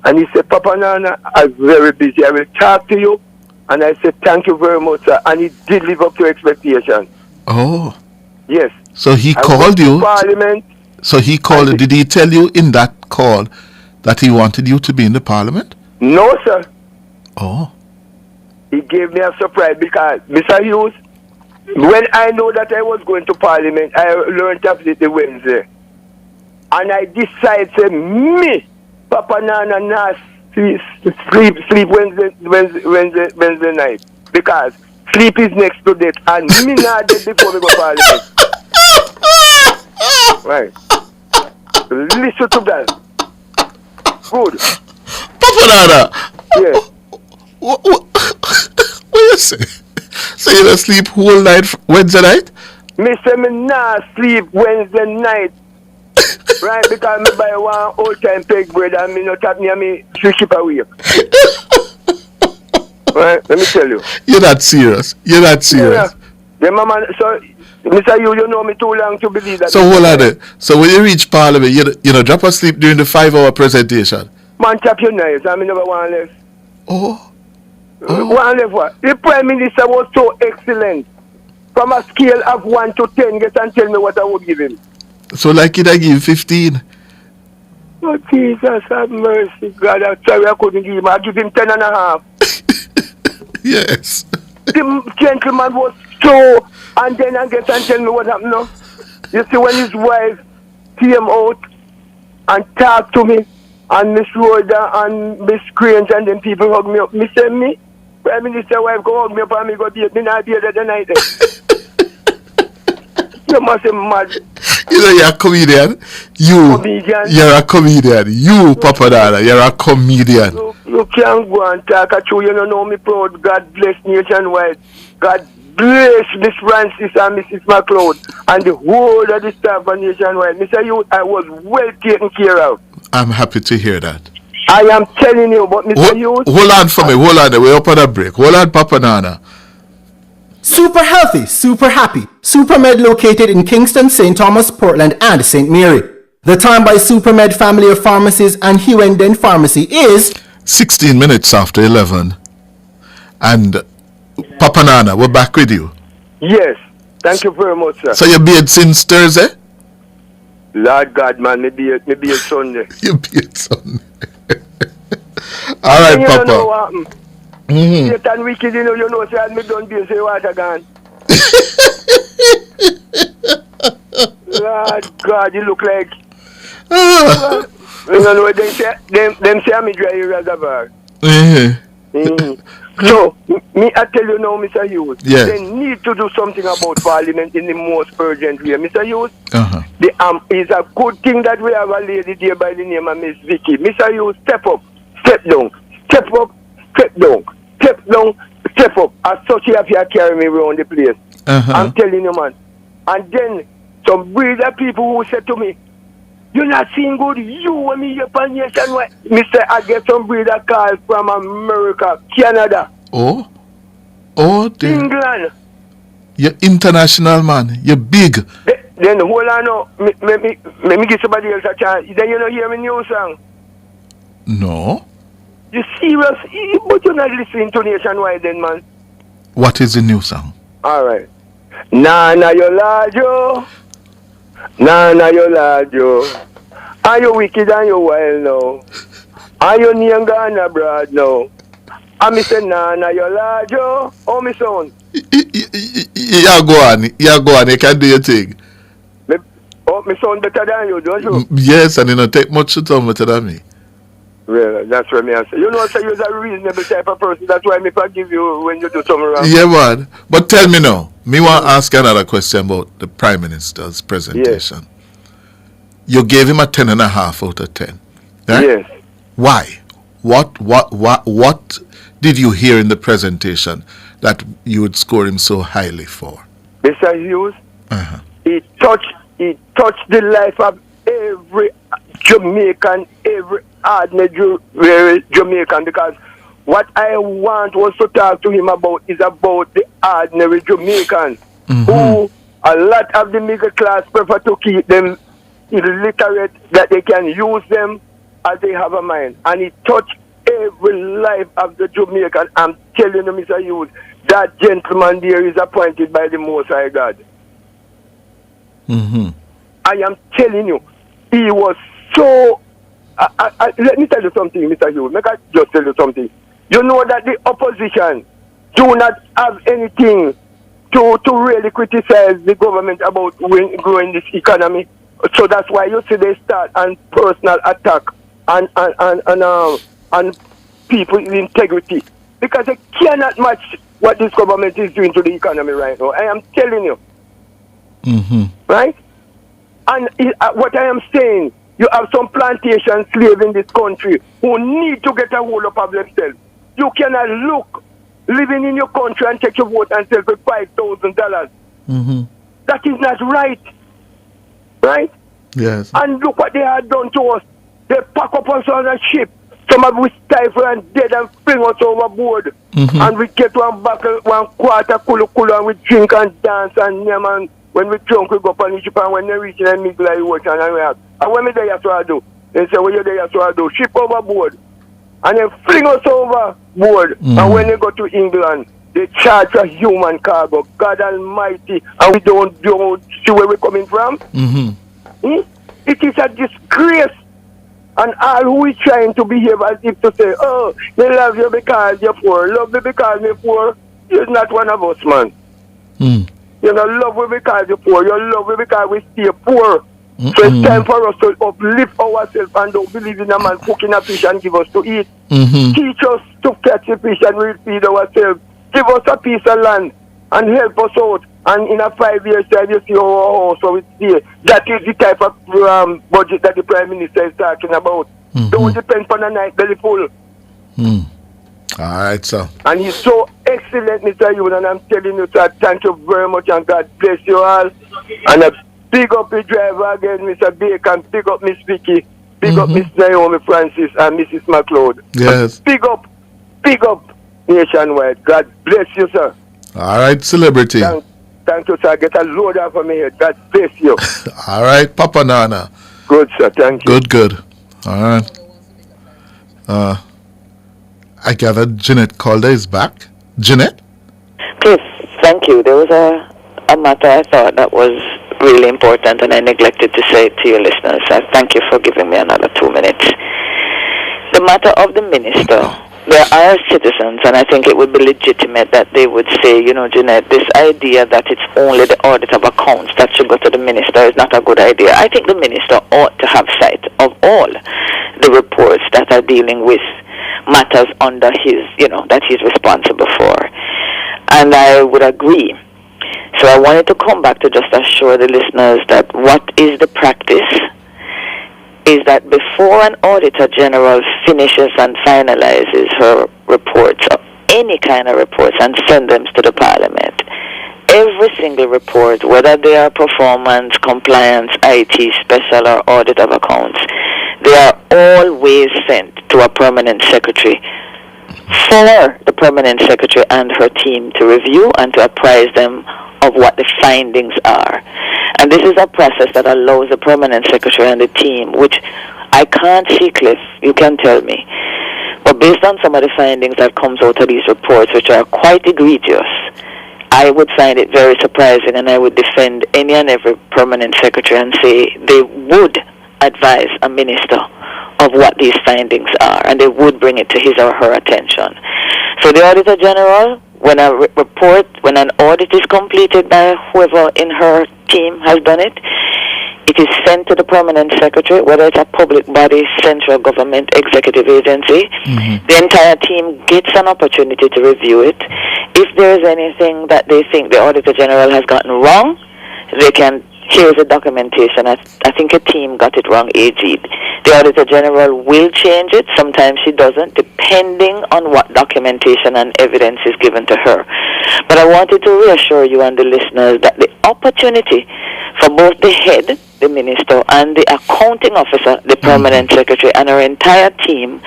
And he said, Papa Nana, I'm very busy. I will talk to you. And I said, thank you very much, sir. And he did live up to expectation. Oh. Yes. So he called you. Parliament. So he called you. Did he tell you in that call that he wanted you to be in the Parliament? No, sir. Oh. He gave me a surprise because, Mr. Hughes, when I know that I was going to Parliament, I learned to visit the Wednesday. And I decided, say, me, Papa Nana, not sleep Wednesday night. Because sleep is next to death. And me not dead before we go to Parliament. Right. Listen to that. Good. Papa Nana. Yeah. What you say? So you don't sleep whole night Wednesday night? Me say me not sleep Wednesday night. Right, because me buy one old time peg bread and me not have me 3 ship away. Right, let me tell you. You're not serious. Yeah. The mama, so Mr. You know me too long to believe that. So hold on there. So when you reach Parliament, you know, drop asleep during the 5-hour presentation. Man, tap your knives. I mean, never one left. Oh. One left what? The Prime Minister was so excellent. From a scale of 1 to 10, get and tell me what I would give him. So like it, I give 15. Oh, Jesus, have mercy, God. I'm sorry I couldn't give him. I give him 10.5. Yes. The gentleman was so, and then I get and tell me what happened now. You see, when his wife came out and talked to me, and Miss Rhoda and Miss Grange, and then people hug me up. Me say, me, Prime Minister wife go hug me up and me go date. Me not date that night. You must be mad. You know you're a comedian. You're a comedian. You, Papa Nana, you're a comedian. You can't go and talk at you. You don't know me proud. God bless nationwide. God bless Miss Francis and Mrs. McLeod and the whole of the staff of nationwide. Mr. Youth, I was well taken care of. I'm happy to hear that. I am telling you, but Mr. Youth. Hold on for me. Hold on. We're up on a break. Hold on, Papa Nana. Super healthy, super happy. SuperMed located in Kingston, St. Thomas, Portland, and St. Mary. The time by SuperMed family of pharmacies and Hughes Pharmacy is 16 minutes after 11. And Papa Nana, we're back with you. Yes. Thank you very much, sir. So you bathed since Thursday? Lord God, man, maybe it's Sunday. You bathed Sunday. All right, you Papa. Don't know what happened. Satan wicked, you know, say I me done be say water gone. Lord God, you look like. You know, them say I'm a dry reservoir. So, me, I tell you now, Mr. Hughes, yes. they need to do something about Parliament in the most urgent way. Mr. Hughes, it's a good thing that we have a lady there by the name of Miss Vicky. Mr. Hughes, step up, step down, step up, step down, step down, step up. As such, you have to carry me around the place. I'm telling you, man. And then, some breeder people who said to me, you're not seeing good, you and me, your nationwide. Mister, I get some breeder calls from America, Canada. Oh, dear. England. You're international, man. You're big. Then hold on now. Let me give somebody else a chance. Then you don't hear me new song. No. You serious? But you're not listening to nationwide then, man. What is the new song? Alright. Nana yo lajo. Nana yo lajo. Are you wicked and you wild now? Are you nyangana broad now? I say Nana yo lajo. Oh my son. Yeah, go on. You can do your thing. Oh, my son better than you, don't you? Yes, and you don't take much to tell better than me. Well, that's what me I say. You know, so you're a reasonable type of person. That's why me forgive you when you do something wrong. Yeah, man. But tell me now. Me want to ask another question about the Prime Minister's presentation. Yes. You gave him a 10.5 out of 10. Right? Yes. Why? What did you hear in the presentation that you would score him so highly for? Mr. Hughes, he touched the life of every Jamaican, every ordinary Jamaican, because what I want was to talk to him about is about the ordinary Jamaican who a lot of the middle class prefer to keep them illiterate, that they can use them as they have a mind. And he touched every life of the Jamaican. I'm telling you, Mr. Hughes, that gentleman there is appointed by the Most High God. I am telling you, he was so... let me tell you something, Mr. Hughes. Let me just tell you something. You know that the opposition do not have anything to really criticize the government about growing this economy. So that's why you see they start on personal attack and people's integrity. Because they cannot match what this government is doing to the economy right now. I am telling you. Right? And what I am saying, you have some plantation slaves in this country who need to get a hold of themselves. You cannot look living in your country and take your vote and sell for $5,000. That is not right. Right? Yes. And look what they have done to us. They pack up us on a ship. Some of us stifle and dead and fling us overboard. And we get one quarter kulu and we drink and dance and man. When we drunk, we go up on the ship, and when they reach in the middle of the ocean, and we have. And when we there, so I do. They say, well, you're there, so I do. Ship overboard. And then fling us overboard. And when they go to England, they charge a human cargo. God Almighty. And we don't see where we're coming from. It is a disgrace. And all who is trying to behave as if to say, oh, they love you because you're poor. Love me because you're poor. You're not one of us, man. You know, love me because you're poor. You love me because we stay poor. So it's time for us to uplift ourselves and don't believe in a man cooking a fish and give us to eat. Teach us to catch a fish and we'll feed ourselves. Give us a piece of land and help us out. And in a 5 years time, you see our house, so it's there. That is the type of budget that the Prime Minister is talking about. Don't depend on a night belly full. All right, sir. And he's so excellent, Mr. Hughes, and I'm telling you, sir, thank you very much, and God bless you all. And a big up the driver again, Mr. Bacon, big up Miss Vicky, big up Miss Naomi Francis and Mrs. McLeod. Yes. Big up nationwide. God bless you, sir. All right, celebrity. Thank you, sir. Get a load off of me here. God bless you. All right, Papa Nana. Good, sir. Thank you. Good. All right. I gather Jeanette Calder is back. Jeanette? Chris, thank you. There was a matter I thought that was really important and I neglected to say it to your listeners. I thank you for giving me another 2 minutes. The matter of the minister there are citizens, and I think it would be legitimate that they would say, you know, Jeanette, this idea that it's only the audit of accounts that should go to the minister is not a good idea. I think the minister ought to have sight of all the reports that are dealing with matters under his, you know, that he's responsible for. And I would agree. So I wanted to come back to just assure the listeners that what is the practice is that before an Auditor General finishes and finalizes her reports, or any kind of reports, and sends them to the Parliament, every single report, whether they are performance, compliance, IT, special, or audit of accounts, they are always sent to a permanent secretary for the permanent secretary and her team to review and to apprise them of what the findings are. And this is a process that allows the permanent secretary and the team, which I can't see, Cliff, you can tell me, but based on some of the findings that comes out of these reports, which are quite egregious, I would find it very surprising, and I would defend any and every permanent secretary and say they would advise a minister of what these findings are, and they would bring it to his or her attention. So the Auditor General, when a report, when an audit is completed by whoever in her team has done it, it is sent to the permanent secretary, whether it's a public body, central government, executive agency. The entire team gets an opportunity to review it. If there is anything that they think the Auditor General has gotten wrong, they can, here's the documentation. I think a team got it wrong, AG. The Auditor General will change it. Sometimes she doesn't, depending on what documentation and evidence is given to her. But I wanted to reassure you and the listeners that the opportunity for both the head, the minister, and the accounting officer, the permanent secretary, and her entire team,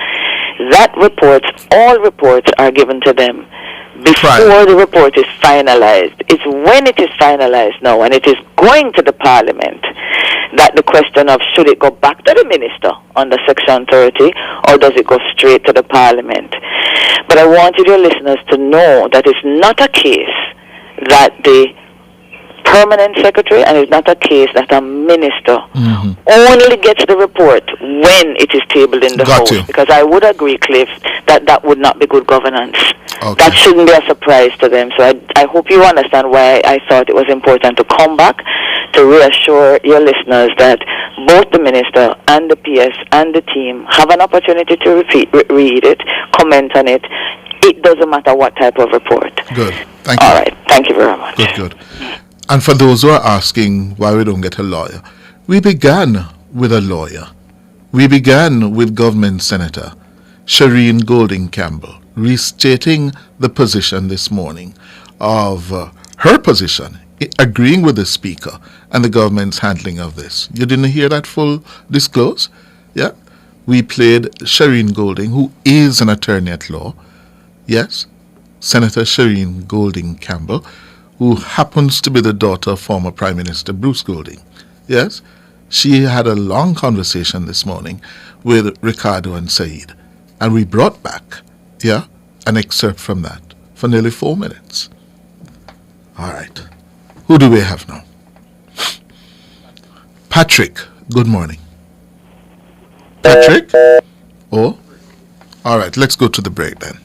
that reports, all reports are given to them before the report is finalized. It's when it is finalized now and it is going to the Parliament that the question of should it go back to the minister under Section 30 or does it go straight to the Parliament. But I wanted your listeners to know that it's not a case that the permanent secretary, and it's not a case that a minister only gets the report when it is tabled in the House. Because I would agree, Cliff, that that would not be good governance. That shouldn't be a surprise to them. So I hope you understand why I thought it was important to come back to reassure your listeners that both the minister and the PS and the team have an opportunity to read it, comment on it. It doesn't matter what type of report. Good. Thank you. All right. Thank you very much. Good. And for those who are asking why we don't get a lawyer, we began with a lawyer. We began with Government Senator Shireen Golding Campbell restating the position this morning of her position, agreeing with the Speaker and the government's handling of this. You didn't hear that full disclose? Yeah? We played Shireen Golding, who is an attorney at law. Yes? Senator Shireen Golding Campbell, who happens to be the daughter of former Prime Minister Bruce Golding. Yes? She had a long conversation this morning with Ricardo and Said. And we brought back, an excerpt from that for nearly 4 minutes. All right. Who do we have now? Patrick, good morning. Patrick? Oh? All right, let's go to the break then.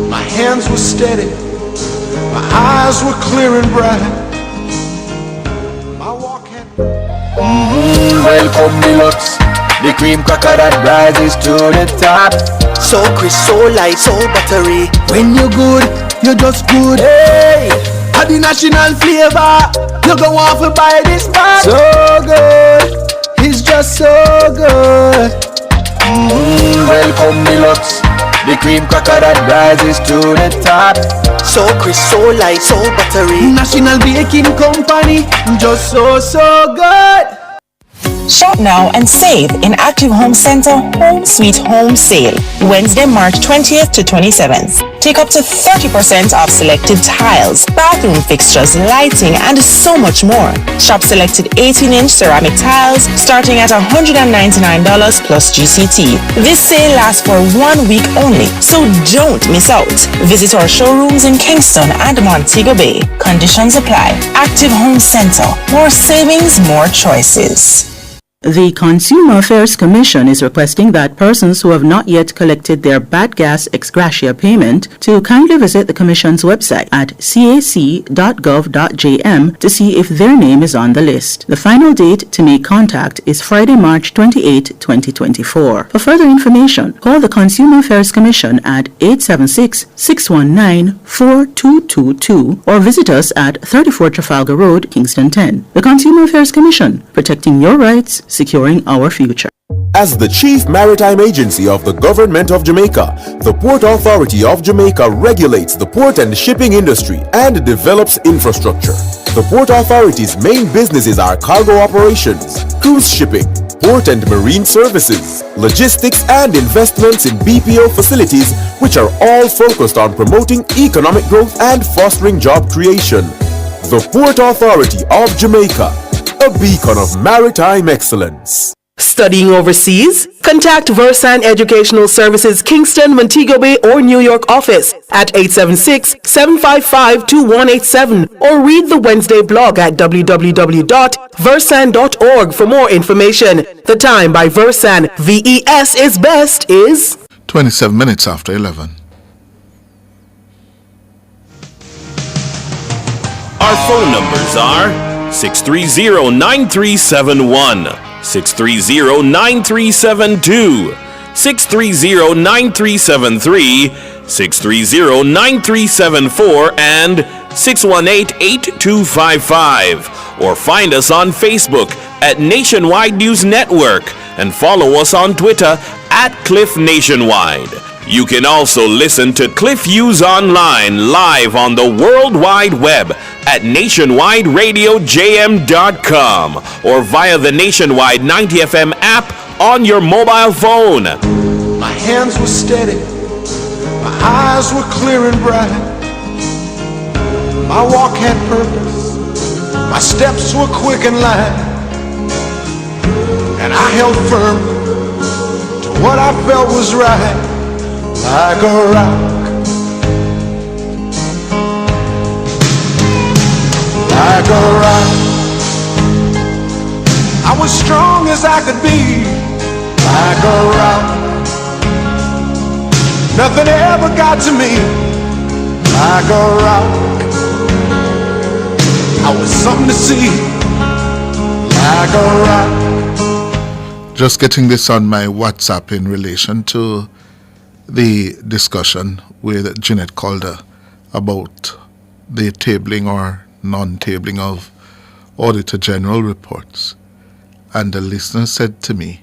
My hands were steady. My eyes were clear and bright. My walk had... Welcome deluxe, the cream cracker that rises to the top. So crisp, so light, so buttery. When you're good, you're just good. Hey, had the national flavor. You go off and buy this bag. So good, it's just so good. Welcome deluxe, the cream cracker that rises to the top. So crisp, so light, so buttery. National Baking Company, just so good. Shop now and save in Active Home Center Home Sweet Home Sale, Wednesday, March 20th to 27th. Take up to 30% off selected tiles, bathroom fixtures, lighting, and so much more. Shop selected 18-inch ceramic tiles starting at $199 plus GCT. This sale lasts for 1 week only, so don't miss out. Visit our showrooms in Kingston and Montego Bay. Conditions apply. Active Home Center. More savings, more choices. The Consumer Affairs Commission is requesting that persons who have not yet collected their bad gas ex gratia payment to kindly visit the Commission's website at cac.gov.jm to see if their name is on the list. The final date to make contact is Friday, March 28, 2024. For further information, call the Consumer Affairs Commission at 876-619-4222 or visit us at 34 Trafalgar Road, Kingston 10. The Consumer Affairs Commission, protecting your rights, securing our future. As the chief maritime agency of the government of Jamaica, the Port Authority of Jamaica regulates the port and shipping industry and develops infrastructure. The Port Authority's main businesses are cargo operations, cruise shipping, port and marine services, logistics, and investments in BPO facilities, which are all focused on promoting economic growth and fostering job creation. The Port Authority of Jamaica, a beacon of maritime excellence. Studying overseas? Contact Versan Educational Services Kingston, Montego Bay, or New York office at 876-755-2187 or read the Wednesday blog at www.versan.org for more information. The time by Versan, VES is best, is 27 minutes after 11. Our phone numbers are 630-9371. 630-9372, 630-9373, 630-9374, and 618-8255. Or find us on Facebook at Nationwide News Network and follow us on Twitter at Cliff Nationwide. You can also listen to Cliff Hughes online live on the World Wide Web at nationwideradiojm.com or via the Nationwide 90 FM app on your mobile phone. My hands were steady, my eyes were clear and bright. My walk had purpose, my steps were quick and light. And I held firm to what I felt was right. Like a rock, like a rock. I was strong as I could be, like a rock. Nothing ever got to me, like a rock. I was something to see, like a rock. Just getting this on my WhatsApp in relation to the discussion with Jeanette Calder about the tabling or non-tabling of Auditor General reports. And the listener said to me,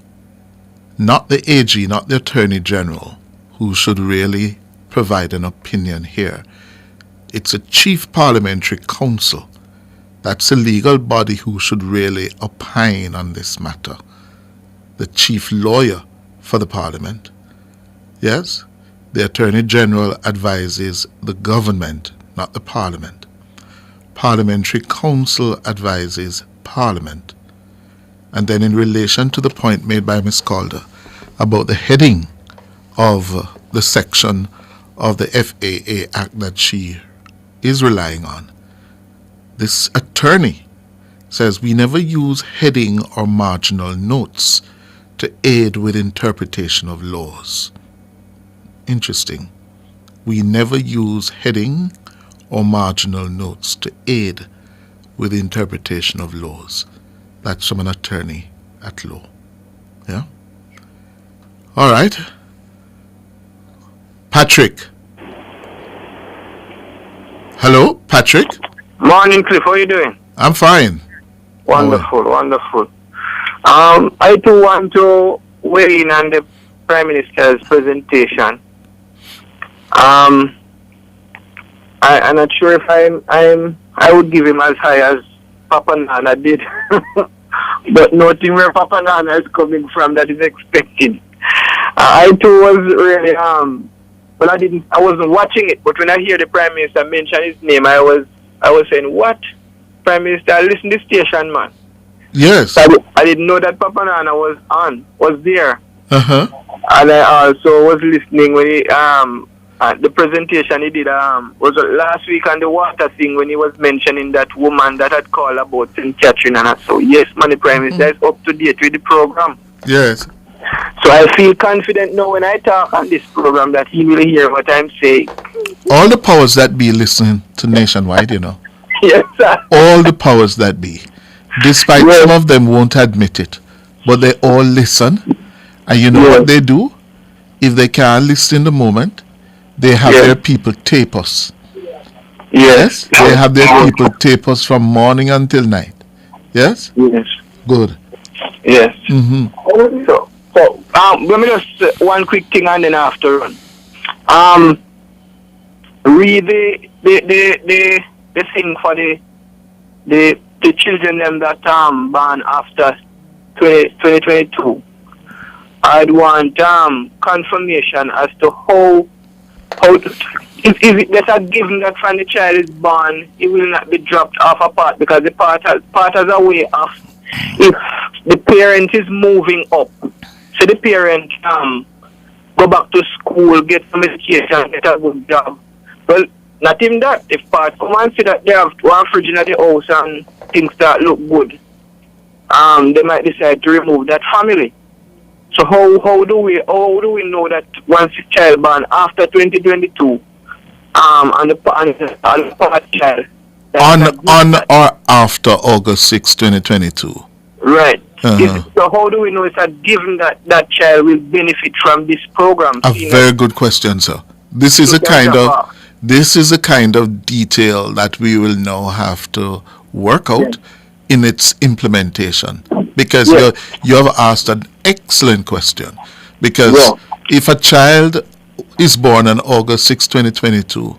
not the AG, not the Attorney General, who should really provide an opinion here. It's a Chief Parliamentary Council. That's a legal body who should really opine on this matter. The chief lawyer for the Parliament. Yes, the Attorney General advises the government, not the Parliament. Parliamentary Council advises Parliament. And then in relation to the point made by Ms. Calder about the heading of the section of the FAA Act that she is relying on, this attorney says we never use heading or marginal notes to aid with interpretation of laws. Interesting. We never use heading or marginal notes to aid with the interpretation of laws. That's from an attorney at law. Yeah? All right. Patrick. Hello, Patrick. Morning, Cliff. How are you doing? I'm fine. Wonderful, wonderful. I too want to weigh in on the Prime Minister's presentation. I'm not sure if I would give him as high as Papa Nana did, but noting where Papa Nana is coming from, that is expected. I too was really I wasn't watching it, but when I hear the Prime Minister mention his name, I was saying, what? Prime Minister, listen to the station, man. Yes. I didn't know that Papa Nana was there. Uh-huh. And I also was listening when he the presentation he did was last week on the water thing when he was mentioning that woman that had called about St. Catherine and so yes, Money Prime Minister is up to date with the program. Yes. So I feel confident now when I talk on this program that he will hear what I'm saying. All the powers that be listening to Nationwide, you know. Yes, sir. All the powers that be. Despite some of them won't admit it, but they all listen. And you know what they do? If they can't listen in the moment, they have their people tape us. Yes? They have their people tape us from morning until night. Yes? Yes. Good. Yes. Mm-hmm. So let me just one quick thing and then after run. Read the thing for the children them that born after 2022. I'd want confirmation as to how if there's a given that when the child is born, it will not be dropped off a part because the part has a way of if the parent is moving up. So the parent go back to school, get some education, get a good job. Well, not even that. If part come and see that they have one fridge in the house and things start look good, they might decide to remove that family. So how do we know that once a child born after 2022, and the part child on or after August 6, 2022? Right. So how do we know it's a given that child will benefit from this program? A very good question, sir. This is a kind of detail that we will now have to work out in its implementation, because you have asked an excellent question. Because if a child is born on August 6, 2022,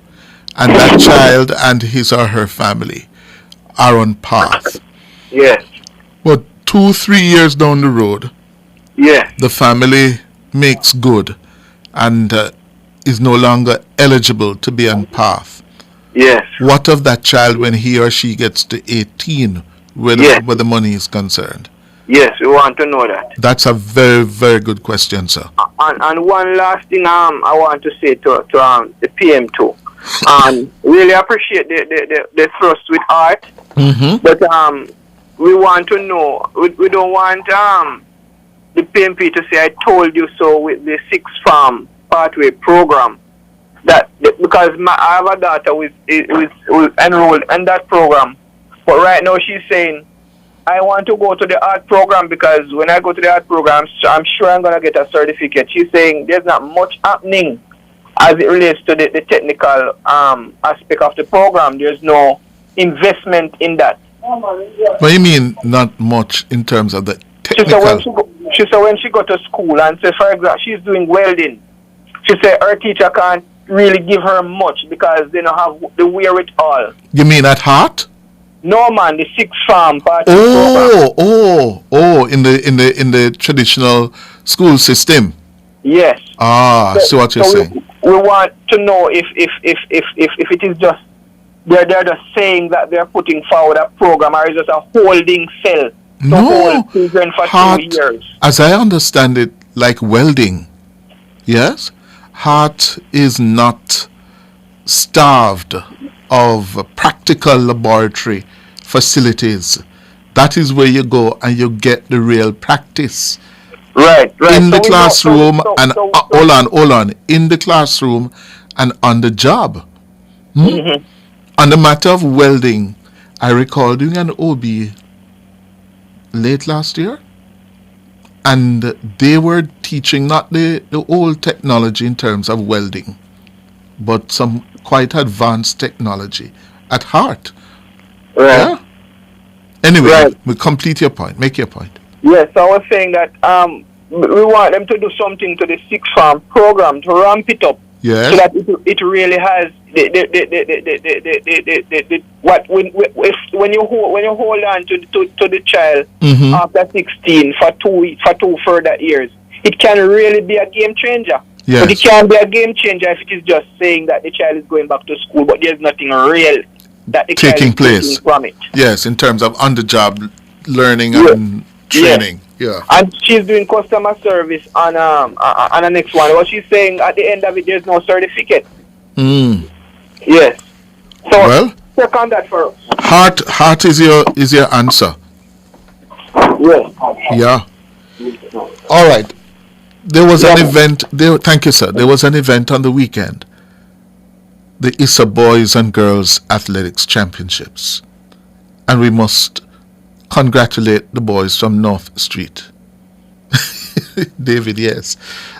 and that child and his or her family are on path, but 2-3 years down the road, the family makes good and is no longer eligible to be on path. What of that child when he or she gets to 18, where the money is concerned? Yes, we want to know that. That's a very, very good question, sir. And one last thing I want to say to the PM too. Really appreciate the thrust with art, but we want to know. We don't want the PMP to say I told you so with the sixth farm pathway program. Because I have a daughter who is enrolled in that program, but right now she's saying I want to go to the art program because when I go to the art program, I'm sure I'm going to get a certificate. She's saying there's not much happening as it relates to the technical aspect of the program. There's no investment in that. What do you mean not much in terms of the technical? She said when she go to school and say, for example, she's doing welding, she said her teacher can't really give her much because they don't have the wherewithal. You mean at heart? No, man, the sixth farm part. In the traditional school system. Yes. See what you're saying. We want to know if it is just they're just saying that they're putting forward a program or is just a holding cell to hold children for 2 years. As I understand it, like welding, yes, Heart is not starved of practical laboratory facilities. That is where you go and you get the real practice. Right. In the classroom hold on. In the classroom and on the job. On the matter of welding, I recall doing an OB late last year, and they were teaching not the old technology in terms of welding, but some quite advanced technology at heart. Right. Yeah? Anyway, we complete your point. Make your point. Yes, I was saying that we want them to do something to the sixth farm program to ramp it up. Yes. So that it really has when you hold on to the child after 16 for two further years, it can really be a game changer. Yes. But it can be a game changer if it is just saying that the child is going back to school, but there's nothing real that the taking child is place from it. Yes, in terms of on-the-job learning and training. Yeah. And she's doing customer service on the next one. What she's saying at the end of it, there's no certificate. Yes. So Well, check on that for us. heart is your answer. Yes. Yeah. All right. There was an event. Thank you, sir. There was an event on the weekend. The ISA Boys and Girls Athletics Championships. And we must congratulate the boys from North Street. David, yes.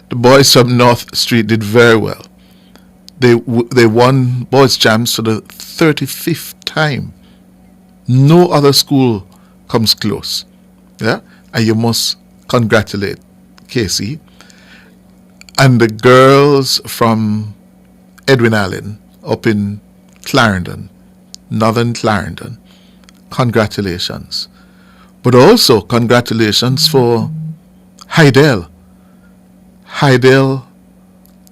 The boys from North Street did very well. They won boys champs for the 35th time. No other school comes close. Yeah? And you must congratulate Casey. And the girls from Edwin Allen up in Clarendon, Northern Clarendon, congratulations. But also congratulations for Hydel. Hydel,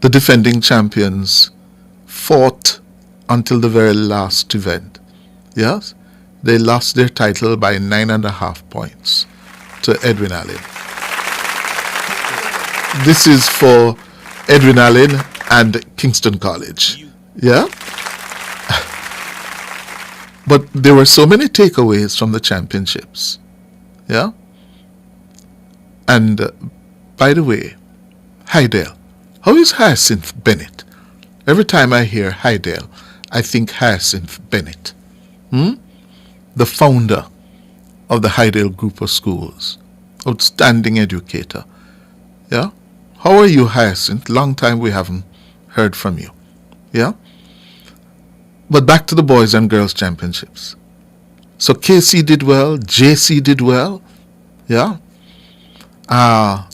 the defending champions, fought until the very last event. Yes? They lost their title by 9.5 points to Edwin Allen. This is for Edwin Allen and Kingston College. Yeah? But there were so many takeaways from the championships. Yeah? And by the way, Hydel. How is Hyacinth Bennett? Every time I hear Hydel, I think Hyacinth Bennett. The founder of the Hydel Group of Schools. Outstanding educator. Yeah? How are you, Hyacinth? Long time we haven't heard from you. Yeah? But back to the Boys and Girls Championships. So KC did well, JC did well. Yeah?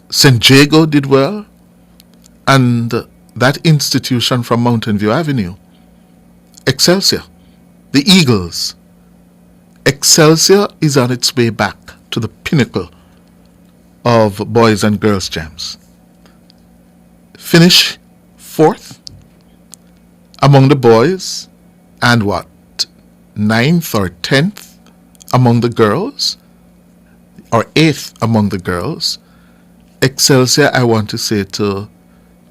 St. Jago did well. And that institution from Mountain View Avenue, Excelsior, the Eagles. Excelsior is on its way back to the pinnacle of Boys and Girls Champs. Finish 4th among the boys and 9th or 10th among the girls, or 8th among the girls. Excelsior, I want to say to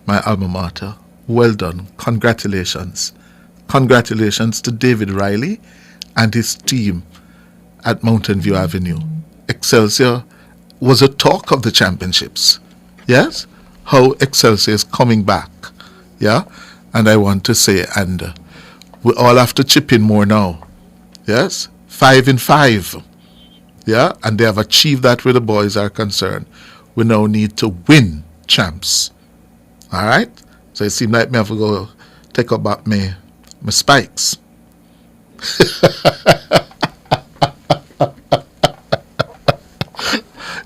my alma mater, well done, congratulations. Congratulations to David Riley and his team at Mountain View Avenue. Excelsior was a talk of the championships. Yes? How Excelsior is coming back. Yeah? And I want to say, and we all have to chip in more now. Yes? 5 in 5. Yeah? And they have achieved that where the boys are concerned. We now need to win champs. Alright? So it seems like me have to go take up back my spikes.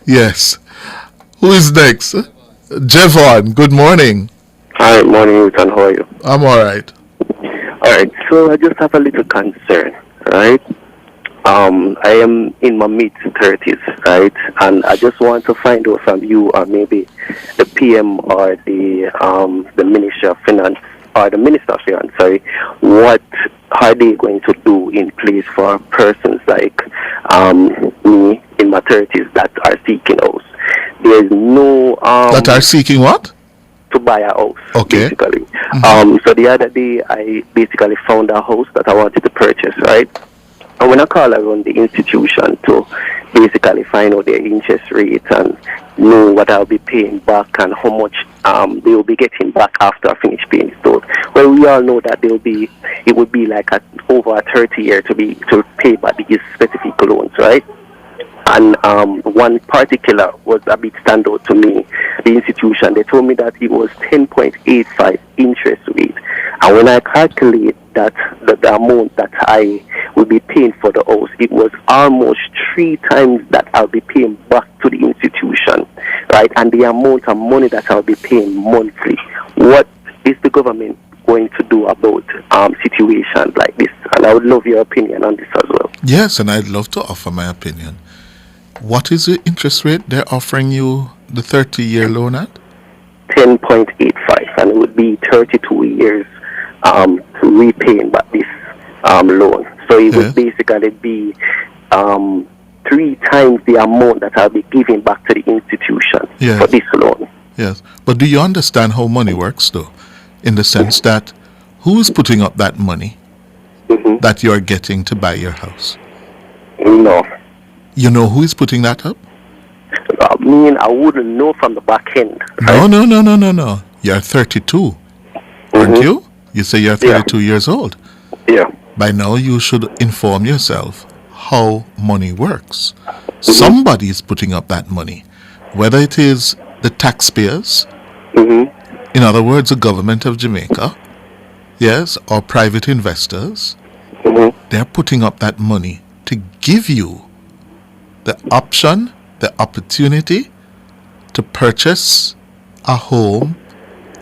Yes. Who is next? Jevon, good morning. Hi, morning, Ethan. How are you? I'm alright. Alright, so I just have a little concern, right? I am in my mid-30s, right? And I just want to find out from you, or maybe the PM or the Minister of Finance, or the Minister of Finance, sorry, what are they going to do in place for persons like me in my 30s that are seeking house? There is no... that are seeking what? To buy a house, okay. Basically. So the other day, I basically found a house that I wanted to purchase, right? And when I call around the institution to basically find out their interest rate and know what I'll be paying back and how much they will be getting back after I finish paying it out. Well, we all know that it would be like over a 30 year to pay back these specific loans, right? And one particular was a bit standout to me. The institution, they told me that it was 10.85 interest rate. And when I calculate that the amount that I will be paying for the house, it was almost 3 times that I'll be paying back to the institution, right? And the amount of money that I'll be paying monthly. What is the government going to do about situations like this? And I would love your opinion on this as well. Yes, and I'd love to offer my opinion. What is the interest rate they're offering you the 30-year loan at? 10.85, and it would be 32 years to repaying back this loan. So it would basically be 3 times the amount that I'll be giving back to the institution for this loan. Yes, but do you understand how money works, though? In the sense that who's putting up that money that you're getting to buy your house? No. You know who is putting that up? I wouldn't know from the back end. No. You're 32, aren't you? You say you're 32 years old. Yeah. By now, you should inform yourself how money works. Somebody is putting up that money, whether it is the taxpayers, in other words, the government of Jamaica, yes, or private investors. They're putting up that money to give you the option, the opportunity to purchase a home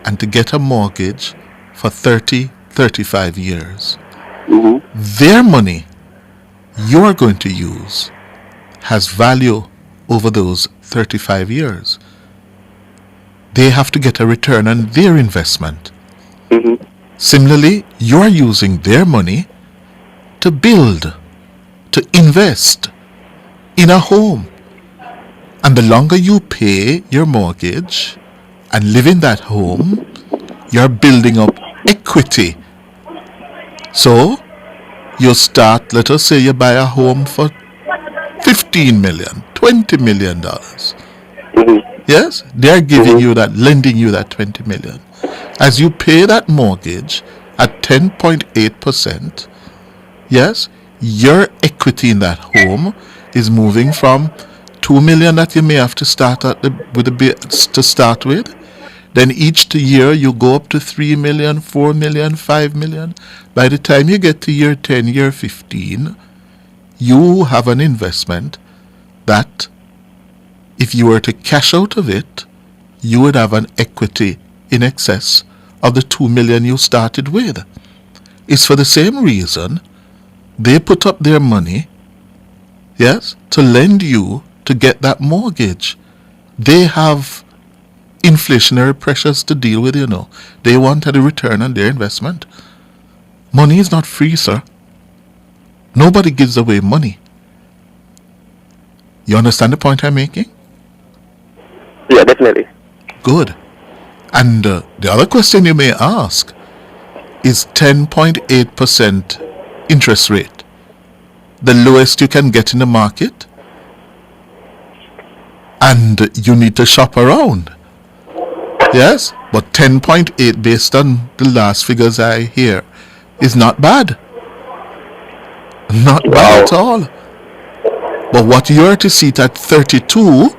and to get a mortgage for 30, 35 years. Their money you're going to use has value over those 35 years. They have to get a return on their investment. Similarly, you're using their money to build, to invest in a home. And the longer you pay your mortgage and live in that home, you're building up equity. So, you start, let us say you buy a home for $15 million, $20 million. Yes? They're giving you that, lending you that $20 million. As you pay that mortgage at 10.8%, yes, your equity in that home is moving from $2 million that you may have to start to start with. Then each year you go up to $3 million, $4 million, $5 million. By the time you get to year 10, year 15, you have an investment that if you were to cash out of it, you would have an equity in excess of the $2 million you started with. It's for the same reason they put up their money, yes, to lend you to get that mortgage. They have inflationary pressures to deal with, They wanted a return on their investment. Money is not free, sir. Nobody gives away money. You understand the point I'm making? Yeah, definitely. Good. And the other question you may ask is 10.8% interest rate the lowest you can get in the market? And you need to shop around. Yes, but 10.8 based on the last figures I hear is not bad. Not bad at all. But what you are to see at 32,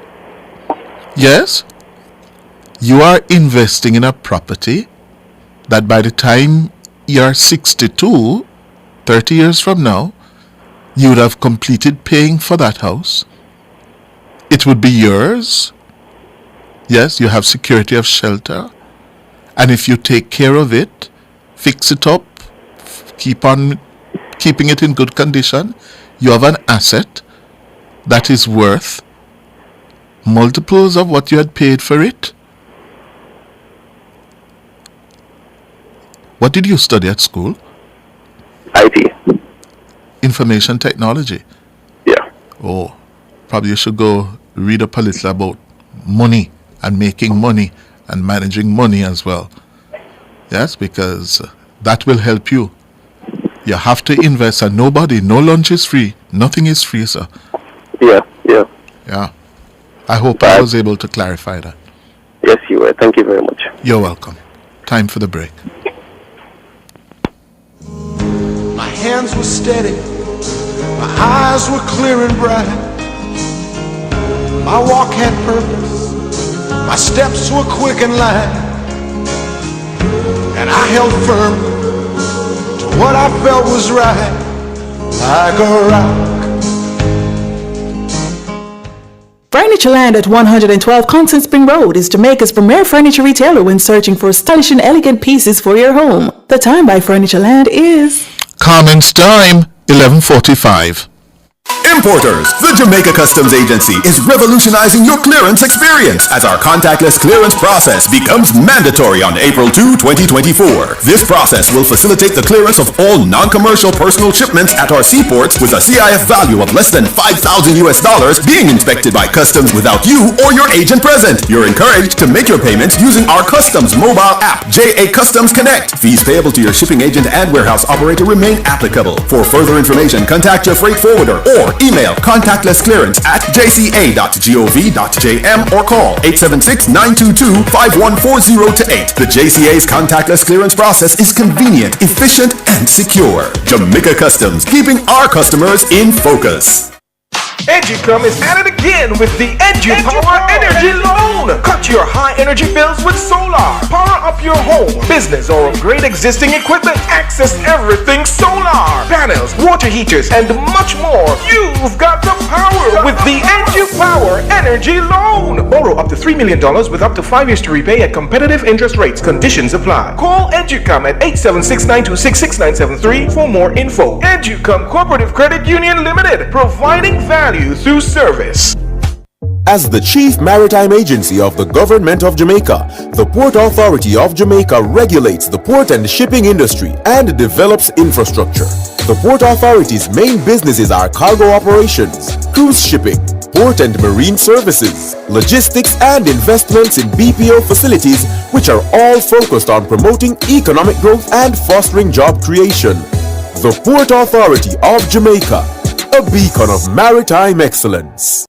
yes, you are investing in a property that by the time you're 62, 30 years from now, you would have completed paying for that house. It would be yours. Yes, you have security of shelter. And if you take care of it, fix it up, keep on keeping it in good condition, you have an asset that is worth multiples of what you had paid for it. What did you study at school? IT. Information technology? Yeah. Oh, probably you should go read up a little about money and making money and managing money as well. Yes, because that will help you. You have to invest, and no lunch is free. Nothing is free, sir. Yeah. Yeah. I hope I was able to clarify that. Yes, you were. Thank you very much. You're welcome. Time for the break. My hands were steady, my eyes were clear and bright. My walk had purpose, my steps were quick and light. And I held firm to what I felt was right, like a rock. Furnitureland at 112 Constant Spring Road is Jamaica's premier furniture retailer when searching for stylish and elegant pieces for your home. The time by Furnitureland is... Comments time, 11:45. Importers, the Jamaica Customs Agency is revolutionizing your clearance experience as our contactless clearance process becomes mandatory on April 2, 2024. This process will facilitate the clearance of all non-commercial personal shipments at our seaports with a CIF value of less than $5,000 being inspected by customs without you or your agent present. You're encouraged to make your payments using our customs mobile app, JA Customs Connect. Fees payable to your shipping agent and warehouse operator remain applicable. For further information, contact your freight forwarder or email contactlessclearance@jca.gov.jm or call 876-922-5140 The JCA's contactless clearance process is convenient, efficient, and secure. Jamaica Customs, keeping our customers in focus. EduCom is at it again with the EduPower Energy Loan. Cut your high energy bills with solar. Power up your home, business, or upgrade existing equipment. Access everything solar. Panels, water heaters, and much more. You've got the power with the EduPower Energy Loan. Borrow up to $3 million with up to 5 years to repay at competitive interest rates. Conditions apply. Call EduCom at 876-926-6973 for more info. EduCom Cooperative Credit Union Limited, providing value through service. As the chief maritime agency of the Government of Jamaica, the Port Authority of Jamaica regulates the port and shipping industry and develops infrastructure. The Port Authority's main businesses are cargo operations, cruise shipping, port and marine services, logistics, and investments in BPO facilities, which are all focused on promoting economic growth and fostering job creation. The Port Authority of Jamaica, a beacon of maritime excellence.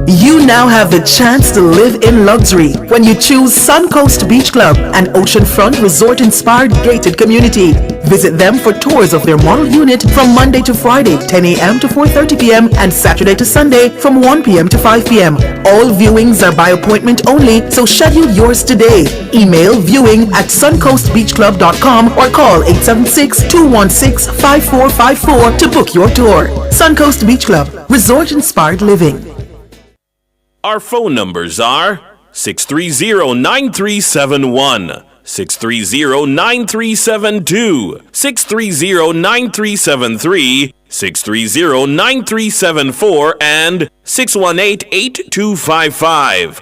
You now have the chance to live in luxury when you choose Suncoast Beach Club, an oceanfront resort-inspired gated community. Visit them for tours of their model unit from Monday to Friday, 10 a.m. to 4:30 p.m. and Saturday to Sunday from 1 p.m. to 5 p.m. All viewings are by appointment only, so schedule yours today. Email viewing@suncoastbeachclub.com or call 876-216-5454 to book your tour. Suncoast Beach Club, resort-inspired living. Our phone numbers are 630-9371, 630-9372, 630-9373, 630-9374, and 618-8255.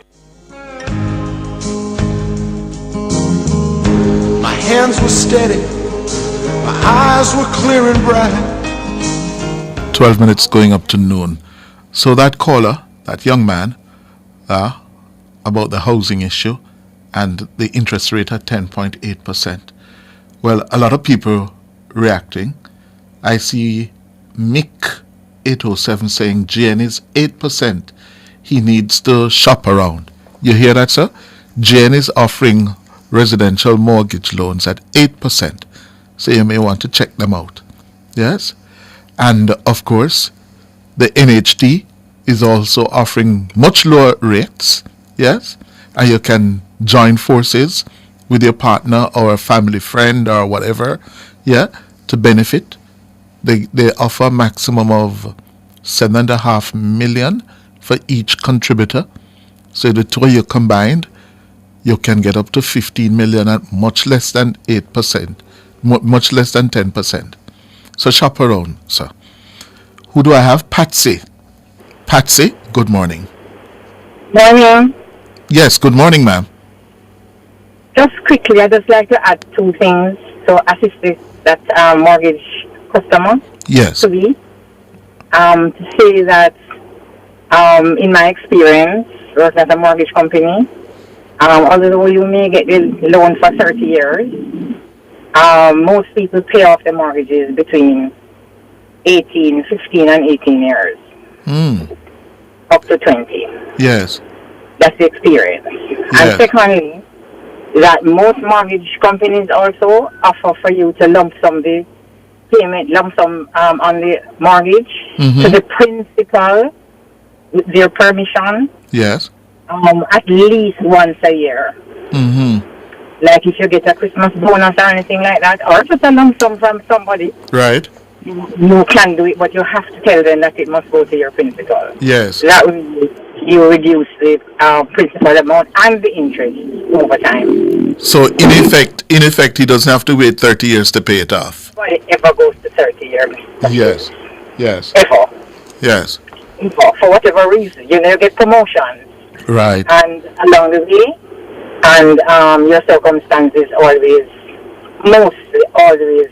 My hands were steady, my eyes were clear and bright. 12 minutes going up to noon. So that caller, that young man, about the housing issue and the interest rate at 10.8%. Well, a lot of people reacting. I see Mick 807 saying JN is 8%. He needs to shop around. You hear that, sir? JN is offering residential mortgage loans at 8%. So you may want to check them out. Yes? And of course, the NHT is also offering much lower rates, yes, and you can join forces with your partner or a family friend or whatever, yeah, to benefit. They offer a maximum of $7.5 million for each contributor. So the two of you combined, you can get up to $15 million at much less than 8%, much less than 10%. So shop around, sir. Who do I have? Patsy. Patsy, good morning. Morning. Yes, good morning, ma'am. Just quickly, I'd just like to add two things to assist that mortgage customer. Yes. To be. To say that in my experience, working at a mortgage company, although you may get the loan for 30 years, most people pay off the mortgages between 15 and 18 years. Up to 20. Yes. That's the experience. Yes. And secondly, that most mortgage companies also offer for you to lump sum the payment, on the mortgage to the principal with their permission. Yes. At least once a year. Like if you get a Christmas bonus or anything like that, or if it's a lump sum from somebody. Right. You can do it, but you have to tell them that it must go to your principal. Yes. That way you reduce the principal amount and the interest over time. So in effect, he doesn't have to wait 30 years to pay it off. But it ever goes to 30 years. Yes. Yes. Ever. Yes. For whatever reason, you get promotions. Right. And along the way, and your circumstances mostly always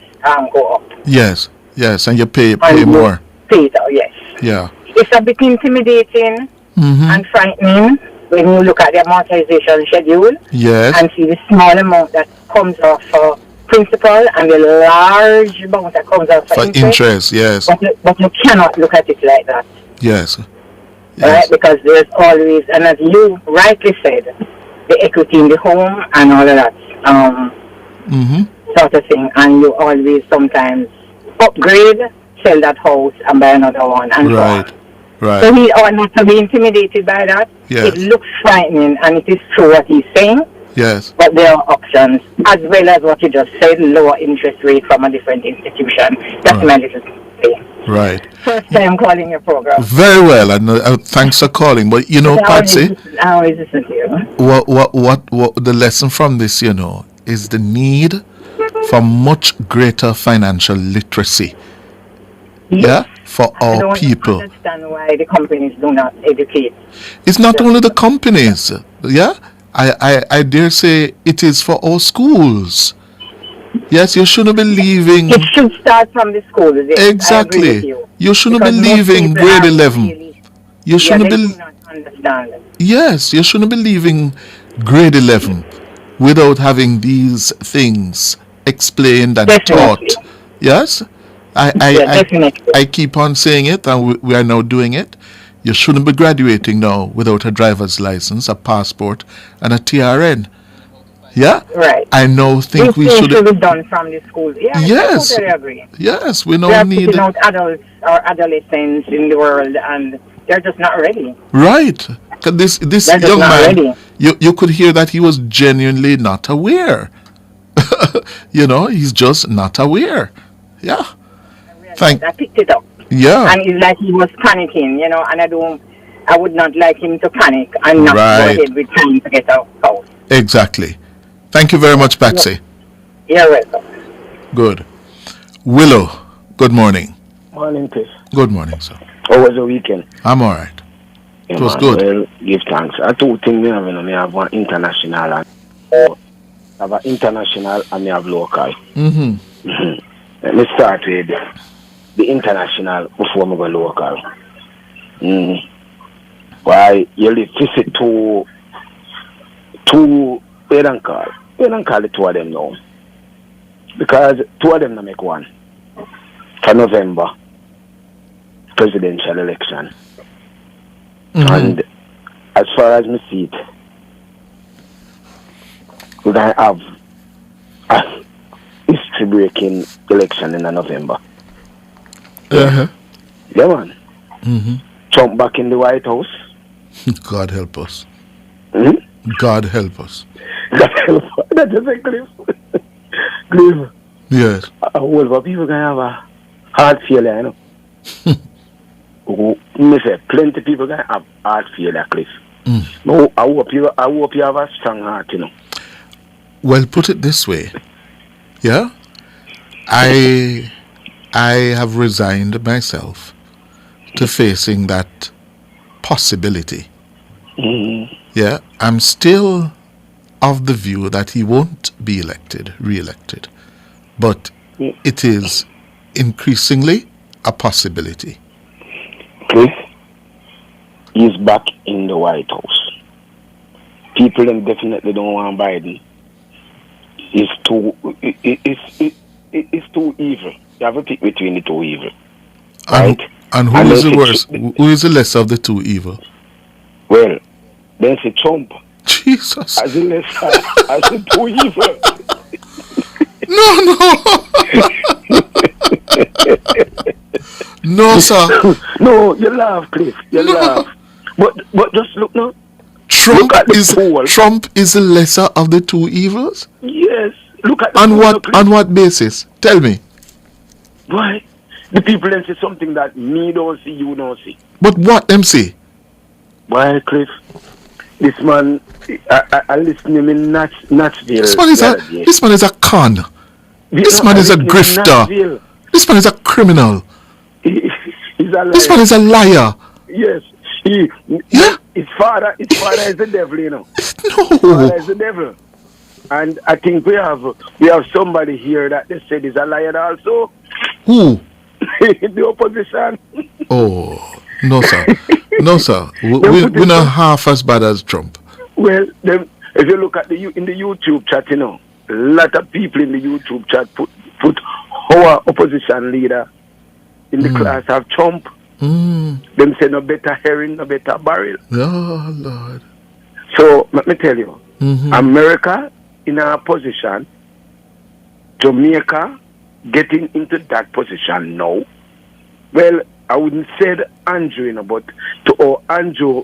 go up. Yes. Yes. And you pay And more. Pay it out, yes. Yeah. It's a bit intimidating and frightening when you look at the amortization schedule Yes. and see the small amount that comes off for principal and the large amount that comes off for interest. Yes. But you cannot look at it like that. Yes. Right? Because there's always, and as you rightly said, the equity in the home and all of that sort of thing. And you always sometimes upgrade, sell that house and buy another one. And right. Right. So we are not to be intimidated by that. Yes. It looks frightening and it is true what he's saying. Yes. But there are options, as well as what you just said, lower interest rate from a different institution. That's my little thing. Right. First time calling your program. Very well, and thanks for calling. But Patsy, I always listen to you. What the lesson from this, is the need for much greater financial literacy. Yes. For our people. I don't understand why the companies do not educate. It's not only the companies. Yeah. I dare say it is for all schools. Yes, you shouldn't be leaving. It should start from the schools. Yes. Exactly. You shouldn't be leaving grade 11. You shouldn't be. Do not understand. Yes, you shouldn't be leaving grade 11 without having these things explained and taught. Yes, I keep on saying it, and we are now doing it. You shouldn't be graduating now without a driver's license, a passport, and a TRN. Yeah? Right. I now think we should be done from the schools. Yeah, yes. I totally agree. Yes, we now now need... They are putting out adults or adolescents in the world, and they're just not ready. Right. This young man, you could hear that he was genuinely not aware. He's just not aware. Yeah. I picked it up. Yeah. And it's like he was panicking, and I would not like him to panic and not go ahead with trying to get out. Exactly. Thank you very much, Patsy. You're welcome. Good. Willow, good morning. Morning, Chris. Good morning, sir. How was the weekend? I'm all right. It was good. Well, give thanks. I two things I have one international and I have an international and I have local. Let me start with the international before I go local. Why you visit two they don't call the two of them now. Because two of them make one for November presidential election. And as far as me see it, we're going to have a history-breaking election in November. Uh-huh. Yeah, man. Trump back in the White House. God help us. God help us. God help us. That's just a Cliff. Cliff. Yes. A whole lot of people going to have a hard failure, Me say plenty people going to have hard failure, Cliff. No, I hope you have a strong heart, Well, put it this way. Yeah? I have resigned myself to facing that possibility. Yeah, I'm still of the view that he won't be re-elected, but it is increasingly a possibility. Chris, he's back in the White House. People definitely don't want Biden. It's too evil. You have to pick between the two evil. Right? And who is the worst? Who is the lesser of the two evil? Well, then say Trump. Jesus. As the lesser, as the two evil. No, sir. No, you laugh, Cliff. You laugh. But just look now. Trump is the lesser of the two evils? Yes. Look at on what basis? Tell me. Why? The people then say something that me don't see, you don't see. But what them say? Why, Cliff? This man, I listen to him in Nashville. This man is a con. This man is a grifter. This man is a criminal. He's a liar. This man is a liar. Yes. His father is the devil, you know. No. His father is the devil. And I think we have somebody here that they said is a liar also. Who? The opposition. Oh, no, sir. No, sir. We're not half as bad as Trump. Well, if you look at in the YouTube chat, you know, a lot of people in the YouTube chat put our opposition leader in the class of Trump. Them say no better herring, no better barrel. Oh, Lord. So, let me tell you, America in our position, Jamaica getting into that position now. Well, I wouldn't say the Andrew, you know, but to how Andrew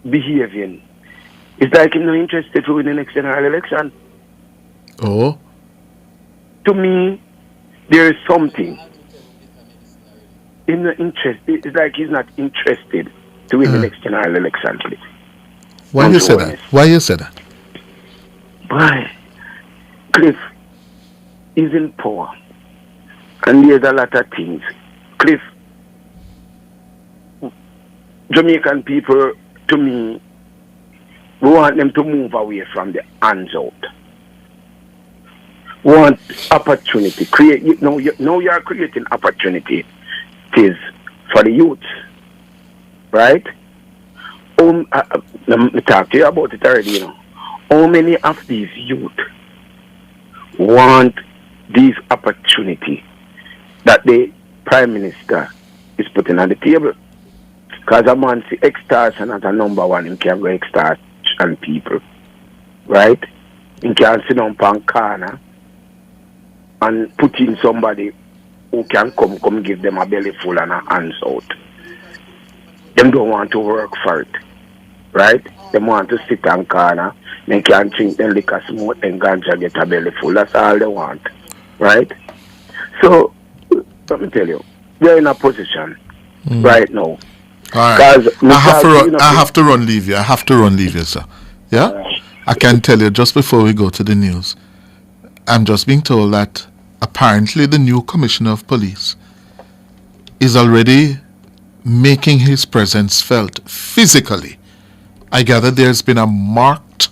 behaving, it's like he's not interested to win the next general election. Oh? To me, there is something. It's like he's not interested to win the next general election, please. Why you say that? Why you say that? Why? Cliff is in power. And there's a lot of things. Cliff, Jamaican people, to me, we want them to move away from the hands out. We want opportunity. Now you're creating opportunity for the youth. Right? Let me talk to you about it already, you know. How many of these youth want these opportunity that the Prime Minister is putting on the table? Because a man see extortion as a number one, he can go extortion people. Right? He can sit down on corner and put in somebody who can come give them a belly full and a hands out. Them don't want to work for it. Right? They want to sit on corner, they can drink them liquor, smoke, and ganja, get a belly full. That's all they want. Right? So, let me tell you, we're in a position right now. All right. I have to run, leave you, sir. Yeah? I can tell you just before we go to the news. I'm just being told that apparently the new Commissioner of Police is already making his presence felt physically. I gather there's been a marked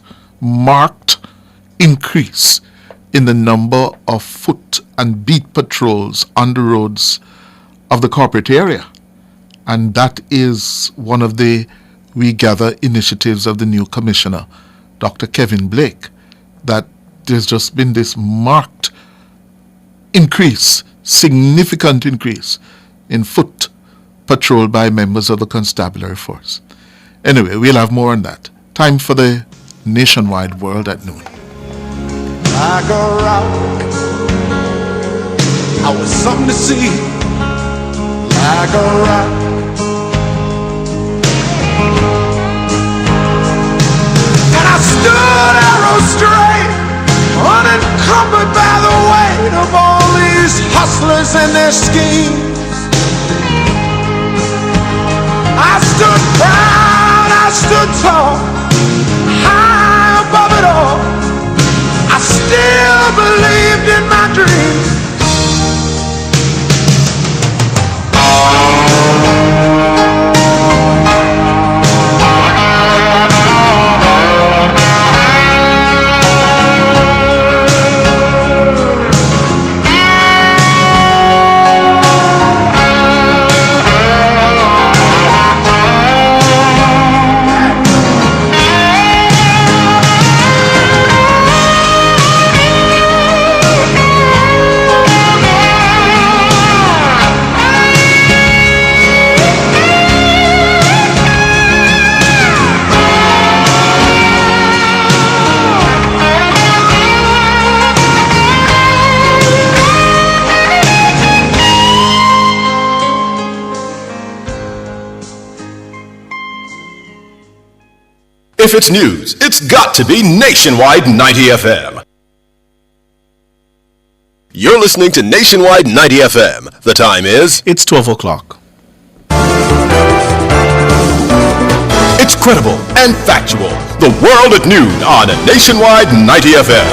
increase in the number of foot and beat patrols on the roads of the corporate area. And that is one of the, we gather, initiatives of the new commissioner, Dr. Kevin Blake, that there's just been this marked increase, significant increase in foot patrol by members of the constabulary force. Anyway, we'll have more on that. Time for the nationwide world at noon. Like a rock, I was something to see. Like a rock, and I stood arrow straight, unencumbered by the weight of all these hustlers and their schemes. I stood proud, I stood tall, high above it all. I still believed in my dreams. If it's news, it's got to be Nationwide 90 FM. You're listening to Nationwide 90 FM. The time is... It's 12 o'clock. It's credible and factual. The World at Noon on Nationwide 90 FM.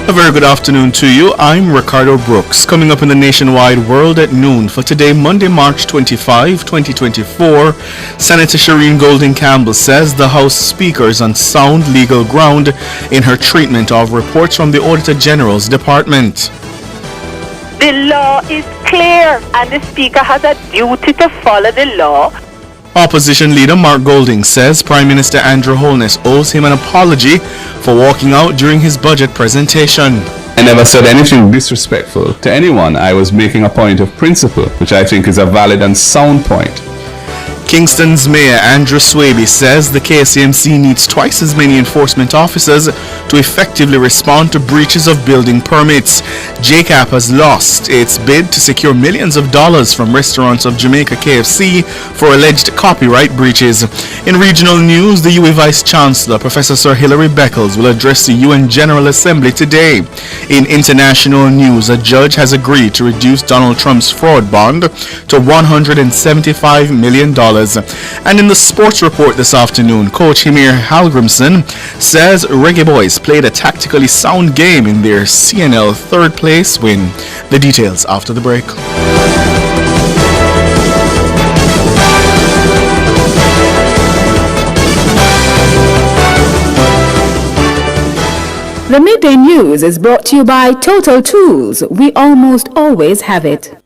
A very good afternoon to you. I'm Ricardo Brooks. Coming up in the nationwide world at noon for today, Monday, March 25, 2024, Senator Shireen Golding Campbell says the House Speaker is on sound legal ground in her treatment of reports from the Auditor General's department. The law is clear and the Speaker has a duty to follow the law. Opposition leader Mark Golding says Prime Minister Andrew Holness owes him an apology for walking out during his budget presentation. I never said anything disrespectful to anyone. I was making a point of principle, which I think is a valid and sound point. Kingston's Mayor Andrew Swaby says the KCMC needs twice as many enforcement officers to effectively respond to breaches of building permits. JCAP has lost its bid to secure millions of dollars from Restaurants of Jamaica KFC for alleged copyright breaches. In regional news, the UWI Vice Chancellor, Professor Sir Hilary Beckles, will address the UN General Assembly today. In international news, a judge has agreed to reduce Donald Trump's fraud bond to $175 million. And in the sports report this afternoon, Coach Himir Halgrimson says Reggae Boys played a tactically sound game in their CNL third place win. The details after the break. The Midday News is brought to you by Total Tools. We almost always have it.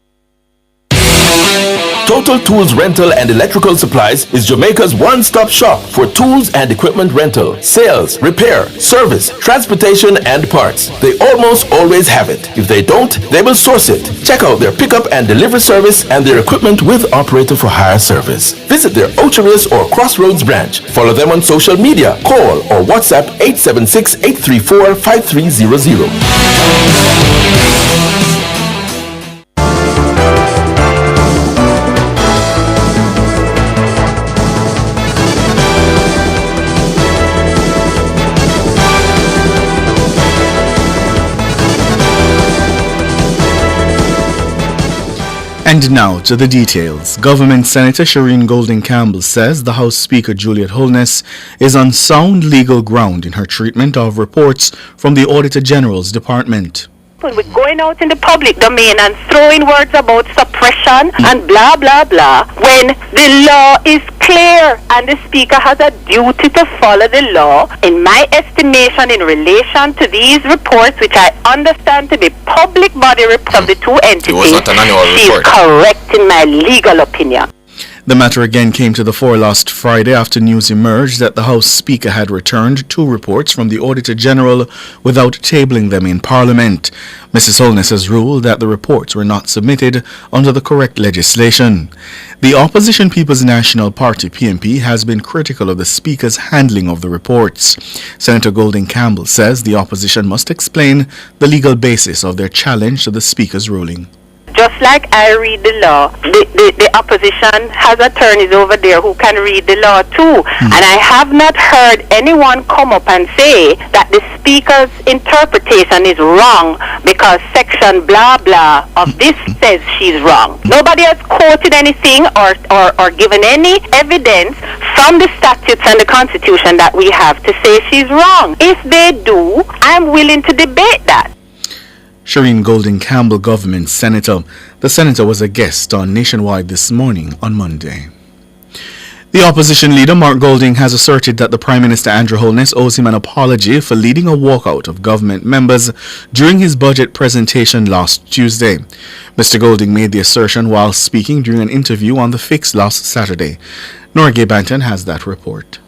Total Tools Rental and Electrical Supplies is Jamaica's one-stop shop for tools and equipment rental, sales, repair, service, transportation, and parts. They almost always have it. If they don't, they will source it. Check out their pickup and delivery service and their equipment with operator for hire service. Visit their Ocherius or Crossroads branch. Follow them on social media. Call or WhatsApp 876-834-5300. And now to the details. Government Senator Shireen Golding Campbell says the House Speaker Juliet Holness is on sound legal ground in her treatment of reports from the Auditor General's department. We're going out in the public domain and throwing words about suppression and blah, blah, blah, when the law is clear and the Speaker has a duty to follow the law. In my estimation, in relation to these reports, which I understand to be public body reports of the two entities, she is correct in my legal opinion. The matter again came to the fore last Friday after news emerged that the House Speaker had returned two reports from the Auditor General without tabling them in Parliament. Mrs. Holness has ruled that the reports were not submitted under the correct legislation. The Opposition People's National Party, PNP, has been critical of the Speaker's handling of the reports. Senator Golding Campbell says the opposition must explain the legal basis of their challenge to the Speaker's ruling. Just like I read the law, the opposition has attorneys over there who can read the law too. And I have not heard anyone come up and say that the Speaker's interpretation is wrong because section blah blah of this says she's wrong. Nobody has quoted anything or given any evidence from the statutes and the Constitution that we have to say she's wrong. If they do, I'm willing to debate that. Shireen Golding Campbell, government senator. The senator was a guest on Nationwide this morning on Monday. The opposition leader, Mark Golding, has asserted that the Prime Minister Andrew Holness owes him an apology for leading a walkout of government members during his budget presentation last Tuesday. Mr. Golding made the assertion while speaking during an interview on The Fix last Saturday. Norgay Banton has that report.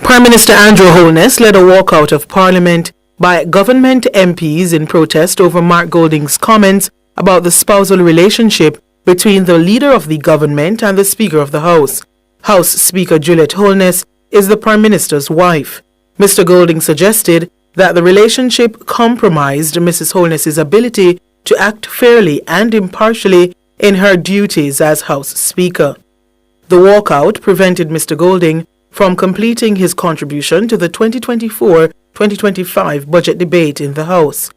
Prime Minister Andrew Holness led a walkout of Parliament by government MPs in protest over Mark Golding's comments about the spousal relationship between the leader of the government and the Speaker of the House. House Speaker Juliet Holness is the Prime Minister's wife. Mr. Golding suggested that the relationship compromised Mrs. Holness's ability to act fairly and impartially in her duties as House Speaker. The walkout prevented Mr. Golding from completing his contribution to the 2024-2025 budget debate in the House.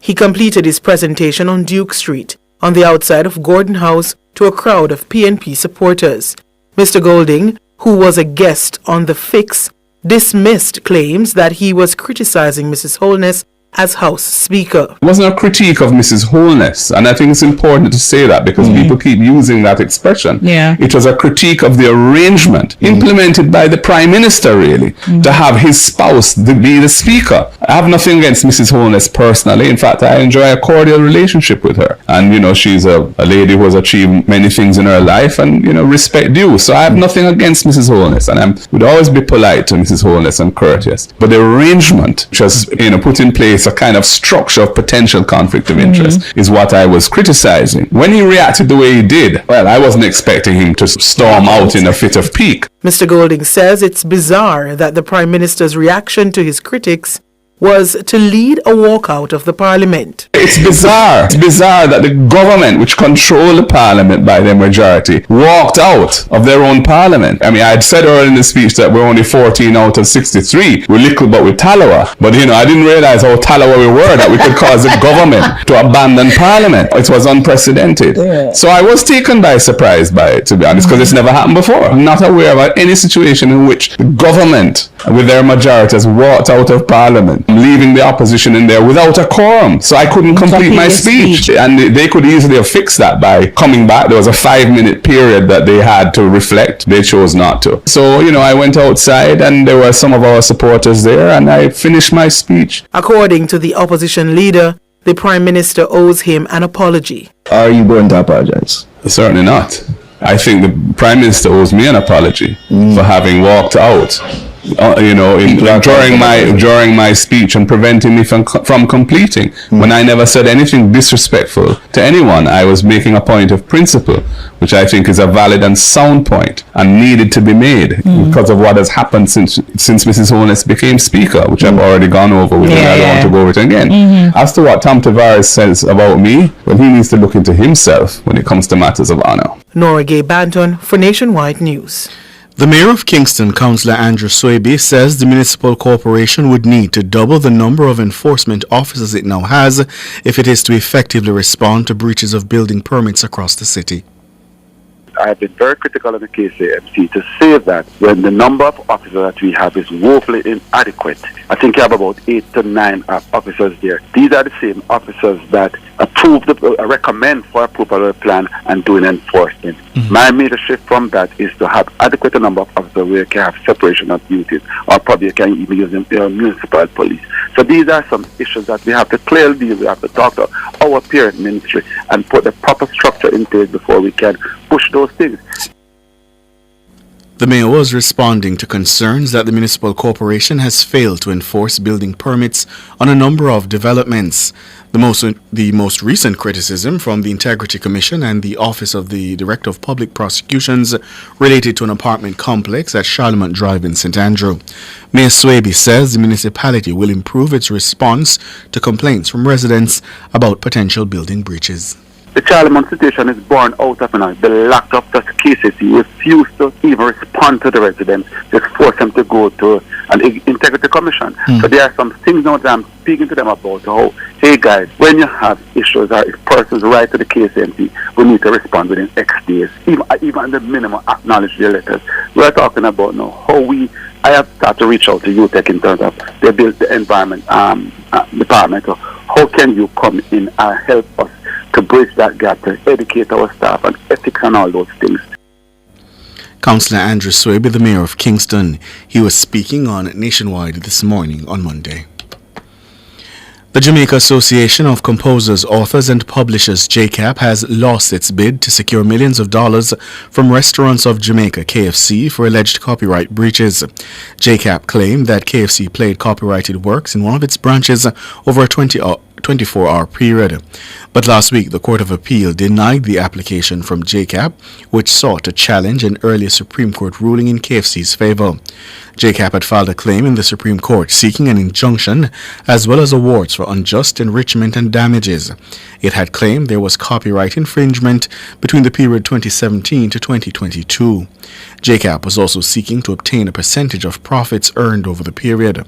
He completed his presentation on Duke Street, on the outside of Gordon House, to a crowd of PNP supporters. Mr. Golding, who was a guest on The Fix, dismissed claims that he was criticizing Mrs. Holness as House Speaker. It wasn't a critique of Mrs. Holness, and I think it's important to say that because people keep using that expression. Yeah. It was a critique of the arrangement implemented by the Prime Minister, really, to have his spouse be the Speaker. I have nothing against Mrs. Holness personally. In fact, I enjoy a cordial relationship with her. And, you know, she's a lady who has achieved many things in her life and, you know, respect due. So I have nothing against Mrs. Holness, and I would always be polite to Mrs. Holness and courteous. But the arrangement, which was, you know, put in place a kind of structure of potential conflict of interest, is what I was criticizing. When he reacted the way he did, well, I wasn't expecting him to storm out in a fit of pique. Mr. Golding says it's bizarre that the Prime Minister's reaction to his critics was to lead a walkout of the Parliament. It's bizarre. It's bizarre that the government, which control the Parliament by their majority, walked out of their own Parliament. I mean, I had said earlier in the speech that we're only 14 out of 63. We're little, but we're Talawa. But, you know, I didn't realize how Talawa we were that we could cause the government to abandon Parliament. It was unprecedented. Yeah. So I was taken by surprise by it, to be honest, because it's never happened before. I'm not aware of any situation in which the government, with their majority, has walked out of Parliament, leaving the opposition in there without a quorum. So I couldn't complete my speech. And they could easily have fixed that by coming back. There was a 5-minute period that they had to reflect. They chose not to. So, you know, I went outside and there were some of our supporters there and I finished my speech. According to the opposition leader, the Prime Minister owes him an apology. Are you going to apologize? Certainly not. I think the Prime Minister owes me an apology for having walked out. During my speech and preventing me from completing. When I never said anything disrespectful to anyone, I was making a point of principle, which I think is a valid and sound point and needed to be made because of what has happened since Mrs. Holness became Speaker, which I've already gone over with, and I don't want to go over it again. As to what Tom Tavares says about me, well, he needs to look into himself when it comes to matters of honor. Nora Gay Banton for Nationwide News. The Mayor of Kingston, Councillor Andrew Swaby, says the municipal corporation would need to double the number of enforcement officers it now has if it is to effectively respond to breaches of building permits across the city. I've been very critical of the KCMC to say that when the number of officers that we have is woefully inadequate. I think you have about 8 to 9 officers there. These are the same officers that recommend for approval of the plan and doing enforcement. My major shift from that is to have adequate number of officers where you can have separation of duties, or probably you can even use the municipal police. So these are some issues that we have to clearly deal with. We have to talk to our parent ministry and put the proper structure into it before we can push those things. The mayor was responding to concerns that the municipal corporation has failed to enforce building permits on a number of developments. The most recent criticism from the Integrity Commission and the Office of the Director of Public Prosecutions related to an apartment complex at Charlemont Drive in St. Andrew. Mayor Swaby says the municipality will improve its response to complaints from residents about potential building breaches. The Charlemont situation is born out of the lack of the KCC refuse to even respond to the residents. Just force them to go to an Integrity Commission. So there are some things now that I'm speaking to them about. How, hey guys, when you have issues or if persons write to the KCMC, we need to respond within X days. Even the minimum acknowledge their letters. We're talking about now how I have started to reach out to UTEC in terms of they build the environment department. So how can you come in and help us to bridge that gap, to educate our staff on ethics and all those things. Councillor Andrew Swaby, the Mayor of Kingston, he was speaking on Nationwide this morning on Monday. The Jamaica Association of Composers, Authors and Publishers, JCAP, has lost its bid to secure millions of dollars from Restaurants of Jamaica, KFC, for alleged copyright breaches. JCAP claimed that KFC played copyrighted works in one of its branches over a 24-hour period. But last week, the Court of Appeal denied the application from JCAP, which sought to challenge an earlier Supreme Court ruling in KFC's favor. JCAP had filed a claim in the Supreme Court seeking an injunction as well as awards for unjust enrichment and damages. It had claimed there was copyright infringement between the period 2017 to 2022. JCAP was also seeking to obtain a percentage of profits earned over the period.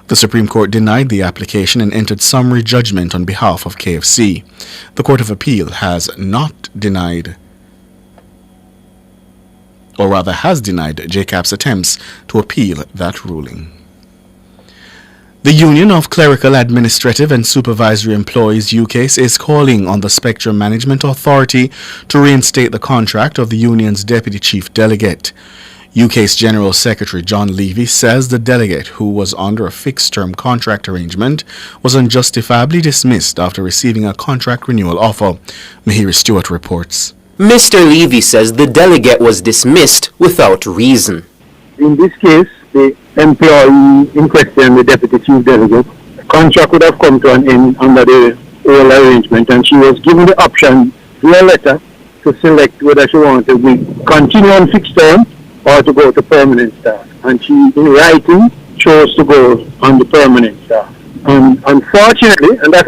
The Supreme Court denied the application and entered summary judgment on behalf of KFC. The Court of Appeal has denied JCAP's attempts to appeal that ruling. The Union of Clerical, Administrative and Supervisory Employees UCAS is calling on the Spectrum Management Authority to reinstate the contract of the union's Deputy Chief Delegate. UCAS General Secretary John Levy says the delegate, who was under a fixed-term contract arrangement, was unjustifiably dismissed after receiving a contract renewal offer. Mahiri Stewart reports. Mr. Levy says the delegate was dismissed without reason. In this case, the employee in question, the deputy chief delegate, the contract would have come to an end under the old arrangement, and she was given the option via letter to select whether she wanted to continue on fixed term or to go to permanent staff. And she, in writing, chose to go on the permanent staff. And unfortunately, and that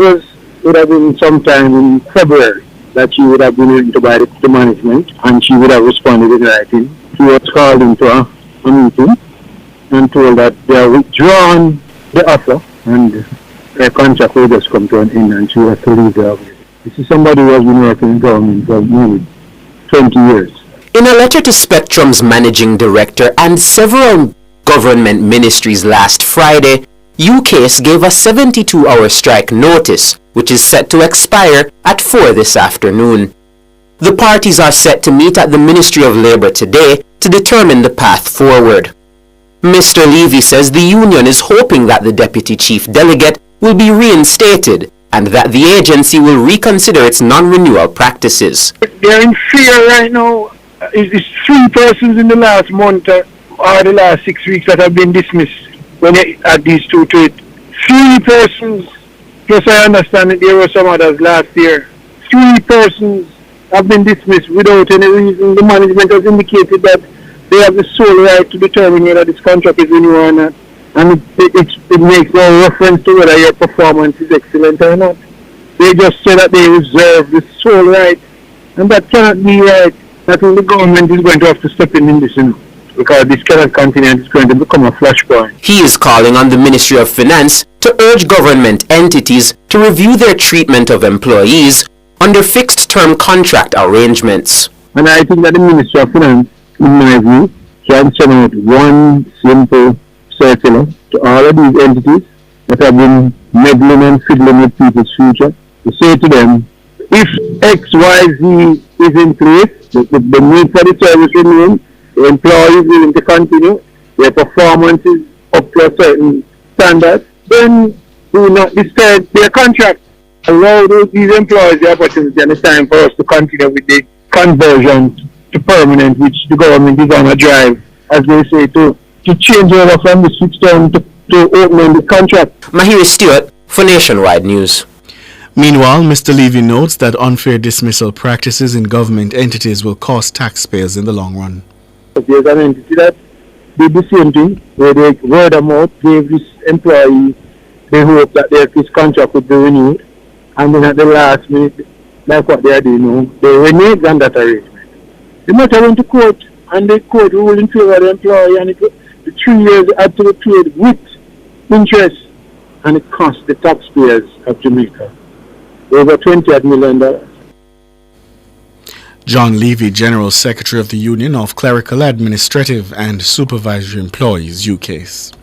would have been sometime in February, that she would have been written to by the management, and she would have responded in writing. She was called into a meeting and told that they are withdrawn the offer and their contract will just come to an end and she has to leave the office. This is somebody who has been working in government for nearly 20 years. In a letter to Spectrum's managing director and several government ministries last Friday, UCAS gave a 72-hour strike notice, which is set to expire at 4 this afternoon. The parties are set to meet at the Ministry of Labour today to determine the path forward. Mr. Levy says the union is hoping that the Deputy Chief Delegate will be reinstated and that the agency will reconsider its non-renewal practices. They're in fear right now. It's 3 persons in the last month or the last 6 weeks that have been dismissed when they add these two to it. 3 persons, plus I understand that there were some others last year. 3 persons have been dismissed without any reason. The management has indicated that they have the sole right to determine whether this contract is renewed or not. And it makes no reference to whether your performance is excellent or not. They just say that they reserve the sole right. And that cannot be right. I think the government is going to have to step in this, because this cannot continue and it's going to become a flashpoint. He is calling on the Ministry of Finance to urge government entities to review their treatment of employees under fixed-term contract arrangements. And I think that the Ministry of Finance, in my view, can send out one simple circular to all of these entities that have been meddling and fiddling with people's future, to say to them, if XYZ is in place, the need for the service remains, the employee is willing to continue, their performance is up to a certain standard, then do not disturb their contract. Allow these employees the opportunity and the time for us to continue with the conversion to permanent, which the government is on a drive, as they say, to change over from the fixed term to opening the contract. Mahiri Stewart for Nationwide News. Meanwhile, Mr. Levy notes that unfair dismissal practices in government entities will cost taxpayers in the long run. There's an entity that did the same thing, where they word of mouth gave this employee the hope that his contract would be renewed, and then at the last minute, like what they are doing now, they reneged on that arrangement. The matter went to court, and the court ruled in favor of the employee, and the 3 years had to be paid with interest, and it cost the taxpayers of Jamaica over $20 million. John Levy, General Secretary of the Union of Clerical, Administrative and Supervisory Employees, UCAS.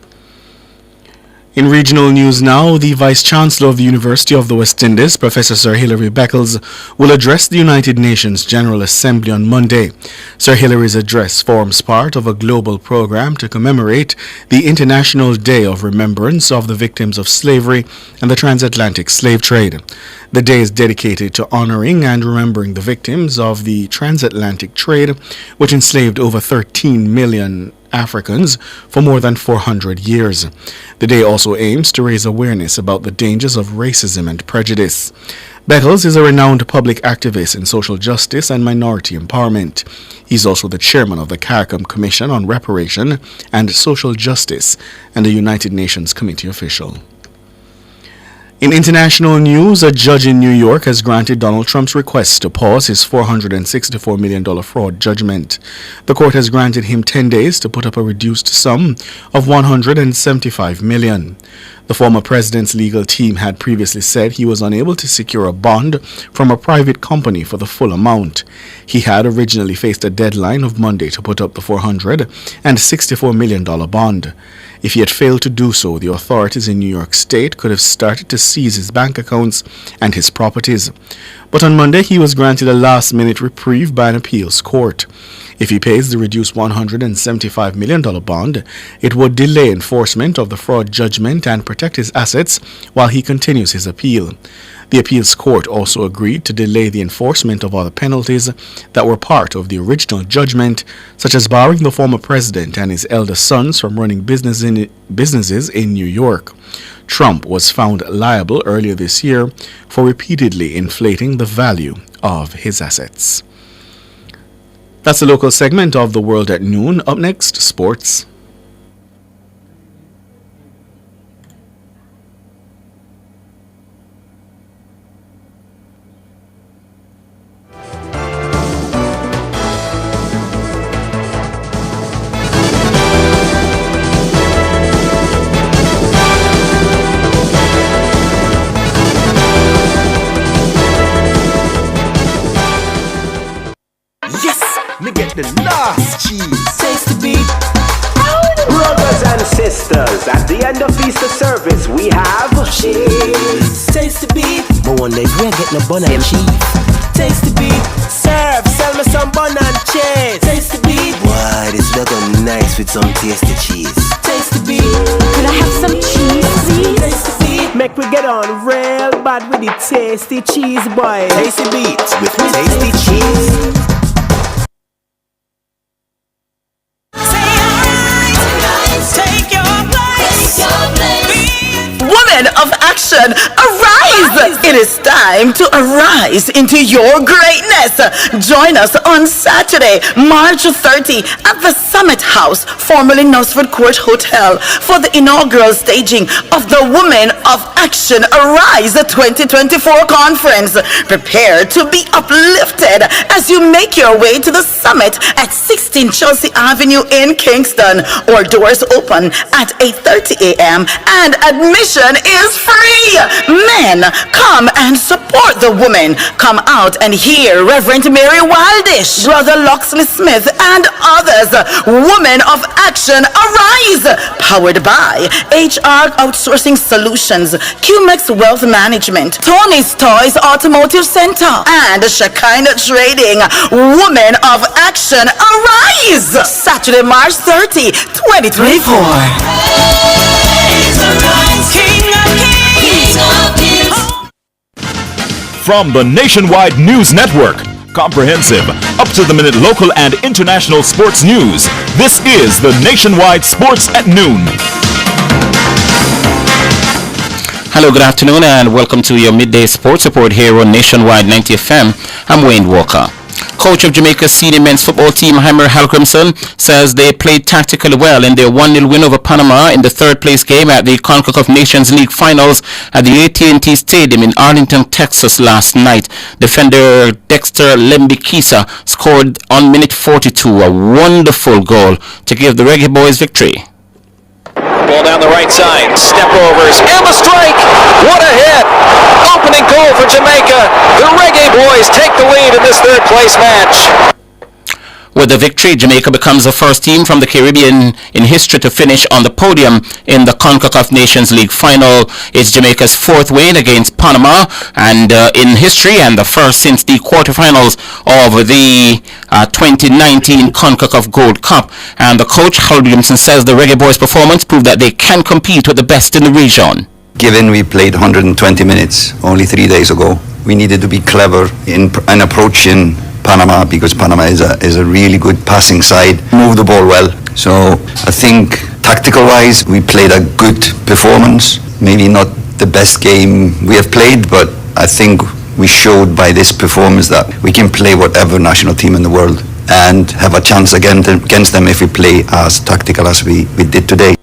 In regional news now, the Vice-Chancellor of the University of the West Indies, Professor Sir Hilary Beckles, will address the United Nations General Assembly on Monday. Sir Hilary's address forms part of a global program to commemorate the International Day of Remembrance of the Victims of Slavery and the Transatlantic Slave Trade. The day is dedicated to honoring and remembering the victims of the transatlantic trade, which enslaved over 13 million Africans for more than 400 years. The day also aims to raise awareness about the dangers of racism and prejudice. Beckles is a renowned public activist in social justice and minority empowerment. He's also the chairman of the CARICOM Commission on Reparation and Social Justice and a United Nations committee official. In international news, a judge in New York has granted Donald Trump's request to pause his $464 million fraud judgment. The court has granted him 10 days to put up a reduced sum of $175 million. The former president's legal team had previously said he was unable to secure a bond from a private company for the full amount. He had originally faced a deadline of Monday to put up the $464 million bond. If he had failed to do so, the authorities in New York State could have started to seize his bank accounts and his properties. But on Monday, he was granted a last-minute reprieve by an appeals court. If he pays the reduced $175 million bond, it would delay enforcement of the fraud judgment and protect his assets while he continues his appeal. The appeals court also agreed to delay the enforcement of other penalties that were part of the original judgment, such as barring the former president and his elder sons from running businesses in New York. Trump was found liable earlier this year for repeatedly inflating the value of his assets. That's the local segment of The World at Noon. Up next, sports. Me get the last cheese. Taste the beat. Brothers and sisters, at the end of Easter service, we have cheese. Taste the beat. But one day we get no bun and cheese. Taste the beat. Serve, sell me some bun and cheese. Taste the beat. Why, this looking nice with some tasty cheese. Taste the beat. Could I have some cheese, please? Taste the beat. Make we get on real bad with the tasty cheese, boy. Taste the beat with tasty cheese. Women of action, arise! It is time to arise into your greatness. Join us on Saturday, March 30 at the Summit House, formerly Nussford Court Hotel, for the inaugural staging of the Women of Action Arise 2024 conference. Prepare to be uplifted as you make your way to the summit at 16 Chelsea Avenue in Kingston, or doors open at 8:30 a.m. and admission is free. Men, come and support the women. Come out and hear Reverend Mary Wildish, Brother Loxley Smith, and others. Women of Action Arise, powered by HR Outsourcing Solutions, QMEX Wealth Management, Tony's Toys Automotive Center, and Shekinah Trading. Women of Action Arise, Saturday, March 30, 2024. From the Nationwide News Network, comprehensive, up-to-the-minute local and international sports news, this is the Nationwide Sports at Noon. Hello, good afternoon, and welcome to your midday sports report here on Nationwide 90 FM. I'm Wayne Walker. Coach of Jamaica's senior men's football team, Heimer Halgrimson, says they played tactically well in their 1-0 win over Panama in the third-place game at the CONCACAF Nations League Finals at the AT&T Stadium in Arlington, Texas last night. Defender Dexter Lembikisa scored on minute 42 a wonderful goal to give the Reggae Boys victory. Ball down the right side, step overs, and the strike! What a hit! Opening goal for Jamaica. The Reggae Boys take the lead in this third-place match. With the victory, Jamaica becomes the first team from the Caribbean in history to finish on the podium in the CONCACAF Nations League final. It's Jamaica's fourth win against Panama and in history, and the first since the quarterfinals of the 2019 CONCACAF Gold Cup. And the coach, Halgrimson, says the Reggae Boys' performance proved that they can compete with the best in the region. Given we played 120 minutes only 3 days ago, we needed to be clever in approaching Panama, because Panama is a really good passing side, move the ball well. So I think tactical wise we played a good performance, maybe not the best game we have played, but I think we showed by this performance that we can play whatever national team in the world and have a chance against them if we play as tactical as we did today.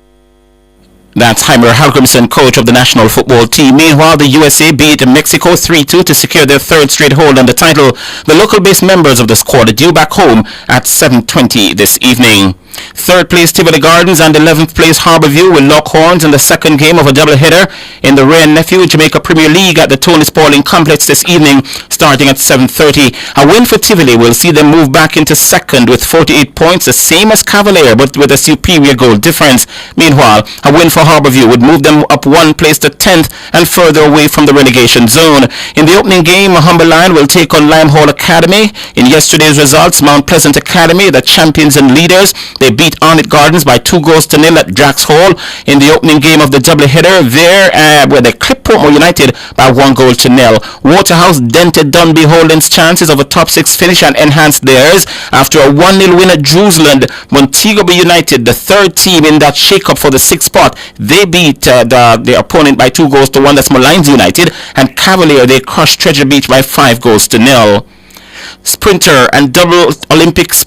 That's Heimer Halgrimson, coach of the national football team. Meanwhile, the USA beat Mexico 3-2 to secure their third straight hold on the title. The local-based members of the squad are due back home at 7:20 this evening. Third place Tivoli Gardens and 11th place Harbourview will lock horns in the second game of a doubleheader in the Ray and Nephew Jamaica Premier League at the Tony Spaulding Complex this evening, starting at 7:30. A win for Tivoli will see them move back into second with 48 points, the same as Cavalier, but with a superior goal difference. Meanwhile, a win for Harbourview would move them up one place to 10th and further away from the relegation zone. In the opening game, Humberline will take on Limehall Academy. In yesterday's results, Mount Pleasant Academy, the champions and leaders, they beat Arnott Gardens by 2-0 at Drax Hall. In the opening game of the doubleheader, there where they clipped Portmore United by 1-0. Waterhouse dented Dunby Holdings' chances of a top 6 finish and enhanced theirs after a 1-0 win at Druseland. Montego Bay United, the third team in that shake-up for the 6th spot, they beat their opponent by 2-1. That's Malines United. And Cavalier, they crushed Treasure Beach by 5-0. Sprinter and double Olympics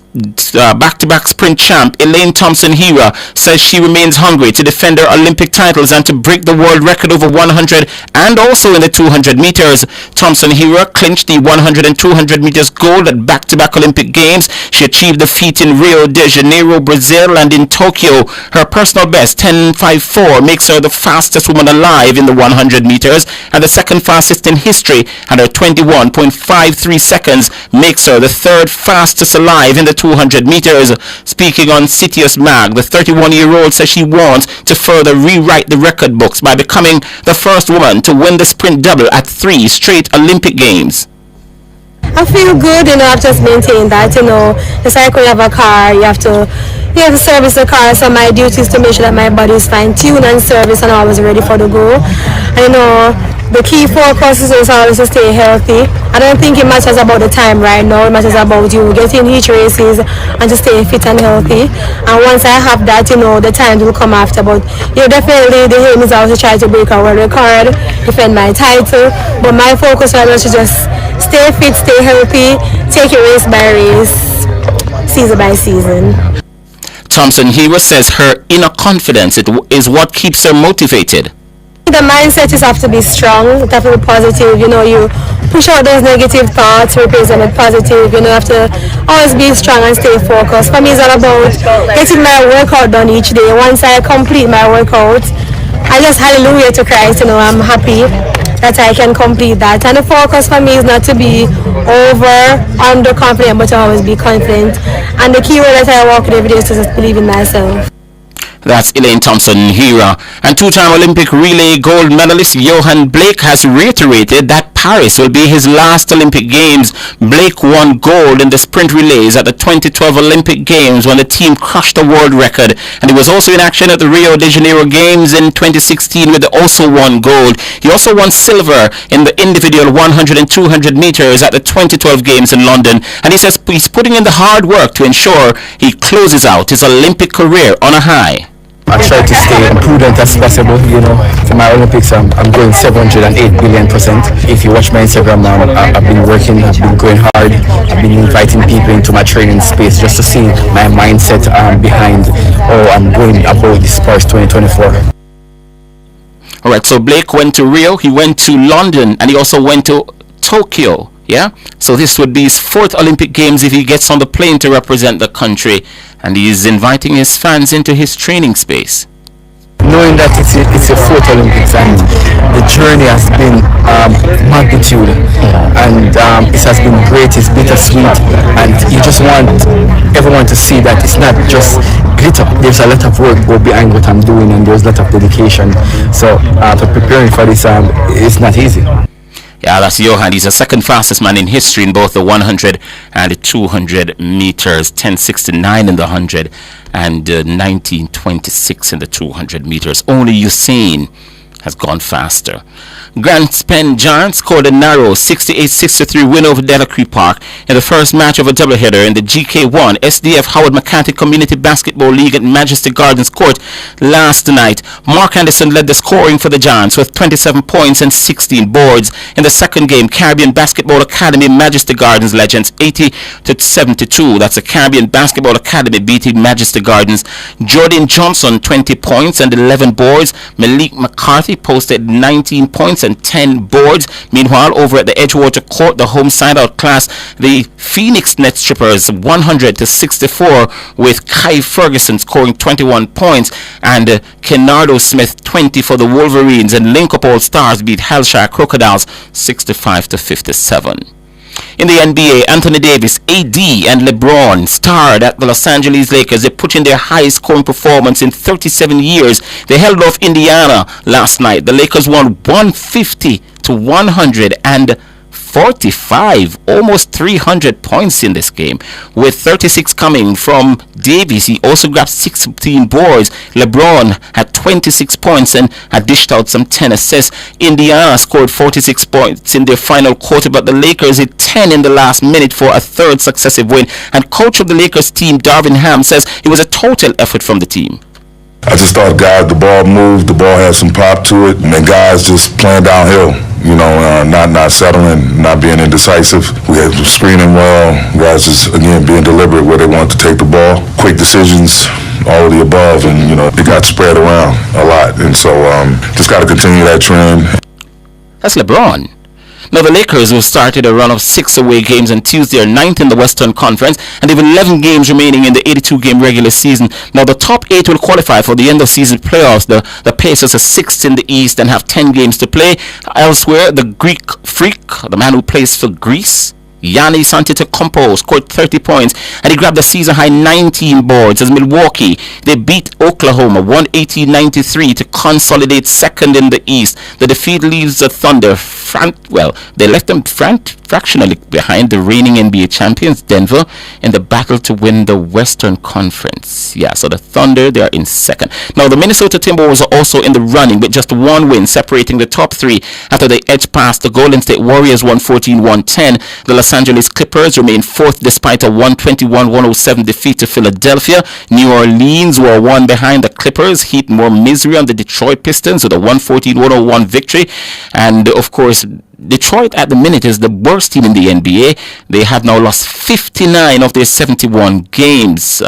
back-to-back sprint champ Elaine Thompson-Hera says she remains hungry to defend her Olympic titles and to break the world record over 100 and also in the 200 meters. Thompson-Hera clinched the 100 and 200 meters gold at back-to-back Olympic Games. She achieved the feat in Rio de Janeiro, Brazil, and in Tokyo. Her personal best, 10.54, makes her the fastest woman alive in the 100 meters and the second fastest in history, and her 21.53 seconds makes her the third fastest alive in the 200 meters. Speaking on Citius Mag, the 31-year-old says she wants to further rewrite the record books by becoming the first woman to win the sprint double at 3 straight Olympic Games. I feel good, I've just maintained that, it's like when you have a car, you have to service the car, so my duty is to make sure that my body is fine-tuned and serviced and always ready for the go. The key focus is always to stay healthy. I don't think it matters about the time right now, it matters about you getting each races and to stay fit and healthy. And once I have that, the time will come after. But definitely the aim is always to try to break a world record, defend my title. But my focus right now is to just stay fit, stay healthy, take it race by race, season by season. Thompson-Hera says her inner confidence is what keeps her motivated. The mindset is have to be strong, it have to be positive, you push out those negative thoughts, replace them with positive, you have to always be strong and stay focused. For me, it's all about getting my workout done each day. Once I complete my workout, I just hallelujah to Christ, I'm happy that I can complete that. And the focus for me is not to be underconfident, but to always be confident. And the key word that I walk with every day is to just believe in myself. That's Elaine Thompson-Hera. And two-time Olympic relay gold medalist Johan Blake has reiterated that Paris will be his last Olympic Games. Blake won gold in the sprint relays at the 2012 Olympic Games when the team crushed the world record. And he was also in action at the Rio de Janeiro Games in 2016 where they also won gold. He also won silver in the individual 100 and 200 meters at the 2012 Games in London. And he says he's putting in the hard work to ensure he closes out his Olympic career on a high. I try to stay prudent as possible, For my Olympics, I'm going 708 billion%. If you watch my Instagram now, I've been working, I've been going hard, I've been inviting people into my training space just to see my mindset behind, I'm going about this Paris 2024. Alright, so Blake went to Rio, he went to London, and he also went to Tokyo. Yeah, so this would be his 4th Olympic Games if he gets on the plane to represent the country, and he is inviting his fans into his training space. Knowing that it's a 4th Olympics and the journey has been magnitude and it has been great, it's bittersweet, and you just want everyone to see that it's not just glitter. There's a lot of work go behind what I'm doing and there's a lot of dedication. So preparing for this it's not easy. Yeah, that's Johan. He's the second fastest man in history in both the 100 and the 200 meters. 10:69 in the 100 and 19:26 in the 200 meters. Only Usain has gone faster. Grand Spend Giants scored a narrow 68-63 win over Delacree Park in the first match of a doubleheader in the GK1 SDF Howard McCarthy Community Basketball League at Majesty Gardens Court last night. Mark Anderson led the scoring for the Giants with 27 points and 16 boards. In the second game, Caribbean Basketball Academy Majesty Gardens Legends 80-72. That's the Caribbean Basketball Academy beating Majesty Gardens. Jordan Johnson 20 points and 11 boards. Malik McCarthy posted 19 points points and 10 boards. Meanwhile, over at the Edgewater Court, the home side outclassed the Phoenix Net Strippers 100-64, with Kai Ferguson scoring 21 points and Kenardo Smith 20 for the Wolverines, and Link Up All Stars beat Halshire Crocodiles 65-57. In the NBA, Anthony Davis, AD, and LeBron starred at the Los Angeles Lakers. They put in their highest scoring performance in 37 years. They held off Indiana last night. The Lakers won 150-145, almost 300 points in this game, with 36 coming from Davis. He also grabbed 16 boards. LeBron had 26 points and had dished out some 10 assists. Indiana scored 46 points in their final quarter, but the Lakers hit 10 in the last minute for a third successive win. And coach of the Lakers team, Darvin Ham, says it was a total effort from the team. I just thought, guys, the ball moved, the ball had some pop to it, and the guys just playing downhill, not settling, not being indecisive. We had screening well, guys just, again, being deliberate where they want to take the ball, quick decisions, all of the above, and, it got spread around a lot. And so just got to continue that trend. That's LeBron. Now, the Lakers, who started a run of 6 away games on Tuesday, are 9th in the Western Conference, and they have 11 games remaining in the 82-game regular season. Now, the top 8 will qualify for the end-of-season playoffs. The Pacers are 6th in the East and have 10 games to play. Elsewhere, the Greek freak, the man who plays for Greece, Giannis Antetokounmpo, scored 30 points, and he grabbed a season-high 19 boards as Milwaukee, they beat Oklahoma 118-93 to consolidate second in the East. The defeat leaves the Thunder they left them fractionally behind the reigning NBA champions, Denver, in the battle to win the Western Conference. Yeah, so the Thunder, they are in second. Now, the Minnesota Timberwolves are also in the running with just one win separating the top 3 after they edged past the Golden State Warriors 114-110. The Los Angeles Clippers remain 4th despite a 121-107 defeat to Philadelphia. New Orleans were 1 behind the Clippers, heaped more misery on the Detroit Pistons with a 114-101 victory. And, of course, Detroit at the minute is the worst team in the NBA. They have now lost 59 of their 71 games.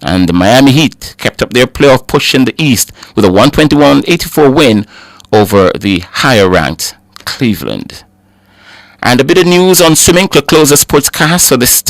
And the Miami Heat kept up their playoff push in the East with a 121-84 win over the higher-ranked Cleveland. And a bit of news on swimming to close the sportscast. So this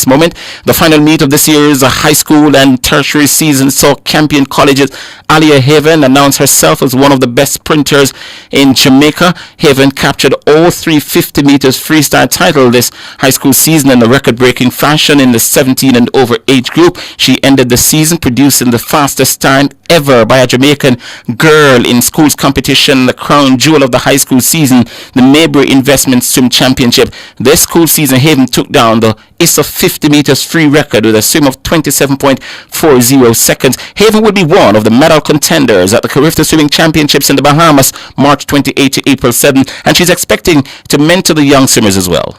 moment, the final meet of this year's high school and tertiary season saw Campion College's Alia Haven announce herself as one of the best sprinters in Jamaica. Haven captured all 3 50 meters freestyle title this high school season in a record-breaking fashion in the 17 and over age group. She ended the season producing the fastest time ever by a Jamaican girl in schools competition, the crown jewel of the high school season, the Maybury Investment Swim Championship. This school season, Haven took down the ISO 50 meters free record with a swim of 27.40 seconds. Haven will be one of the medal contenders at the Carifta Swimming Championships in the Bahamas, March 28 to April 7, and she's expecting to mentor the young swimmers as well.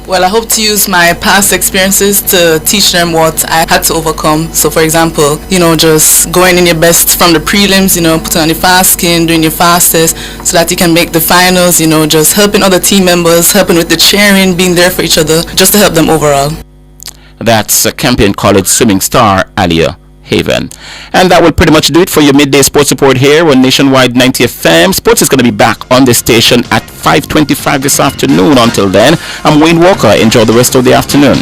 Well, I hope to use my past experiences to teach them what I had to overcome. So, for example, just going in your best from the prelims, putting on your fast skin, doing your fastest so that you can make the finals, just helping other team members, helping with the cheering, being there for each other, just to help them overall. That's Campion College swimming star Alia Haven. And that will pretty much do it for your midday sports report here on Nationwide 90 FM. Sports is going to be back on this station at 5:25 this afternoon. Until then, I'm Wayne Walker. Enjoy the rest of the afternoon.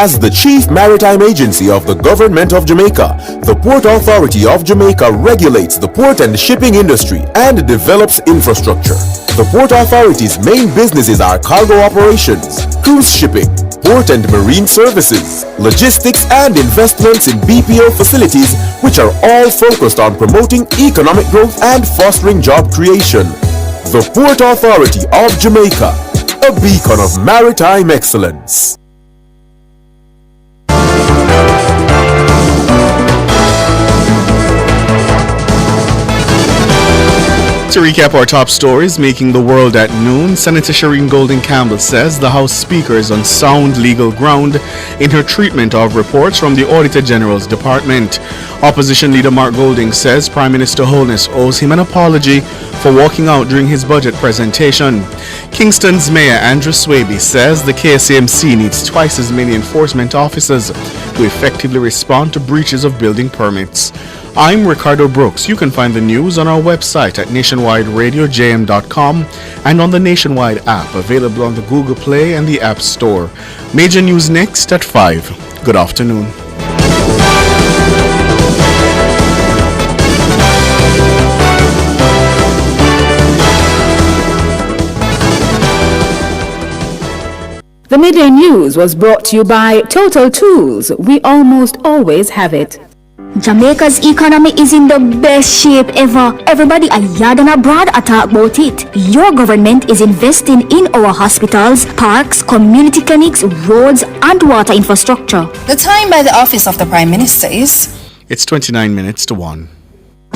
As the chief maritime agency of the Government of Jamaica, the Port Authority of Jamaica regulates the port and shipping industry and develops infrastructure. The Port Authority's main businesses are cargo operations, cruise shipping, port and marine services, logistics and investments in BPO facilities, which are all focused on promoting economic growth and fostering job creation. The Port Authority of Jamaica, a beacon of maritime excellence. To recap our top stories making the world at noon, Senator Shireen Golden Campbell says the House Speaker is on sound legal ground in her treatment of reports from the Auditor General's department. Opposition Leader Mark Golding says Prime Minister Holness owes him an apology for walking out during his budget presentation. Kingston's Mayor Andrew Swaby says the KCMC needs twice as many enforcement officers to effectively respond to breaches of building permits. I'm Ricardo Brooks. You can find the news on our website at nationwideradiojm.com and on the Nationwide app available on the Google Play and the App Store. Major news next at 5. Good afternoon. The Midday News was brought to you by Total Tools. We almost always have it. Jamaica's economy is in the best shape ever. Everybody yard and abroad talk about it. Your government is investing in our hospitals, parks, community clinics, roads and water infrastructure. The time by the office of the Prime Minister is... It's 29 minutes to 1.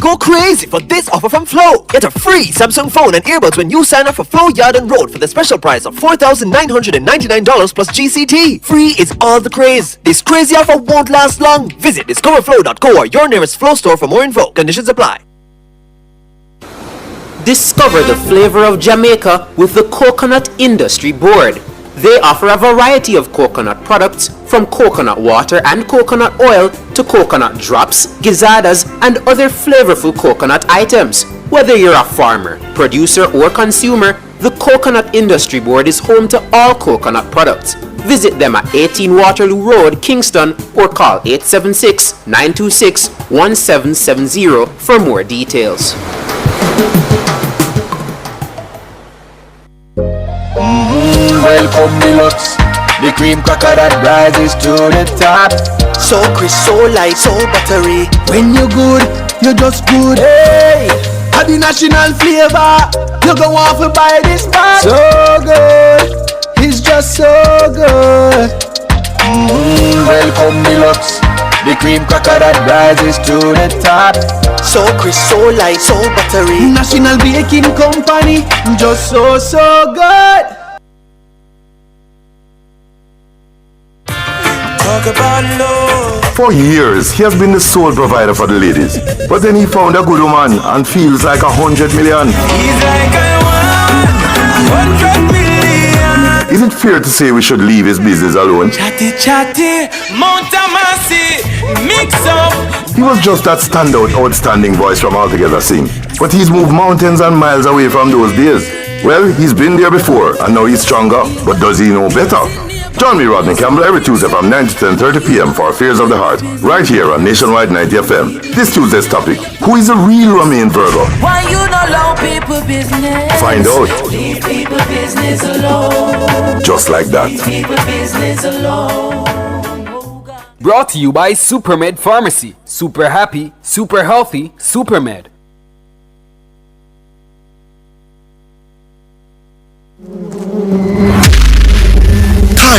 Go crazy for this offer from Flow. Get a free Samsung phone and earbuds when you sign up for Flow Yard and Road for the special price of $4,999 plus GCT. Free is all the craze. This crazy offer won't last long. Visit discoverflow.co or your nearest Flow store for more info. Conditions apply. Discover the flavor of Jamaica with the Coconut Industry Board. They offer a variety of coconut products from coconut water and coconut oil to coconut drops, gizadas, and other flavorful coconut items. Whether you're a farmer, producer, or consumer, the Coconut Industry Board is home to all coconut products. Visit them at 18 Waterloo Road, Kingston, or call 876-926-1770 for more details. Welcome deluxe, the cream cracker that rises to the top. So crisp, so light, so buttery. When you're good, you're just good. Hey, had the national flavor. You go off and buy this pack. So good, it's just so good. Welcome deluxe, the cream cracker that rises to the top. So crisp, so light, so buttery. National Baking Company, just so good. Talk about love. For years, he has been the sole provider for the ladies. But then he found a good woman and feels like 100 million. He's like I want 100 million. Is it fair to say we should leave his business alone? Chatty, Montamasi, mix up. He was just that standout, outstanding voice from Altogether Sing. But he's moved mountains and miles away from those days. Well, he's been there before and now he's stronger. But does he know better? Join me, Rodney Campbell, every Tuesday from 9 to 10:30 p.m. for Affairs of the Heart, right here on Nationwide 90 FM. This Tuesday's topic, who is a real Romain Virgo? Why you not allow people business? Find out. Leave people business alone. Just like that. Leave people business alone. Brought to you by Supermed Pharmacy. Super happy, super healthy, Supermed.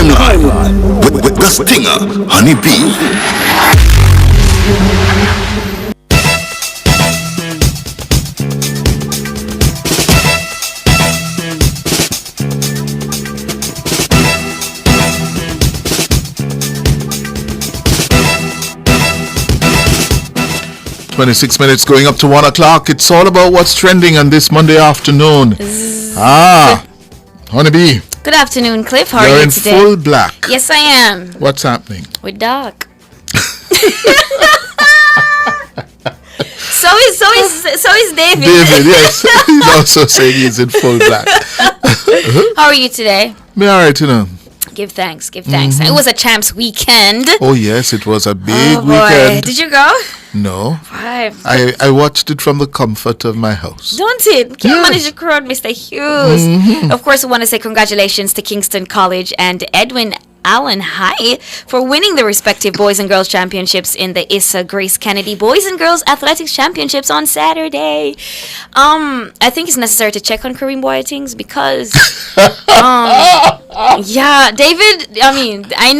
Timeline with the stinger, Honey Bee. "26 minutes going up to 1 o'clock. It's all about what's trending on this Monday afternoon. Honeybee. Good afternoon, Cliff. How You're are you in today? full black. Yes, I am. What's happening? We're dark. So is David. David, yes. He's also saying he's in full black. How are you today? Me alright, you know. Give thanks. It was a champs weekend. Oh yes, it was a big boy. weekend. Did you go? No. Why? I watched it from the comfort of my house. Don't it? Can't manage the crowd, Mr. Hughes. Of course, I want to say congratulations to Kingston College and Edwin Allen High for winning the respective boys and girls championships in the Issa Grace Kennedy Boys and Girls Athletics Championships on Saturday. I think it's necessary to check on Kareem Boateng's because yeah, David, I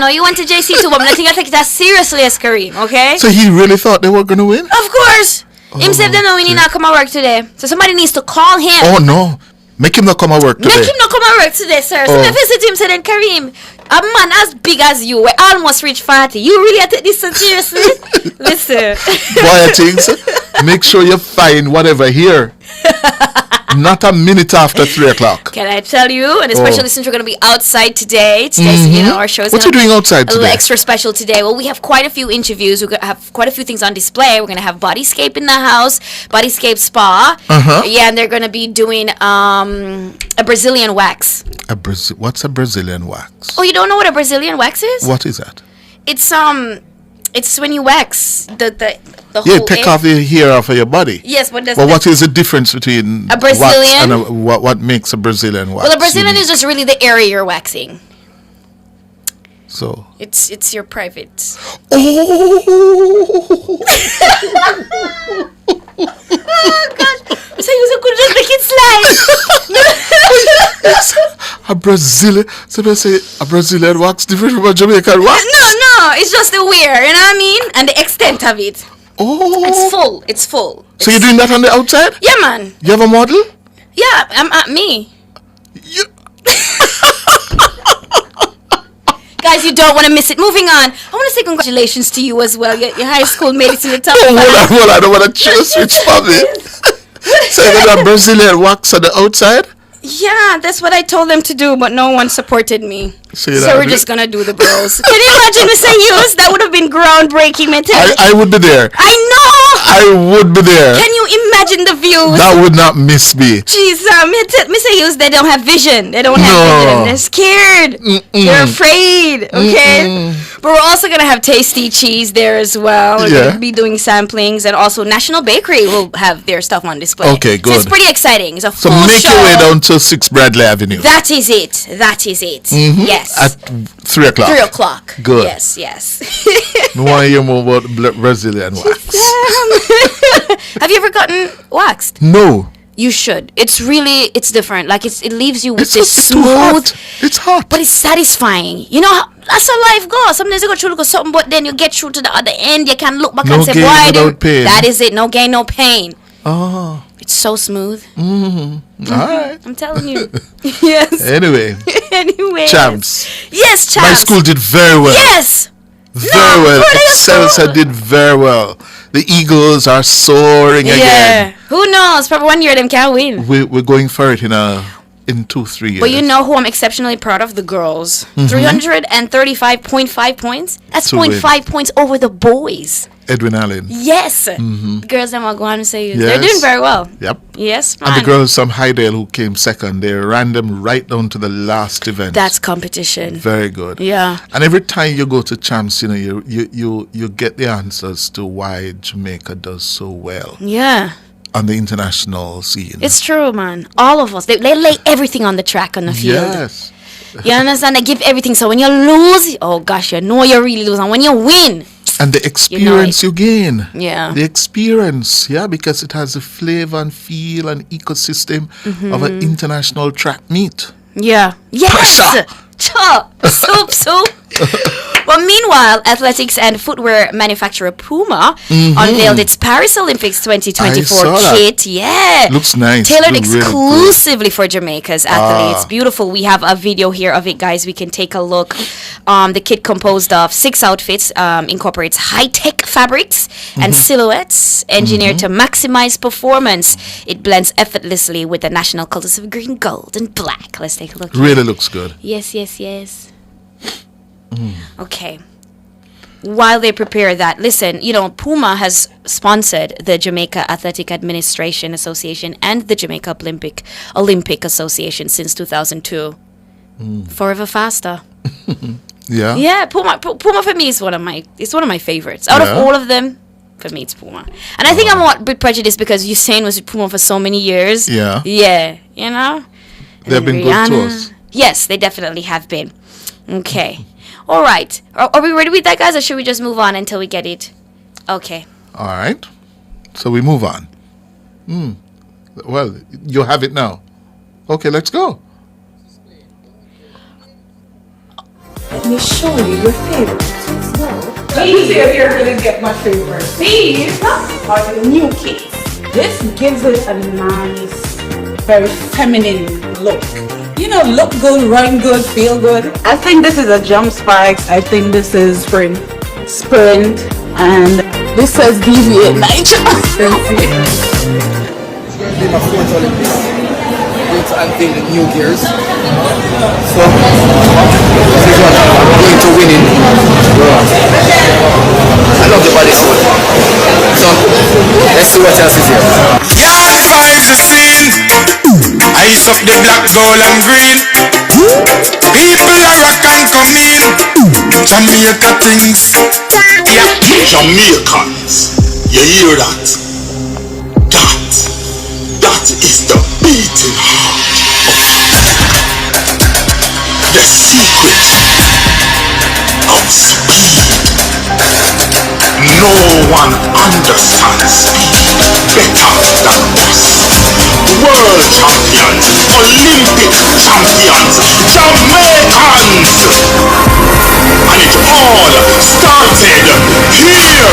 know you went to JC too, but I think I take it as seriously as Kareem, okay? So he really thought they were going to win? Of course. Him said them know we need not come to work today. So somebody needs to call him. Oh no. Make him not come to work today. Make him not come to work today, sir. So I visit him, said then Kareem, a man as big as you, we almost reach 40. You really take this so seriously? Listen. Boy, things. Make sure you find whatever here. Not a minute after 3 o'clock. Can I tell you? And especially since we're going to be outside today. Today's, you know, our show is what you doing outside a little today? extra special today. Well, we have quite a few interviews. We're going to have quite a few things on display. We're going to have Bodyscape in the house, Bodyscape Spa. Yeah, and they're going to be doing a Brazilian wax. What's a Brazilian wax? Oh, you don't know what a Brazilian wax is? What is that? It's when you wax the whole. Yeah, take off the hair off of your body. Yes, but what is the difference between a Brazilian wax and what makes a Brazilian wax? Well, a Brazilian is just really the area you're waxing. So it's your private. Oh gosh! So you could just make it slide. A Brazilian. So they say a Brazilian wax different from a Jamaican wax. No, it's just the wear, you know what I mean, and the extent of it. Oh, it's full. So you're doing that on the outside? Yeah, man. You have a model? Yeah, I'm at me. Guys, you don't want to miss it. Moving on, I want to say congratulations to you as well. Your high school made it to the top. I don't want to switch from it. So you got a Brazilian wax on the outside? Yeah, that's what I told them to do, but no one supported me. So we're just gonna do the bros. Can you imagine Mr. Hughes? That would have been groundbreaking, man. I would be there. I know. I would be there. Can you imagine the views? That would not miss me. Jeez, Mr. Hughes, they don't have vision. They don't have vision. They're scared. They're afraid. Okay. But we're also gonna have tasty cheese there as well. We're gonna be doing samplings, and also National Bakery will have their stuff on display. Okay, good. So it's pretty exciting. It's a full So make show. your way down to 6 Bradley Avenue. That is it. Yes. At 3 o'clock. 3 o'clock. Good. Yes. I want to hear more about Brazilian wax. Have you ever gotten waxed? No. You should. It's different. Like it leaves you with It's this too smooth. hot. It's hot. But it's satisfying. You know, that's how life goes. Sometimes you go through something, but then you get through to the other end. You can look back No and say, gain boy, without pain. that is it. No gain, no pain. Oh. It's so smooth. All right. I'm telling you. Yes. Anyway. Champs. Yes, champs. My school did very well. Yes. Very well. Excelsior did very well. The Eagles are soaring again. Who knows? Probably one year them can't win. We're going for it in 2-3 years. But you know who I'm exceptionally proud of? The girls. 335.5 points. That's 0.5 points over the boys. Edwin Allen. Yes. The girls them are going to say Yes. they're doing very well. Yep. Yes, man. And the girls from Hydale who came second, they ran them right down to the last event. That's competition. Very good. Yeah. And every time you go to champs, you know, you get the answers to why Jamaica does so well. Yeah. On the international scene. It's true, man. All of us. They lay everything on the track on the field. Yes. You understand? They give everything. So when you lose, oh gosh, you know you really lose. And when you win, and the experience you gain. Yeah. The experience, because it has the flavor and feel and ecosystem of an international track meet. Yeah. Yes. Soup. Well, meanwhile, athletics and footwear manufacturer Puma unveiled its Paris Olympics 2024 kit. Yeah. Looks nice. Tailored Look exclusively really for Jamaica's athletes. Beautiful. We have a video here of it, guys. We can take a look. The kit composed of 6 outfits, incorporates high-tech fabrics and silhouettes engineered to maximize performance. It blends effortlessly with the national colors of green, gold, and black. Let's take a look. Really looks good. Yes. Okay. While they prepare that, listen, Puma has sponsored the Jamaica Athletic Administration Association and the Jamaica Olympic Association since 2002. Forever faster. Yeah. Yeah, Puma for me is one of my favorites. Out of all of them, for me it's Puma. And I think I'm a bit prejudiced because Usain was with Puma for so many years. Yeah. Yeah, you know? They've been good to us. Yes, they definitely have been. Okay. All right. Are we ready with that, guys, or should we just move on until we get it? Okay. All right. So we move on. Well, you have it now. Okay, let's go. Let me show you your favorites. These here, you're gonna get my favorite. These are the new cakes. This gives it a nice, very feminine look. You know, look good, run good, feel good. I think this is a jump spikes. I think this is sprint, and this says deviate nature. To unveil the new gears. So this is what I'm going to win in. I love the bodysuit. So let's see what else is here. Y'all defines the scene. Ice up the black, gold and green. People are rock and come in. Jamaica things. Yeah. Jamaicans, you hear that? That is the beating heart of the secret of speed. No one understands speed better than us. World champions, Olympic champions, Jamaicans. And it all started here.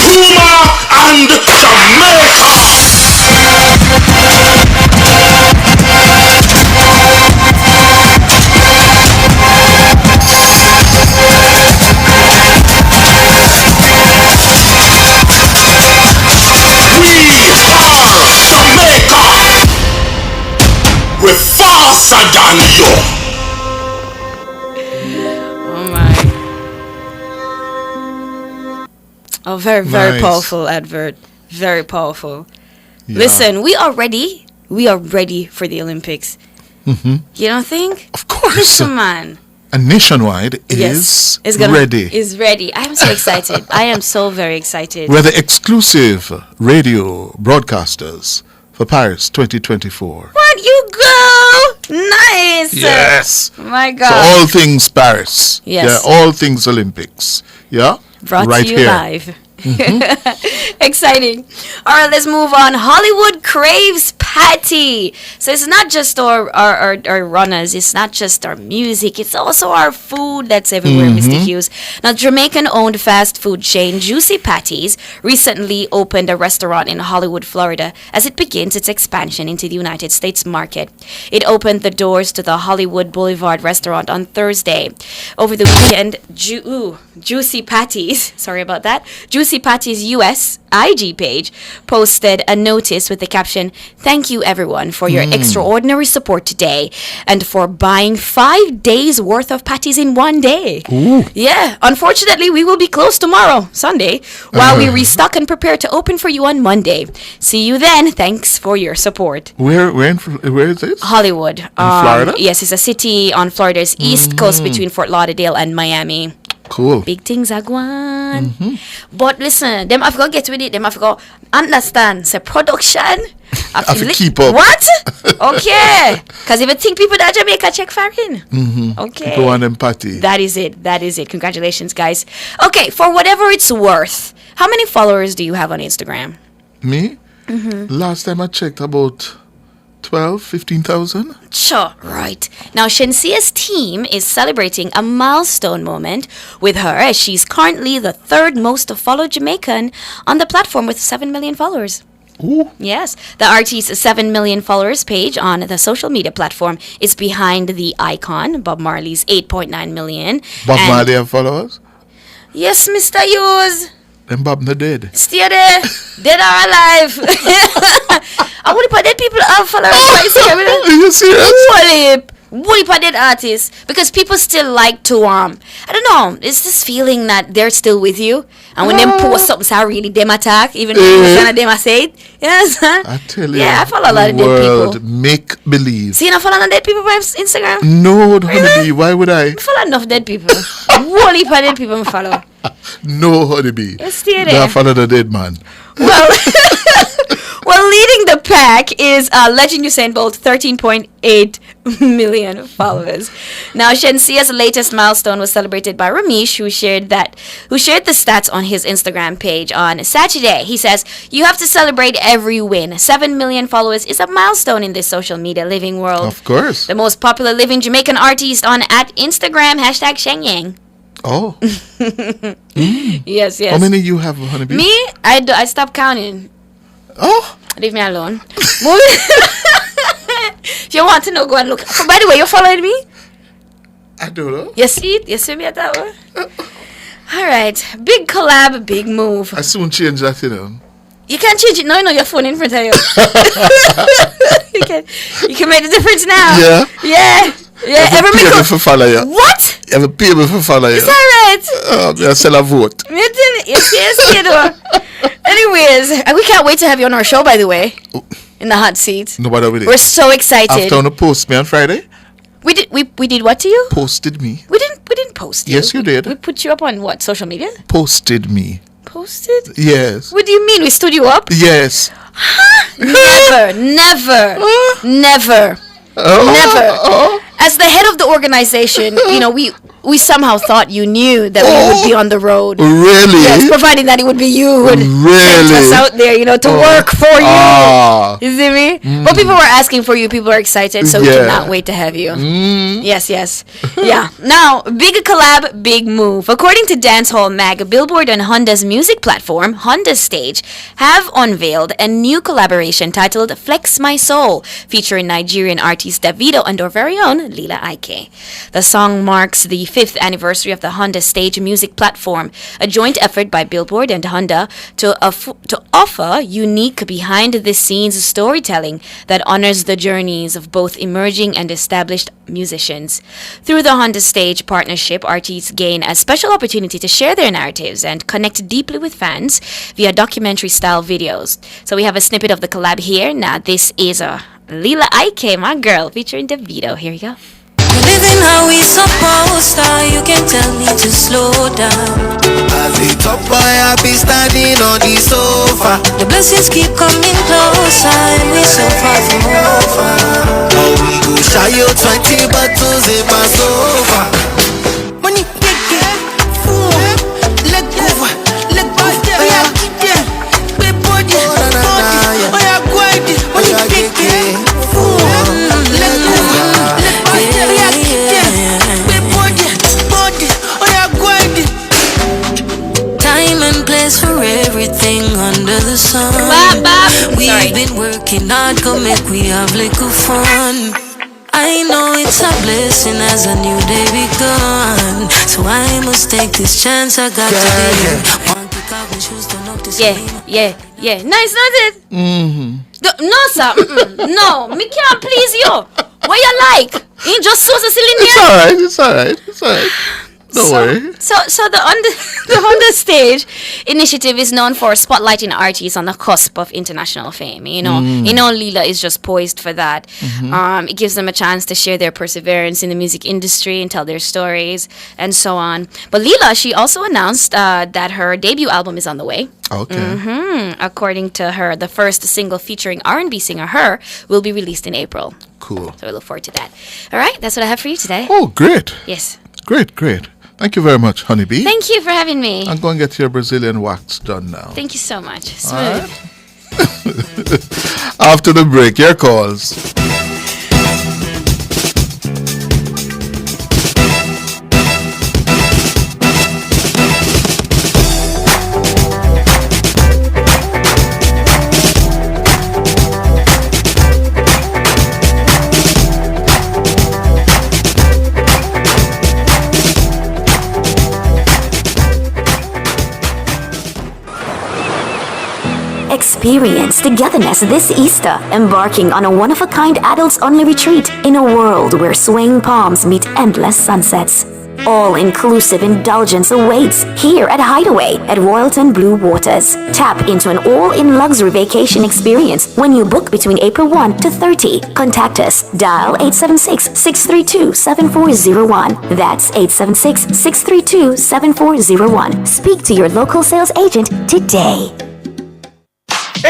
Puma and Jamaica. Jamaica! We're faster than you! Oh my. Oh, very, very Nice. powerful advert. Very powerful. Yeah. Listen, we are ready. We are ready for the Olympics. Mhm. You don't think? Of course. Listen, man. And Nationwide is ready. Is ready. I am so excited. I am so very excited. We're the exclusive radio broadcasters for Paris 2024. What you go? Nice. Yes. My So God. all things Paris. Yes. Yeah, all things Olympics. Yeah. Brought right to you here. live. Exciting. All right, let's move on. Hollywood craves patty. So it's not just our runners. It's not just our music. It's also our food that's everywhere, Mr. Hughes. Now, Jamaican-owned fast food chain Juicy Patties recently opened a restaurant in Hollywood, Florida, as it begins its expansion into the United States market. It opened the doors to the Hollywood Boulevard restaurant on Thursday. Over the weekend, Juicy Patties, sorry about that, Juicy Patties US IG page posted a notice with the caption, "Thank you everyone for your extraordinary support today and for buying 5 days worth of patties in one day." Ooh. Yeah, unfortunately we will be closed tomorrow, Sunday, while we restock and prepare to open for you on Monday. See you then. Thanks for your support. Where is this? Hollywood. In Florida? Yes, it's a city on Florida's east coast between Fort Lauderdale and Miami. Cool. Big things are going. But listen, them have got to get with it. Them have got understand. Say production. Have to keep up. What? Okay. Because if you think people that Jamaica check foreign. Okay. People want them patty. That is it. That is it. Congratulations, guys. Okay, for whatever it's worth, how many followers do you have on Instagram? Me? Last time I checked, about 15,000. Sure, right. Now, Shensia's team is celebrating a milestone moment with her as she's currently the third most followed Jamaican on the platform with 7 million followers. Ooh. Yes, the artist's 7 million followers page on the social media platform is behind the icon, Bob Marley's 8.9 million. Bob Marley have followers? Yes, Mr. Hughes. Them Bob not dead. Stay there. Dead or alive. I would have dead people have followers on Instagram. Are you serious? What if I did artists? Because people still like to I don't know, it's this feeling that they're still with you. And when them post something, so really them attack, even when them I say it. Yes. I tell you. Yeah, I follow a lot of dead people. Make believe. See, you not follow no dead people on Instagram? No, honeybee. Why would I? I follow enough dead people. Whole heap of dead people I follow. No, honeybee. You stay there. Don't follow the dead man. Well, well, leading the pack is Legend Usain Bolt, 13.8 million followers. Now, Shensia's latest milestone was celebrated by Ramesh, who shared the stats on his Instagram page on Saturday. He says, "You have to celebrate every win. 7 million followers is a milestone in this social media living world." Of course. The most popular living Jamaican artist on @Instagram, #Shenyang. Oh. Yes, yes. How many you have, Honeybee? Me? I stopped counting. Oh. Leave me alone. If you want to know, go and look. Oh, by the way, you following me? I do know. You see it? You see me at that one? All right. Big collab, big move. I soon change that, you know. You can't change it now. You know your phone in front of you. you can make the difference now. Yeah? Yeah. Yeah. Ever pay me for follow you? What? You ever pay me for follow you? Is that right? I sell a vote. Yes, you know. Anyways, we can't wait to have you on our show, by the way. In the hot seat. Nobody with it. We're so excited. After on the post me on Friday? We did what to you? Posted me. We didn't post you. Yes, you did. We put you up on what? Social media? Posted me. Posted? Yes. What do you mean? We stood you up? Yes. Never. As the head of the organization, you know, we somehow thought you knew that we would be on the road. Really? Yes, providing that it would be you who would send us out there, you know, to work for you. You see me? But people were asking for you. People are excited, so we cannot wait to have you. Yes. Yeah. Now, big collab, big move. According to Dancehall Mag, Billboard and Honda's music platform, Honda Stage, have unveiled a new collaboration titled Flex My Soul, featuring Nigerian artist Davido and our very own Lila Ike. The song marks the 5th anniversary of the Honda Stage music platform, a joint effort by Billboard and Honda to offer unique behind-the-scenes storytelling that honors the journeys of both emerging and established musicians. Through the Honda Stage partnership, artists gain a special opportunity to share their narratives and connect deeply with fans via documentary-style videos. So we have a snippet of the collab here. Now this is Lila Ike, my girl, featuring Davido. Here we go. Living how we supposed to, you can tell me to slow down. As the top boy, I be standing on the sofa. The blessings keep coming closer, and we so far from over. Oh, we go shy you 20 bottles in my sofa. Money, get fool, let go, oh yeah, big body, oh yeah, guide, money, get fool, let go. Time and place for everything under the sun. We've been working hard to make we have little fun. I know it's a blessing as a new day begun, so I must take this chance I got today. One kick off my shoes, don't know this. Yeah. No, it's not it. No, sir. No, me can't please you. What you like? You just so silly. It's all right. Don't worry. So the Honda Stage initiative is known for spotlighting artists on the cusp of international fame. You know, Lila is just poised for that. It gives them a chance to share their perseverance in the music industry and tell their stories and so on. But Lila, she also announced that her debut album is on the way. Okay. According to her, the first single featuring R&B singer Her will be released in April. Cool. So we look forward to that. All right, that's what I have for you today. Oh, great. Yes. Great. Thank you very much, Honeybee. Thank you for having me. I'm going to get your Brazilian wax done now. Thank you so much. Smooth. Right. After the break, your calls. Experience togetherness this Easter, embarking on a one-of-a-kind adults-only retreat in a world where swaying palms meet endless sunsets. All-inclusive indulgence awaits here at Hideaway at Royalton Blue Waters. Tap into an all-in luxury vacation experience when you book between April 1 to 30. Contact us. Dial 876-632-7401. That's 876-632-7401. Speak to your local sales agent today.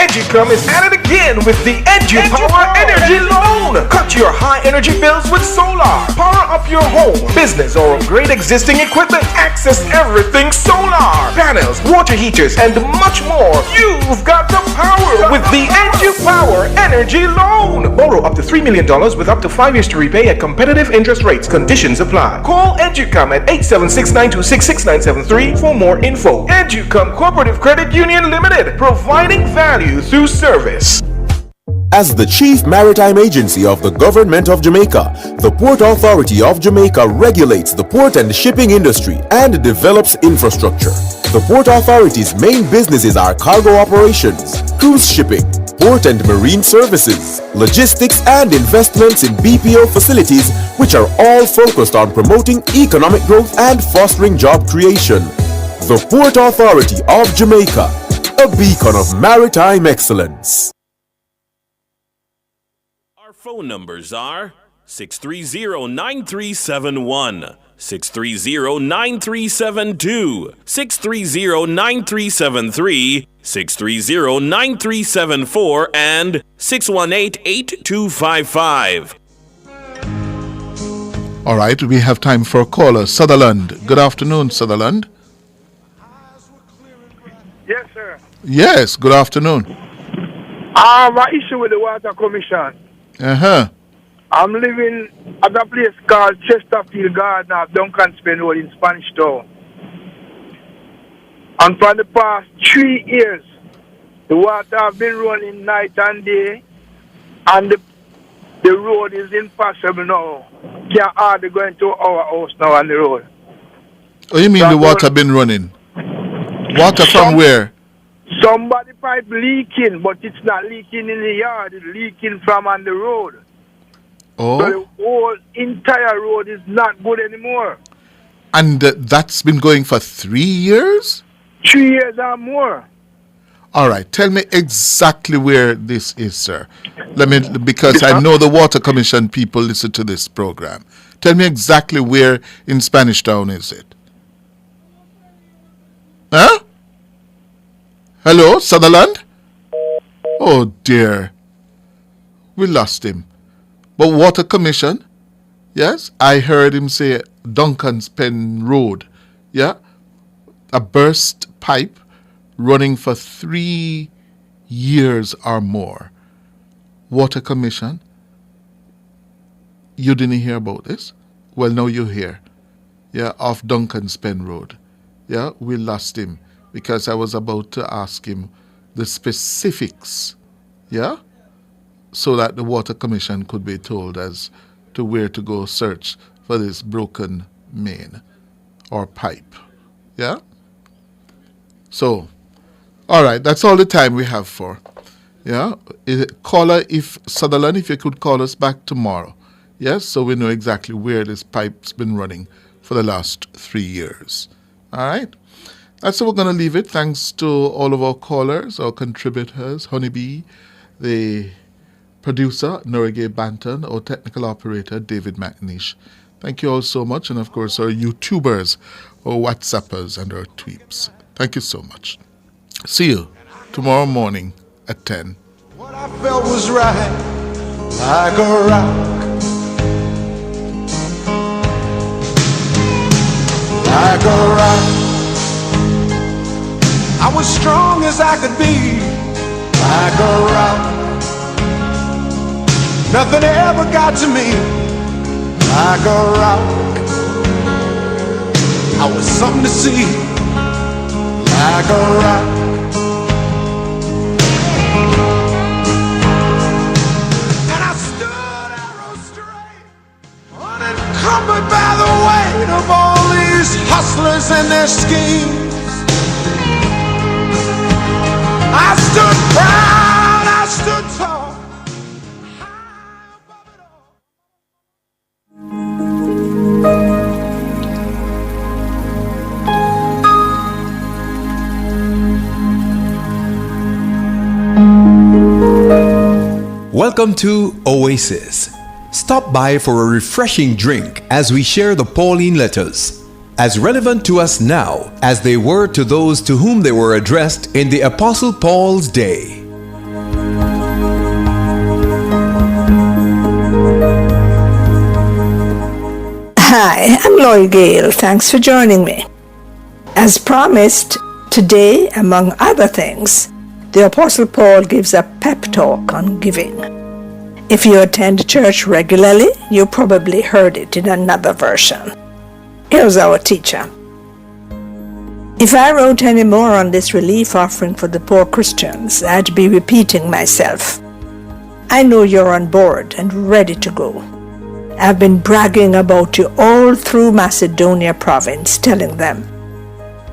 EduCom is at it again with the EduPower Energy Loan. Cut your high energy bills with solar. Power up your home, business, or upgrade existing equipment. Access everything solar. Panels, water heaters, and much more. You've got the power with the EduPower Energy Loan. Borrow up to $3 million with up to 5 years to repay at competitive interest rates. Conditions apply. Call EduCom at 876-926-6973 for more info. EduCom Cooperative Credit Union Limited, providing value through service. As the chief maritime agency of the government of Jamaica, the Port Authority of Jamaica regulates the port and shipping industry and develops infrastructure. The Port Authority's main businesses are cargo operations, cruise shipping, port and marine services, logistics, and investments in BPO facilities, which are all focused on promoting economic growth and fostering job creation. The Port Authority of Jamaica, a beacon of maritime excellence. Phone numbers are 630-9371, 630-9372, 630-9373, 630-9374, and 618-8255. All right, we have time for a caller. Sutherland. Good afternoon, Sutherland. Yes, sir. Yes, good afternoon. My issue with the Water Commission. I'm living at a place called Chesterfield Garden of Duncan's Pen Road in Spanish Town. And for the past 3 years, the water have been running night and day, and the road is impossible now. Can't hardly go into our house now on the road. Oh, you mean so the water been running? Water from where? Somebody pipe leaking, but it's not leaking in the yard, it's leaking from on the road. Oh. So the whole entire road is not good anymore. And that's been going for 3 years? 3 years or more. All right, tell me exactly where this is, sir. Because I know the Water Commission people listen to this program. Tell me exactly where in Spanish Town is it? Huh? Hello, Sutherland? Oh dear. We lost him. But Water Commission, yes, I heard him say Duncan's Pen Road. Yeah? A burst pipe running for 3 years or more. Water Commission, you didn't hear about this? Well, now you hear. Yeah, off Duncan's Pen Road. Yeah, we lost him because I was about to ask him the specifics. Yeah? So that the Water Commission could be told as to where to go search for this broken main or pipe. Yeah? So, all right, that's all the time we have for. Yeah? Caller, if Sutherland, if you could call us back tomorrow. Yes? So we know exactly where this pipe's been running for the last 3 years. All right? That's how we're going to leave it. Thanks to all of our callers, our contributors, Honeybee, the producer, Norige Banton, our technical operator, David McNish. Thank you all so much. And, of course, our YouTubers, our WhatsAppers, and our tweeps. Thank you so much. See you tomorrow morning at 10. What I felt was right, like a rock. Like a rock. I was strong as I could be, like a rock. Nothing ever got to me, like a rock. I was something to see, like a rock. And I stood arrow straight, unencumbered by the weight of all these hustlers and their schemes. I stood proud, I stood tall. Welcome to Oasis. Stop by for a refreshing drink as we share the Pauline letters, as relevant to us now as they were to those to whom they were addressed in the Apostle Paul's day. Hi, I'm Lloyd Gale. Thanks for joining me. As promised, today, among other things, the Apostle Paul gives a pep talk on giving. If you attend church regularly, you probably heard it in another version. Here's our teacher. If I wrote any more on this relief offering for the poor Christians, I'd be repeating myself. I know you're on board and ready to go. I've been bragging about you all through Macedonia province, telling them,